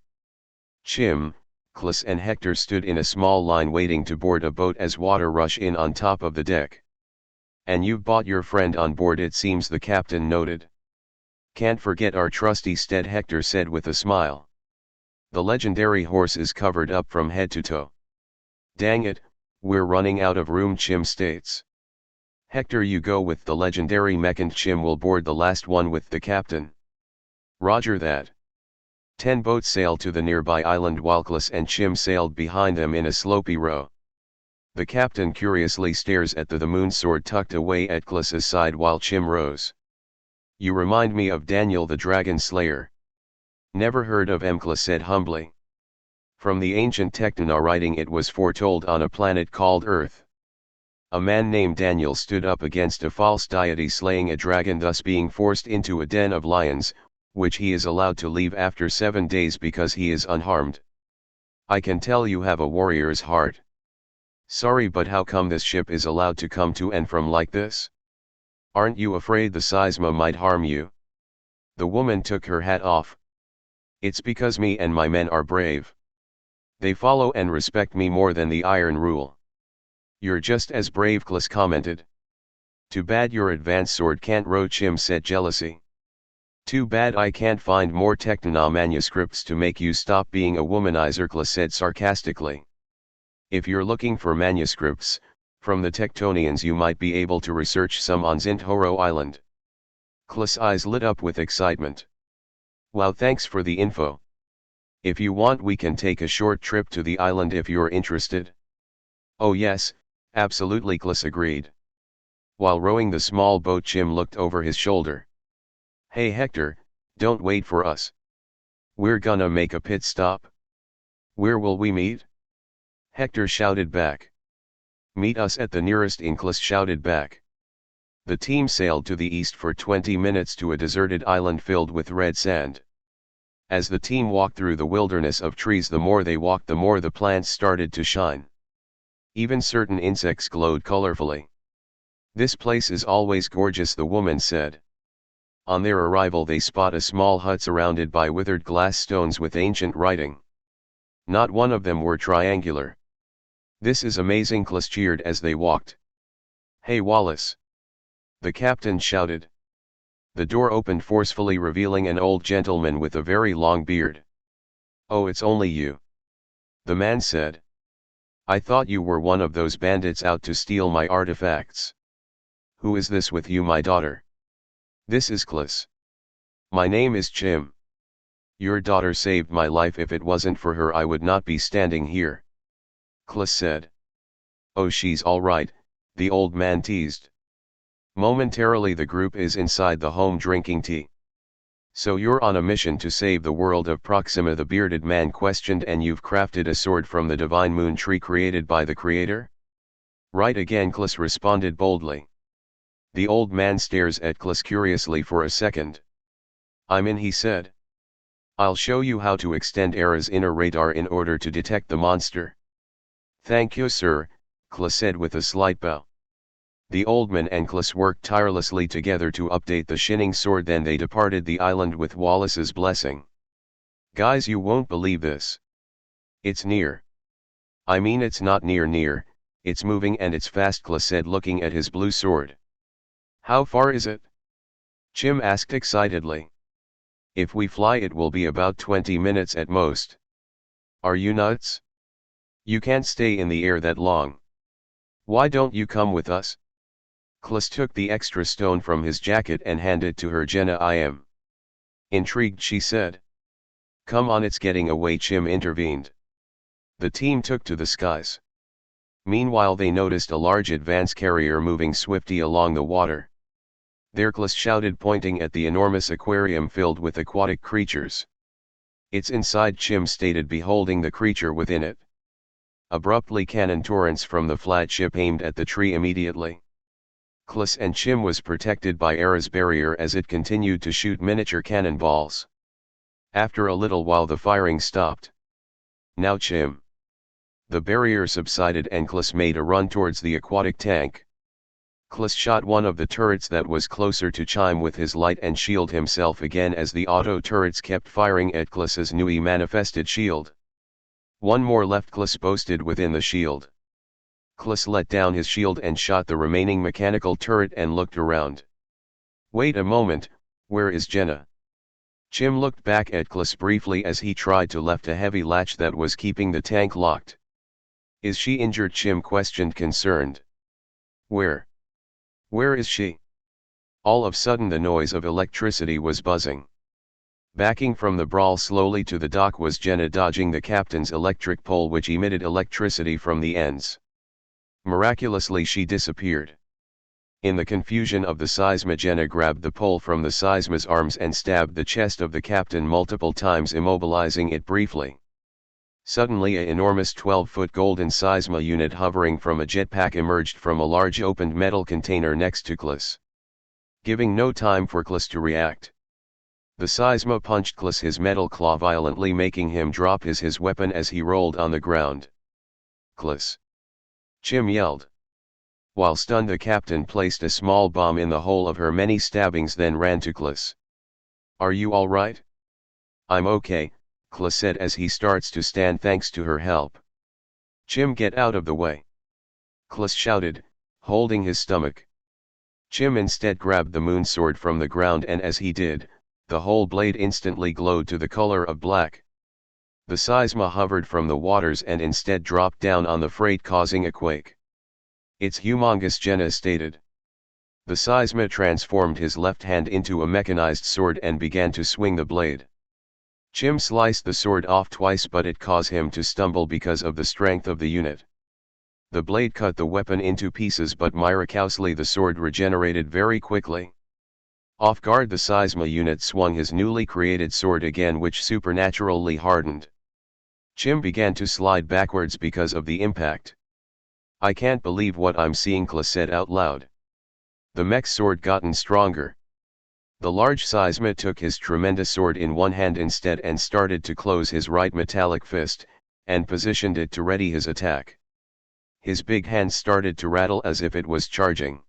Chim, Klis and Hector stood in a small line waiting to board a boat as water rushed in on top of the deck. And you've brought your friend on board, it seems, the captain noted. Can't forget our trusty steed, Hector said with a smile. The legendary horse is covered up from head to toe. Dang it, we're running out of room, Chim states. Hector, you go with the legendary mech and Chim will board the last one with the captain. Roger that. 10 boats sailed to the nearby island while Klis and Chim sailed behind them in a slopey row. The captain curiously stares at the moon sword tucked away at Klis's side while Chim rows. You remind me of Daniel the Dragon Slayer. Never heard of him, Klis said humbly. From the ancient Technonaut writing, it was foretold on a planet called Earth. A man named Daniel stood up against a false deity, slaying a dragon, thus being forced into a den of lions, which he is allowed to leave after 7 days because he is unharmed. I can tell you have a warrior's heart. Sorry, but how come this ship is allowed to come to and from like this? Aren't you afraid the seisma might harm you? The woman took her hat off. It's because me and my men are brave. They follow and respect me more than the Iron Rule. You're just as brave, Klis commented. Too bad your advanced sword can't row, Chim said jealousy. Too bad I can't find more Technonaut manuscripts to make you stop being a womanizer, Klis said sarcastically. If you're looking for manuscripts from the Tectonians, you might be able to research some on Zindhoro Island. Klis' eyes lit up with excitement. Wow, thanks for the info. If you want, we can take a short trip to the island if you're interested. Oh yes, absolutely, Klis agreed. While rowing the small boat, Chim looked over his shoulder. Hey Hector, don't wait for us. We're gonna make a pit stop. Where will we meet? Hector shouted back. Meet us at the nearest inn, Clis shouted back. The team sailed to the east for 20 minutes to a deserted island filled with red sand. As the team walked through the wilderness of trees, the more they walked, the more the plants started to shine. Even certain insects glowed colorfully. This place is always gorgeous, the woman said. On their arrival, they spot a small hut surrounded by withered glass stones with ancient writing. Not one of them were triangular. This is amazing, Clis cheered as they walked. Hey Wallace! The captain shouted. The door opened forcefully, revealing an old gentleman with a very long beard. Oh, it's only you. The man said. I thought you were one of those bandits out to steal my artifacts. Who is this with you, my daughter? This is Clis. My name is Chim. Your daughter saved my life. If it wasn't for her, I would not be standing here. Clis said. Oh, she's all right, the old man teased. Momentarily the group is inside the home drinking tea. So you're on a mission to save the world of Proxima, the bearded man questioned, and you've crafted a sword from the divine moon tree created by the creator? Right again, Clis responded boldly. The old man stares at Clis curiously for a second. I'm in, he said. I'll show you how to extend Era's inner radar in order to detect the monster. Thank you, sir, Clis said with a slight bow. The old man and Clis worked tirelessly together to update the shining sword, then they departed the island with Wallace's blessing. Guys, you won't believe this. It's near. I mean, it's not near, it's moving and it's fast, Clis said, looking at his blue sword. How far is it? Chim asked excitedly. If we fly, it will be about 20 minutes at most. Are you nuts? You can't stay in the air that long. Why don't you come with us? Clis took the extra stone from his jacket and handed it to her. Jenna, I am intrigued, she said. Come on, it's getting away, Chim intervened. The team took to the skies. Meanwhile, they noticed a large advance carrier moving swiftly along the water. There, Clis shouted, pointing at the enormous aquarium filled with aquatic creatures. It's inside, Chim stated, beholding the creature within it. Abruptly, cannon torrents from the flagship aimed at the tree immediately. Clis and Chim was protected by Era's barrier as it continued to shoot miniature cannonballs. After a little while the firing stopped. Now, Chim. The barrier subsided and Clis made a run towards the aquatic tank. Clis shot one of the turrets that was closer to Chim with his light and shield himself again as the auto turrets kept firing at Clis's newly manifested shield. One more left, Clis boasted within the shield. Clis let down his shield and shot the remaining mechanical turret and looked around. Wait a moment, where is Jenna? Chim looked back at Clis briefly as he tried to lift a heavy latch that was keeping the tank locked. Is she injured? Chim questioned, concerned. Where is she? All of a sudden the noise of electricity was buzzing. Backing from the brawl slowly to the dock was Jenna, dodging the captain's electric pole which emitted electricity from the ends. Miraculously she disappeared. In the confusion of the seisma, Jenna grabbed the pole from the seisma's arms and stabbed the chest of the captain multiple times, immobilizing it briefly. Suddenly an enormous 12-foot golden seisma unit hovering from a jetpack emerged from a large opened metal container next to Clis. Giving no time for Clis to react, the seisma punched Clis his metal claw violently, making him drop his weapon as he rolled on the ground. Clis! Chim yelled. While stunned, the captain placed a small bomb in the hole of her many stabbings, then ran to Clis. Are you all right? I'm okay, Clis said as he starts to stand thanks to her help. Chim, get out of the way! Clis shouted, holding his stomach. Chim instead grabbed the moon sword from the ground, and as he did, the whole blade instantly glowed to the color of black. The seisma hovered from the waters and instead dropped down on the freight, causing a quake. It's humongous, Jenna stated. The seisma transformed his left hand into a mechanized sword and began to swing the blade. Chim sliced the sword off twice, but it caused him to stumble because of the strength of the unit. The blade cut the weapon into pieces, but miraculously the sword regenerated very quickly. Off guard, the Seisma unit swung his newly created sword again, which supernaturally hardened. Chim began to slide backwards because of the impact. "I can't believe what I'm seeing," Kla said out loud. The mech's sword gotten stronger. The large Seisma took his tremendous sword in one hand instead and started to close his right metallic fist, and positioned it to ready his attack. His big hand started to rattle as if it was charging.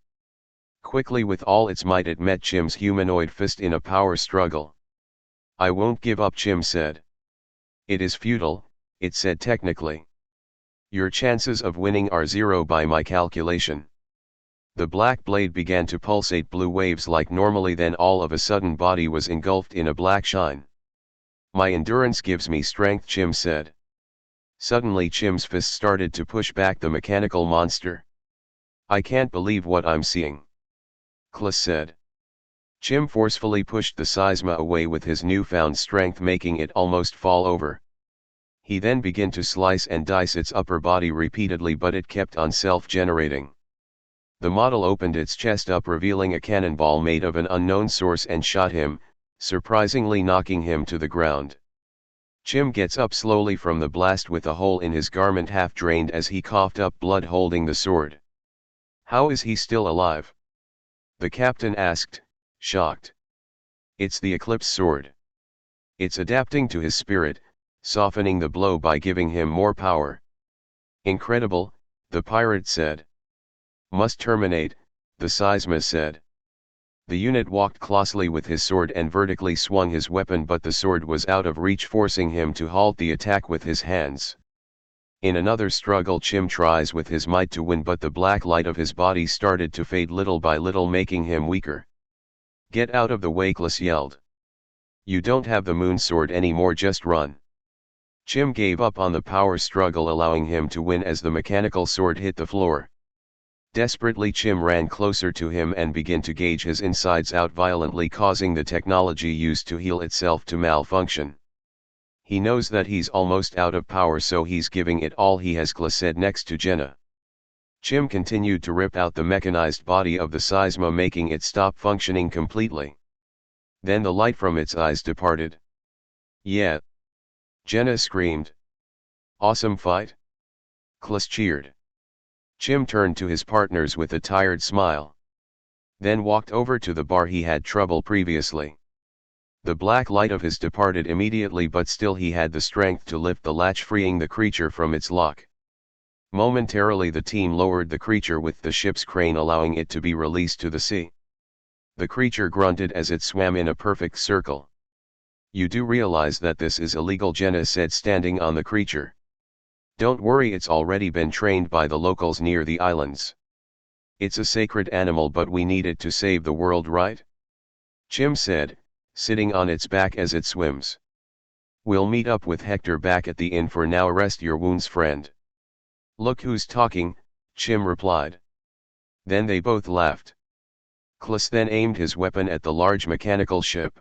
Quickly, with all its might, it met Chim's humanoid fist in a power struggle. "I won't give up," Chim said. "It is futile," it said technically. "Your chances of winning are 0 by my calculation." The black blade began to pulsate blue waves like normally, then all of a sudden body was engulfed in a black shine. "My endurance gives me strength," Chim said. Suddenly Chim's fist started to push back the mechanical monster. "I can't believe what I'm seeing," Kla said. Chim forcefully pushed the Seisma away with his newfound strength, making it almost fall over. He then began to slice and dice its upper body repeatedly, but it kept on self-generating. The model opened its chest up, revealing a cannonball made of an unknown source, and shot him, surprisingly knocking him to the ground. Chim gets up slowly from the blast with a hole in his garment half drained as he coughed up blood, holding the sword. "How is he still alive?" the captain asked, shocked. "It's the Eclipse sword. It's adapting to his spirit, softening the blow by giving him more power." "Incredible," the pirate said. "Must terminate," the Seisma said. The unit walked closely with his sword and vertically swung his weapon, but the sword was out of reach, forcing him to halt the attack with his hands. In another struggle, Chim tries with his might to win, but the black light of his body started to fade little by little, making him weaker. "Get out of the way," Kla yelled. "You don't have the moon sword anymore, just run." Chim gave up on the power struggle, allowing him to win as the mechanical sword hit the floor. Desperately, Chim ran closer to him and began to gauge his insides out violently, causing the technology used to heal itself to malfunction. "He knows that he's almost out of power, so he's giving it all he has," Kla said next to Jenna. Chim continued to rip out the mechanized body of the Seisma, making it stop functioning completely. Then the light from its eyes departed. "Yeah!" Jenna screamed. "Awesome fight!" Kla cheered. Chim turned to his partners with a tired smile. Then walked over to the bar he had trouble previously. The black light of his departed immediately, but still he had the strength to lift the latch, freeing the creature from its lock. Momentarily the team lowered the creature with the ship's crane, allowing it to be released to the sea. The creature grunted as it swam in a perfect circle. "You do realize that this is illegal," Jenna said, standing on the creature. "Don't worry, it's already been trained by the locals near the islands. It's a sacred animal, but we need it to save the world, right?" Chim said, sitting on its back as it swims. "We'll meet up with Hector back at the inn. For now, rest your wounds, friend." "Look who's talking," Chim replied. Then they both laughed. Kla then aimed his weapon at the large mechanical ship.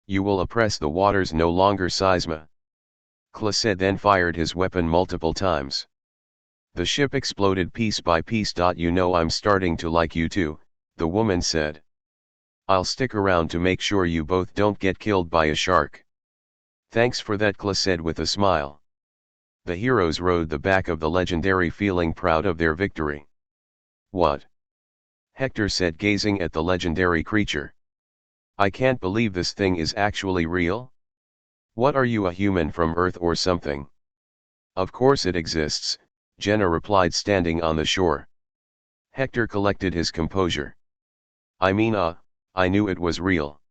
"You will oppress the waters no longer, Seisma," Kla said, then fired his weapon multiple times. The ship exploded piece by piece. "You know, I'm starting to like you too," the woman said. "I'll stick around to make sure you both don't get killed by a shark." "Thanks for that," Kla said with a smile. The heroes rode the back of the Legendary, feeling proud of their victory. "What?" Hector said, gazing at the legendary creature. "I can't believe this thing is actually real. What are you, a human from Earth or something?" "Of course it exists," Jenna replied, standing on the shore. Hector collected his composure. "I mean, I knew it was real.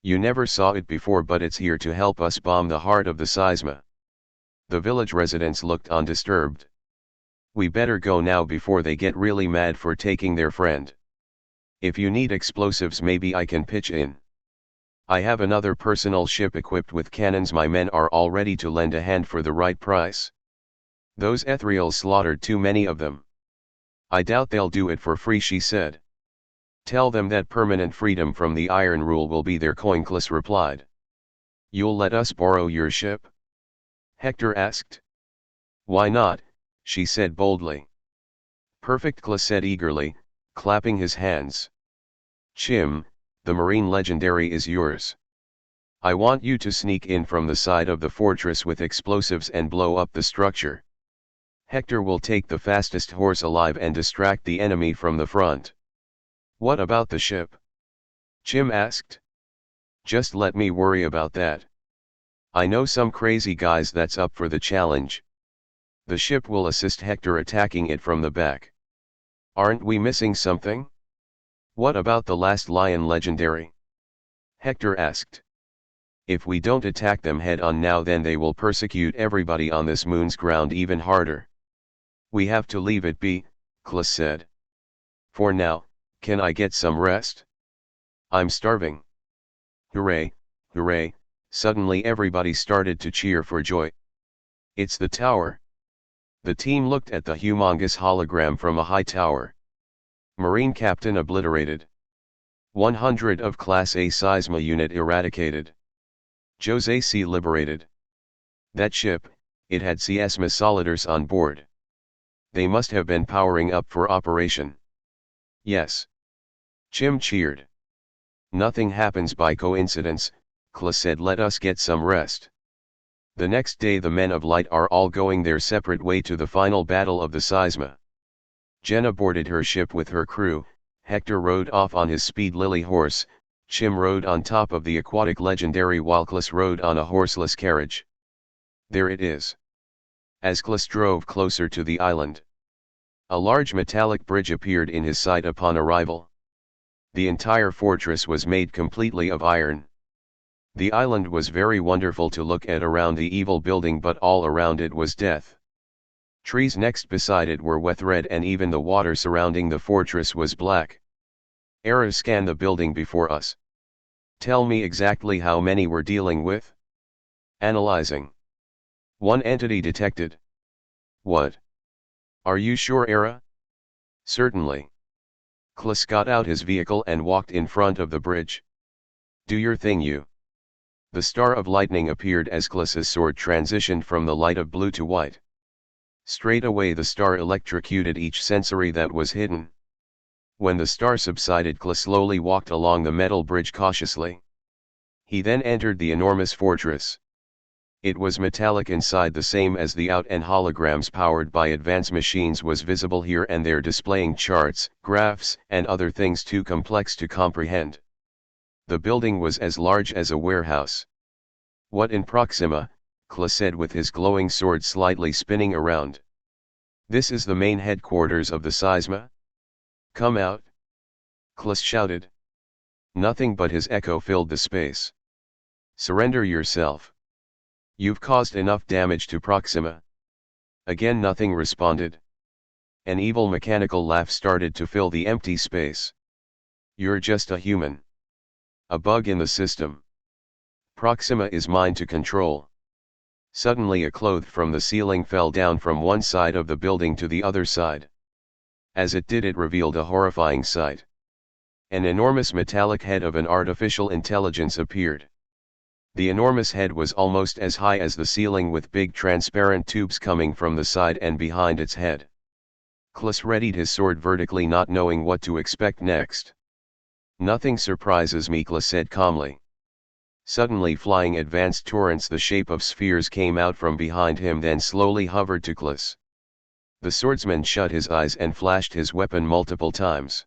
You never saw it before, but it's here to help us bomb the heart of the Seisma." The village residents looked undisturbed. "We better go now before they get really mad for taking their friend. If you need explosives, maybe I can pitch in. I have another personal ship equipped with cannons. My men are all ready to lend a hand for the right price. Those Ethereals slaughtered too many of them." "I doubt they'll do it for free," she said. "Tell them that permanent freedom from the Iron Rule will be their coin," Kla replied. "You'll let us borrow your ship?" Hector asked. "Why not?" she said boldly. "Perfect," Kla said eagerly, clapping his hands. "Chim, the Marine Legendary is yours. I want you to sneak in from the side of the fortress with explosives and blow up the structure. Hector will take the fastest horse alive and distract the enemy from the front. What about the ship? Jim asked. Just let me worry about that. I know some crazy guys that's up for the challenge. The ship will assist Hector attacking it from the back. Aren't we missing something? What about the last Lion Legendary? Hector asked. If we don't attack them head on now, then they will persecute everybody on this moon's ground even harder. We have to leave it be, Klus said. For now, can I get some rest? I'm starving. Hooray, hooray, suddenly everybody started to cheer for joy. It's the tower. The team looked at the humongous hologram from a high tower. Marine Captain obliterated. 100 of Class A Seisma unit eradicated. Jose C. liberated. That ship, it had CS Missilators on board. They must have been powering up for operation. Yes. Jim cheered. Nothing happens by coincidence, Klus said. Let us get some rest. The next day the men of light are all going their separate way to the final battle of the Seisma. Jenna boarded her ship with her crew, Hector rode off on his speed lily horse, Chim rode on top of the aquatic legendary while Klus rode on a horseless carriage. There it is. As Klus drove closer to the island, a large metallic bridge appeared in his sight upon arrival. The entire fortress was made completely of iron. The island was very wonderful to look at around the evil building, but all around it was death. Trees next beside it were wet red, and even the water surrounding the fortress was black. Era scan the building before us. Tell me exactly how many we're dealing with? Analyzing. One entity detected. What? Are you sure, Era? Certainly. Klus got out his vehicle and walked in front of the bridge. Do your thing, you. The star of lightning appeared as Klus's sword transitioned from the light of blue to white. Straight away the star electrocuted each sensory that was hidden. When the star subsided, Klus slowly walked along the metal bridge cautiously. He then entered the enormous fortress. It was metallic inside, the same as the out, and holograms powered by advanced machines was visible here and there, displaying charts, graphs, and other things too complex to comprehend. The building was as large as a warehouse. What in Proxima? Klus said with his glowing sword slightly spinning around. This is the main headquarters of the Seisma? Come out! Klus shouted. Nothing but his echo filled the space. Surrender yourself. You've caused enough damage to Proxima. Again nothing responded. An evil mechanical laugh started to fill the empty space. You're just a human. A bug in the system. Proxima is mine to control. Suddenly a cloth from the ceiling fell down from one side of the building to the other side. As it did, it revealed a horrifying sight. An enormous metallic head of an artificial intelligence appeared. The enormous head was almost as high as the ceiling, with big transparent tubes coming from the side and behind its head. Klus readied his sword vertically, not knowing what to expect next. Nothing surprises me, Klus said calmly. Suddenly flying advanced torrents the shape of spheres came out from behind him, then slowly hovered to Klus. The swordsman shut his eyes and flashed his weapon multiple times.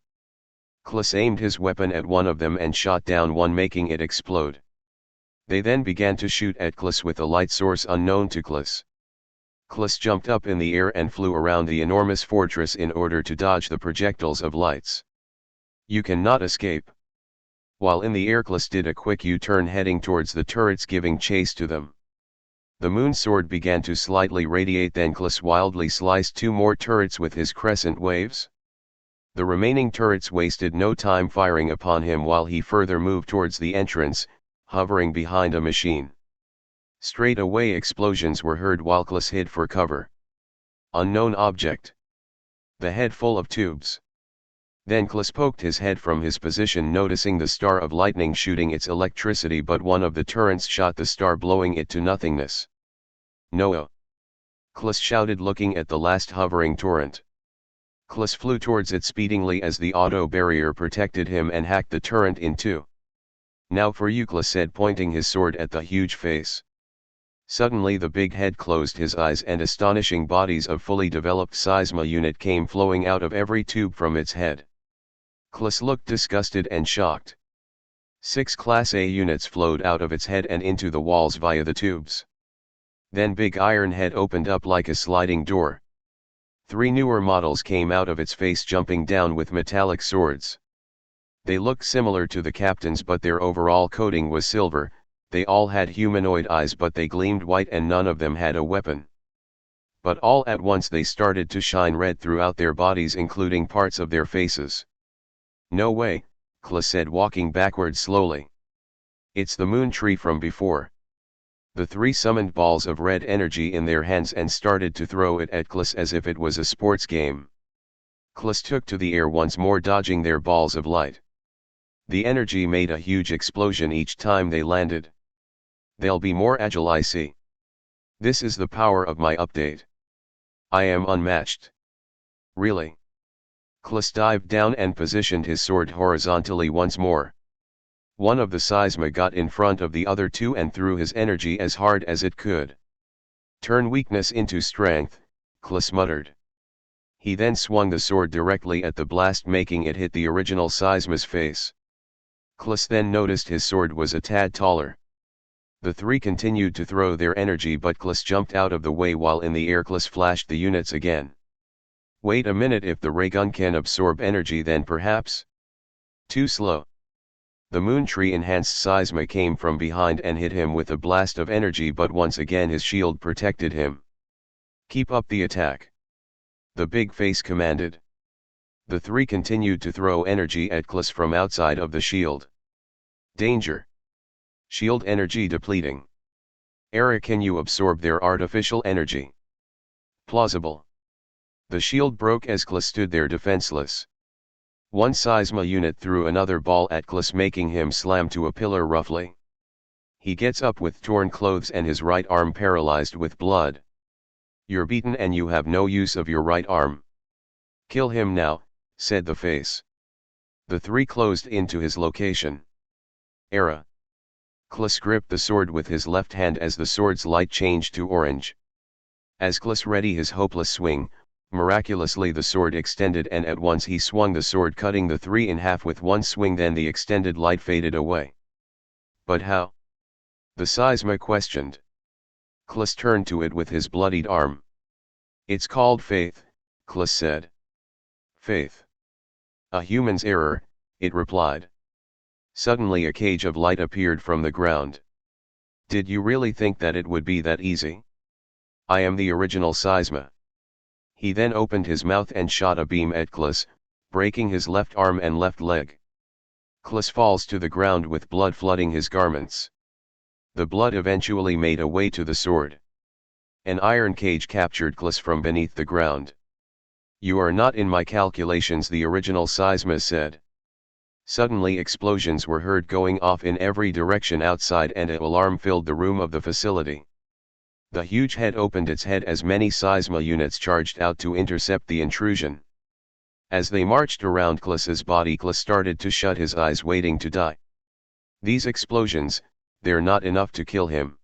Klus aimed his weapon at one of them and shot down one, making it explode. They then began to shoot at Klus with a light source unknown to Klus. Klus jumped up in the air and flew around the enormous fortress in order to dodge the projectiles of lights. You cannot escape. While in the air, Klus did a quick U-turn heading towards the turrets, giving chase to them. The moon sword began to slightly radiate, then Klus wildly sliced two more turrets with his crescent waves. The remaining turrets wasted no time firing upon him while he further moved towards the entrance, hovering behind a machine. Straight away explosions were heard while Klus hid for cover. Unknown object. The head full of tubes. Then Klus poked his head from his position, noticing the star of lightning shooting its electricity, but one of the turrets shot the star, blowing it to nothingness. No! Klus shouted, looking at the last hovering torrent. Klus flew towards it speedingly as the auto barrier protected him and hacked the turret in two. Now for you, Klis said, pointing his sword at the huge face. Suddenly the big head closed his eyes and astonishing bodies of fully developed seisma unit came flowing out of every tube from its head. Klis looked disgusted and shocked. 6 Class A units flowed out of its head and into the walls via the tubes. Then big iron head opened up like a sliding door. 3 newer models came out of its face jumping down with metallic swords. They looked similar to the captain's, but their overall coating was silver. They all had humanoid eyes, but they gleamed white, and none of them had a weapon. But all at once they started to shine red throughout their bodies, including parts of their faces. No way, Klis said, walking backwards slowly. It's the moon tree from before. The 3 summoned balls of red energy in their hands and started to throw it at Klis as if it was a sports game. Klis took to the air once more, dodging their balls of light. The energy made a huge explosion each time they landed. They'll be more agile, I see. This is the power of my update. I am unmatched. Really? Klis dived down and positioned his sword horizontally once more. One of the seisma got in front of the other 2 and threw his energy as hard as it could. Turn weakness into strength, Klis muttered. He then swung the sword directly at the blast, making it hit the original seisma's face. Klis then noticed his sword was a tad taller. The 3 continued to throw their energy, but Klis jumped out of the way. While in the air, Klis flashed the units again. Wait a minute, if the ray gun can absorb energy, then perhaps? Too slow. The moon tree enhanced seisma came from behind and hit him with a blast of energy, but once again his shield protected him. Keep up the attack, the big face commanded. The 3 continued to throw energy at Klis from outside of the shield. Danger. Shield energy depleting. Error, can you absorb their artificial energy? Plausible. The shield broke as Klis stood there defenseless. One seisma unit threw another ball at Klis, making him slam to a pillar roughly. He gets up with torn clothes and his right arm paralyzed with blood. You're beaten and you have no use of your right arm. Kill him now, said the face. The 3 closed into his location. Era. Klis gripped the sword with his left hand as the sword's light changed to orange. As Klis readied his hopeless swing, miraculously the sword extended, and at once he swung the sword, cutting the 3 in half with one swing. Then the extended light faded away. But how? The seisma questioned. Klis turned to it with his bloodied arm. It's called faith, Klis said. Faith. A human's error, it replied. Suddenly a cage of light appeared from the ground. Did you really think that it would be that easy? I am the original seisma. He then opened his mouth and shot a beam at Klis, breaking his left arm and left leg. Klis falls to the ground with blood flooding his garments. The blood eventually made a way to the sword. An iron cage captured Klis from beneath the ground. You are not in my calculations, the original seisma said. Suddenly explosions were heard going off in every direction outside, and an alarm filled the room of the facility. The huge head opened its head as many seisma units charged out to intercept the intrusion. As they marched around Klis's body, Klis started to shut his eyes, waiting to die. These explosions, they're not enough to kill him.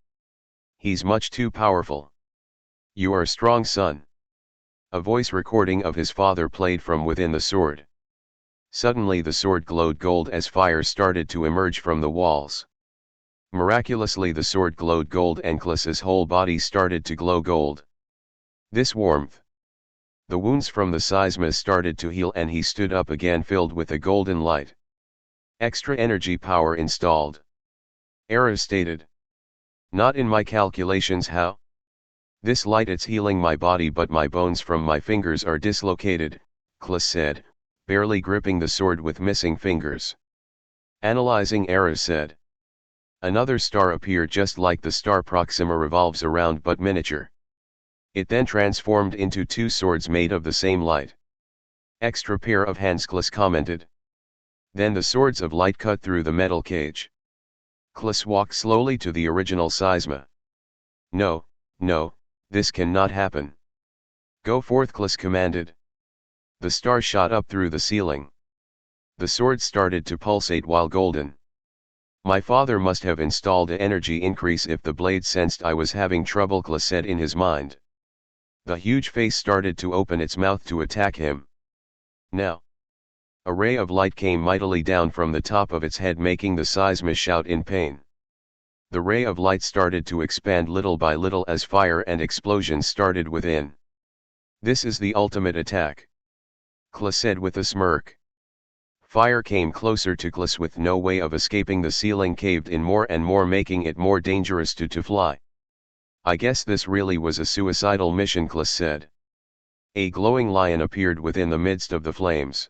He's much too powerful. You are strong, son. A voice recording of his father played from within the sword. Suddenly the sword glowed gold as fire started to emerge from the walls. Miraculously the sword glowed gold and Klis's whole body started to glow gold. This warmth. The wounds from the seismas started to heal and he stood up again, filled with a golden light. Extra energy power installed. Error stated. Not in my calculations, how? This light, it's healing my body, but my bones from my fingers are dislocated, Klis said, barely gripping the sword with missing fingers. Analyzing, Error said. Another star appeared just like the star Proxima revolves around but miniature. It then transformed into 2 swords made of the same light. Extra pair of hands, Klis commented. Then the swords of light cut through the metal cage. Klis walked slowly to the original seisma. No, no, this cannot happen. Go forth, Klis commanded. The star shot up through the ceiling. The sword started to pulsate while golden. My father must have installed a energy increase if the blade sensed I was having trouble, Klis said in his mind. The huge face started to open its mouth to attack him. Now. A ray of light came mightily down from the top of its head, making the Seisma shout in pain. The ray of light started to expand little by little as fire and explosions started within. This is the ultimate attack, Klis said with a smirk. Fire came closer to Klis with no way of escaping. The ceiling caved in more and more, making it more dangerous to fly. I guess this really was a suicidal mission, Klis said. A glowing lion appeared within the midst of the flames.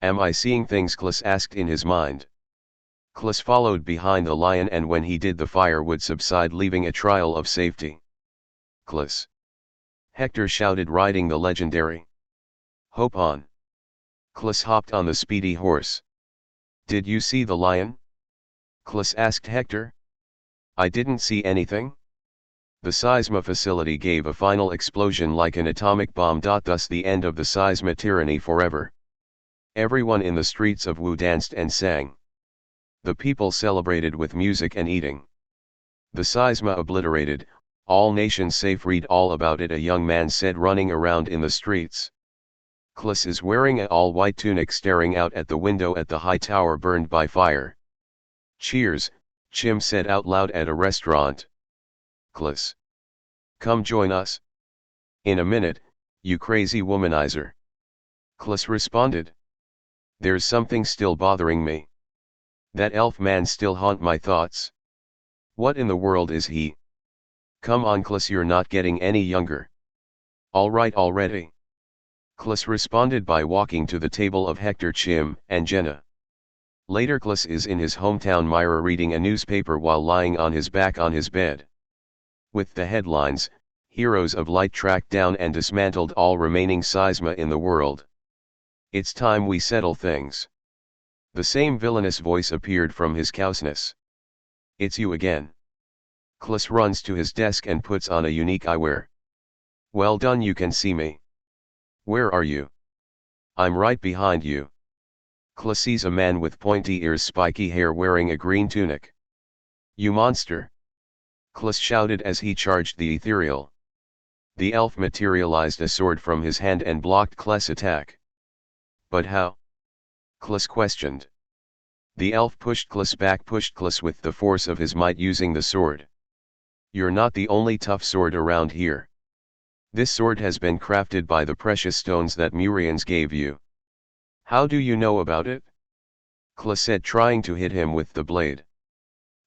Am I seeing things? Klis asked in his mind. Klis followed behind the lion, and when he did, the fire would subside, leaving a trail of safety. Klis! Hector shouted, riding the legendary Hope on. Klis hopped on the speedy horse. Did you see the lion? Klis asked Hector. I didn't see anything. The Seisma facility gave a final explosion like an atomic bomb. Thus the end of the Seisma tyranny forever. Everyone in the streets of Wu danced and sang. The people celebrated with music and eating. The Seisma obliterated, all nations safe. Read all about it, a young man said, running around in the streets. Klis is wearing a all-white tunic, staring out at the window at the high tower burned by fire. Cheers, Chim said out loud at a restaurant. Klis. Come join us. In a minute, you crazy womanizer. Klis responded. There's something still bothering me. That elf man still haunt my thoughts. What in the world is he? Come on, Klis, you're not getting any younger. All right already. Klis responded by walking to the table of Hector, Chim, and Jenna. Later, Klis is in his hometown Myra reading a newspaper while lying on his back on his bed. With the headlines, Heroes of Light tracked down and dismantled all remaining Seisma in the world. It's time we settle things. The same villainous voice appeared from his cousness. It's you again. Klis runs to his desk and puts on a unique eyewear. Well done, you can see me. Where are you? I'm right behind you. Klis sees a man with pointy ears, spiky hair, wearing a green tunic. You monster! Klis shouted as he charged the ethereal. The elf materialized a sword from his hand and blocked Klis' attack. But how? Klis questioned. The elf pushed Klis back, pushed Klis with the force of his might using the sword. You're not the only tough sword around here. This sword has been crafted by the precious stones that Murians gave you. How do you know about it? Klis said, trying to hit him with the blade.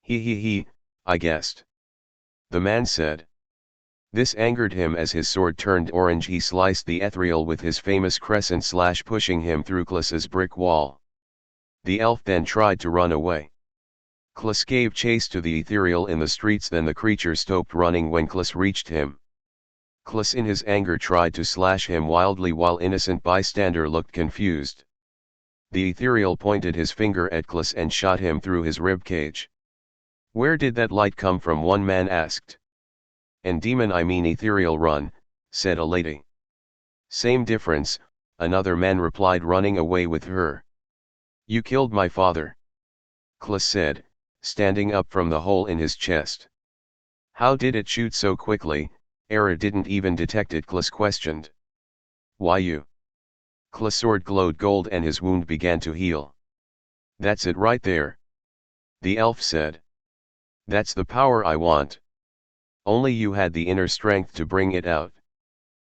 He, I guessed. The man said. This angered him as his sword turned orange. He sliced the ethereal with his famous crescent slash, pushing him through Klis's brick wall. The elf then tried to run away. Klis gave chase to the ethereal in the streets, then the creature stopped running when Klis reached him. Klis in his anger tried to slash him wildly while innocent bystander looked confused. The ethereal pointed his finger at Klis and shot him through his ribcage. Where did that light come from? One man asked. And demon, I mean ethereal, run, said a lady. Same difference, another man replied, running away with her. You killed my father, Klis said, standing up from the hole in his chest. How did it shoot so quickly? Era didn't even detect it, Klis questioned. Why you? Klis' sword glowed gold and his wound began to heal. That's it right there, the elf said. That's the power I want. Only you had the inner strength to bring it out.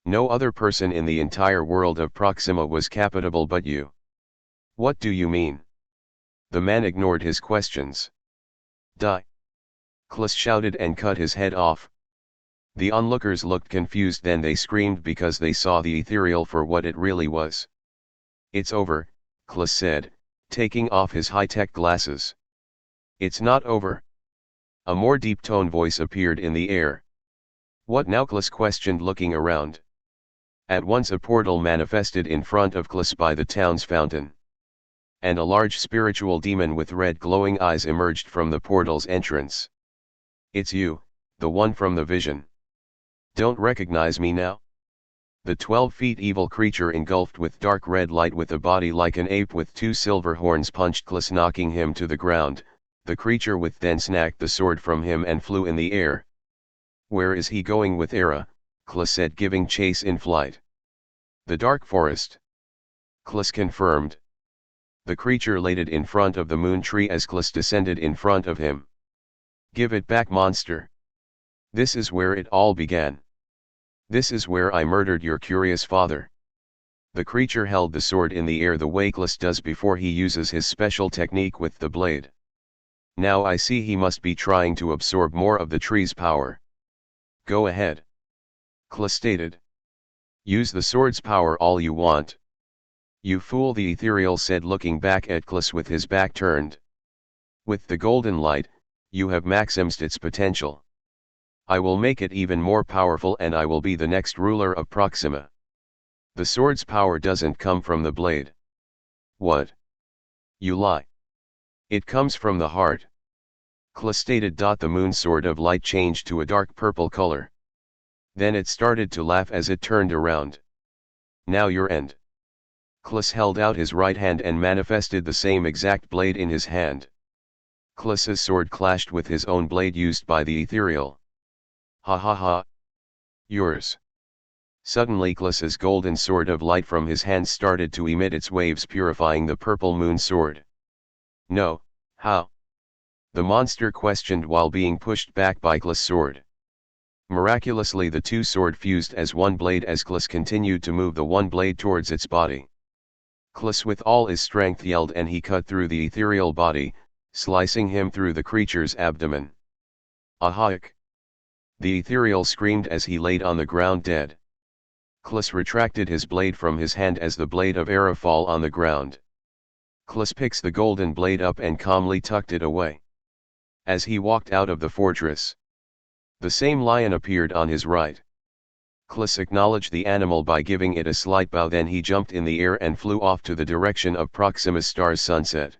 No other person in the entire world of Proxima was capable but you. What do you mean? The man ignored his questions. Die! Klis shouted and cut his head off. The onlookers looked confused, then they screamed because they saw the ethereal for what it really was. It's over, Klis said, taking off his high-tech glasses. It's not over. A more deep-toned voice appeared in the air. What now? Klis questioned, looking around. At once a portal manifested in front of Klis by the town's fountain. And a large spiritual demon with red glowing eyes emerged from the portal's entrance. It's you, the one from the vision. Don't recognize me now? The 12-feet evil creature engulfed with dark red light with a body like an ape with two silver horns punched Klis, knocking him to the ground, The creature with then snapped the sword from him and flew in the air. Where is he going with Era? Klis said, giving chase in flight. The dark forest. Klis confirmed. The creature laid it in front of the moon tree as Klis descended in front of him. Give it back, monster. This is where it all began. This is where I murdered your curious father. The creature held the sword in the air the way Klis does before he uses his special technique with the blade. Now I see he must be trying to absorb more of the tree's power. Go ahead. Klis stated. Use the sword's power all you want. You fool, the ethereal said, looking back at Klis with his back turned. With the golden light, you have maximized its potential. I will make it even more powerful and I will be the next ruler of Proxima. The sword's power doesn't come from the blade. What? You lie. It comes from the heart. Klis stated. The moon sword of light changed to a dark purple color. Then it started to laugh as it turned around. Now your end. Klis held out his right hand and manifested the same exact blade in his hand. Klis's sword clashed with his own blade used by the ethereal. Ha ha ha. Yours. Suddenly Klis's golden sword of light from his hand started to emit its waves, purifying the purple moon sword. No, how? The monster questioned while being pushed back by Klis's sword. Miraculously the two sword fused as one blade as Klis continued to move the one blade towards its body. Klis with all his strength yelled and he cut through the ethereal body, slicing him through the creature's abdomen. Ahak! The ethereal screamed as he laid on the ground dead. Klis retracted his blade from his hand as the blade of Era fall on the ground. Klis picks the golden blade up and calmly tucked it away. As he walked out of the fortress, the same lion appeared on his right. Klis acknowledged the animal by giving it a slight bow, then he jumped in the air and flew off to the direction of Proxima's star's sunset.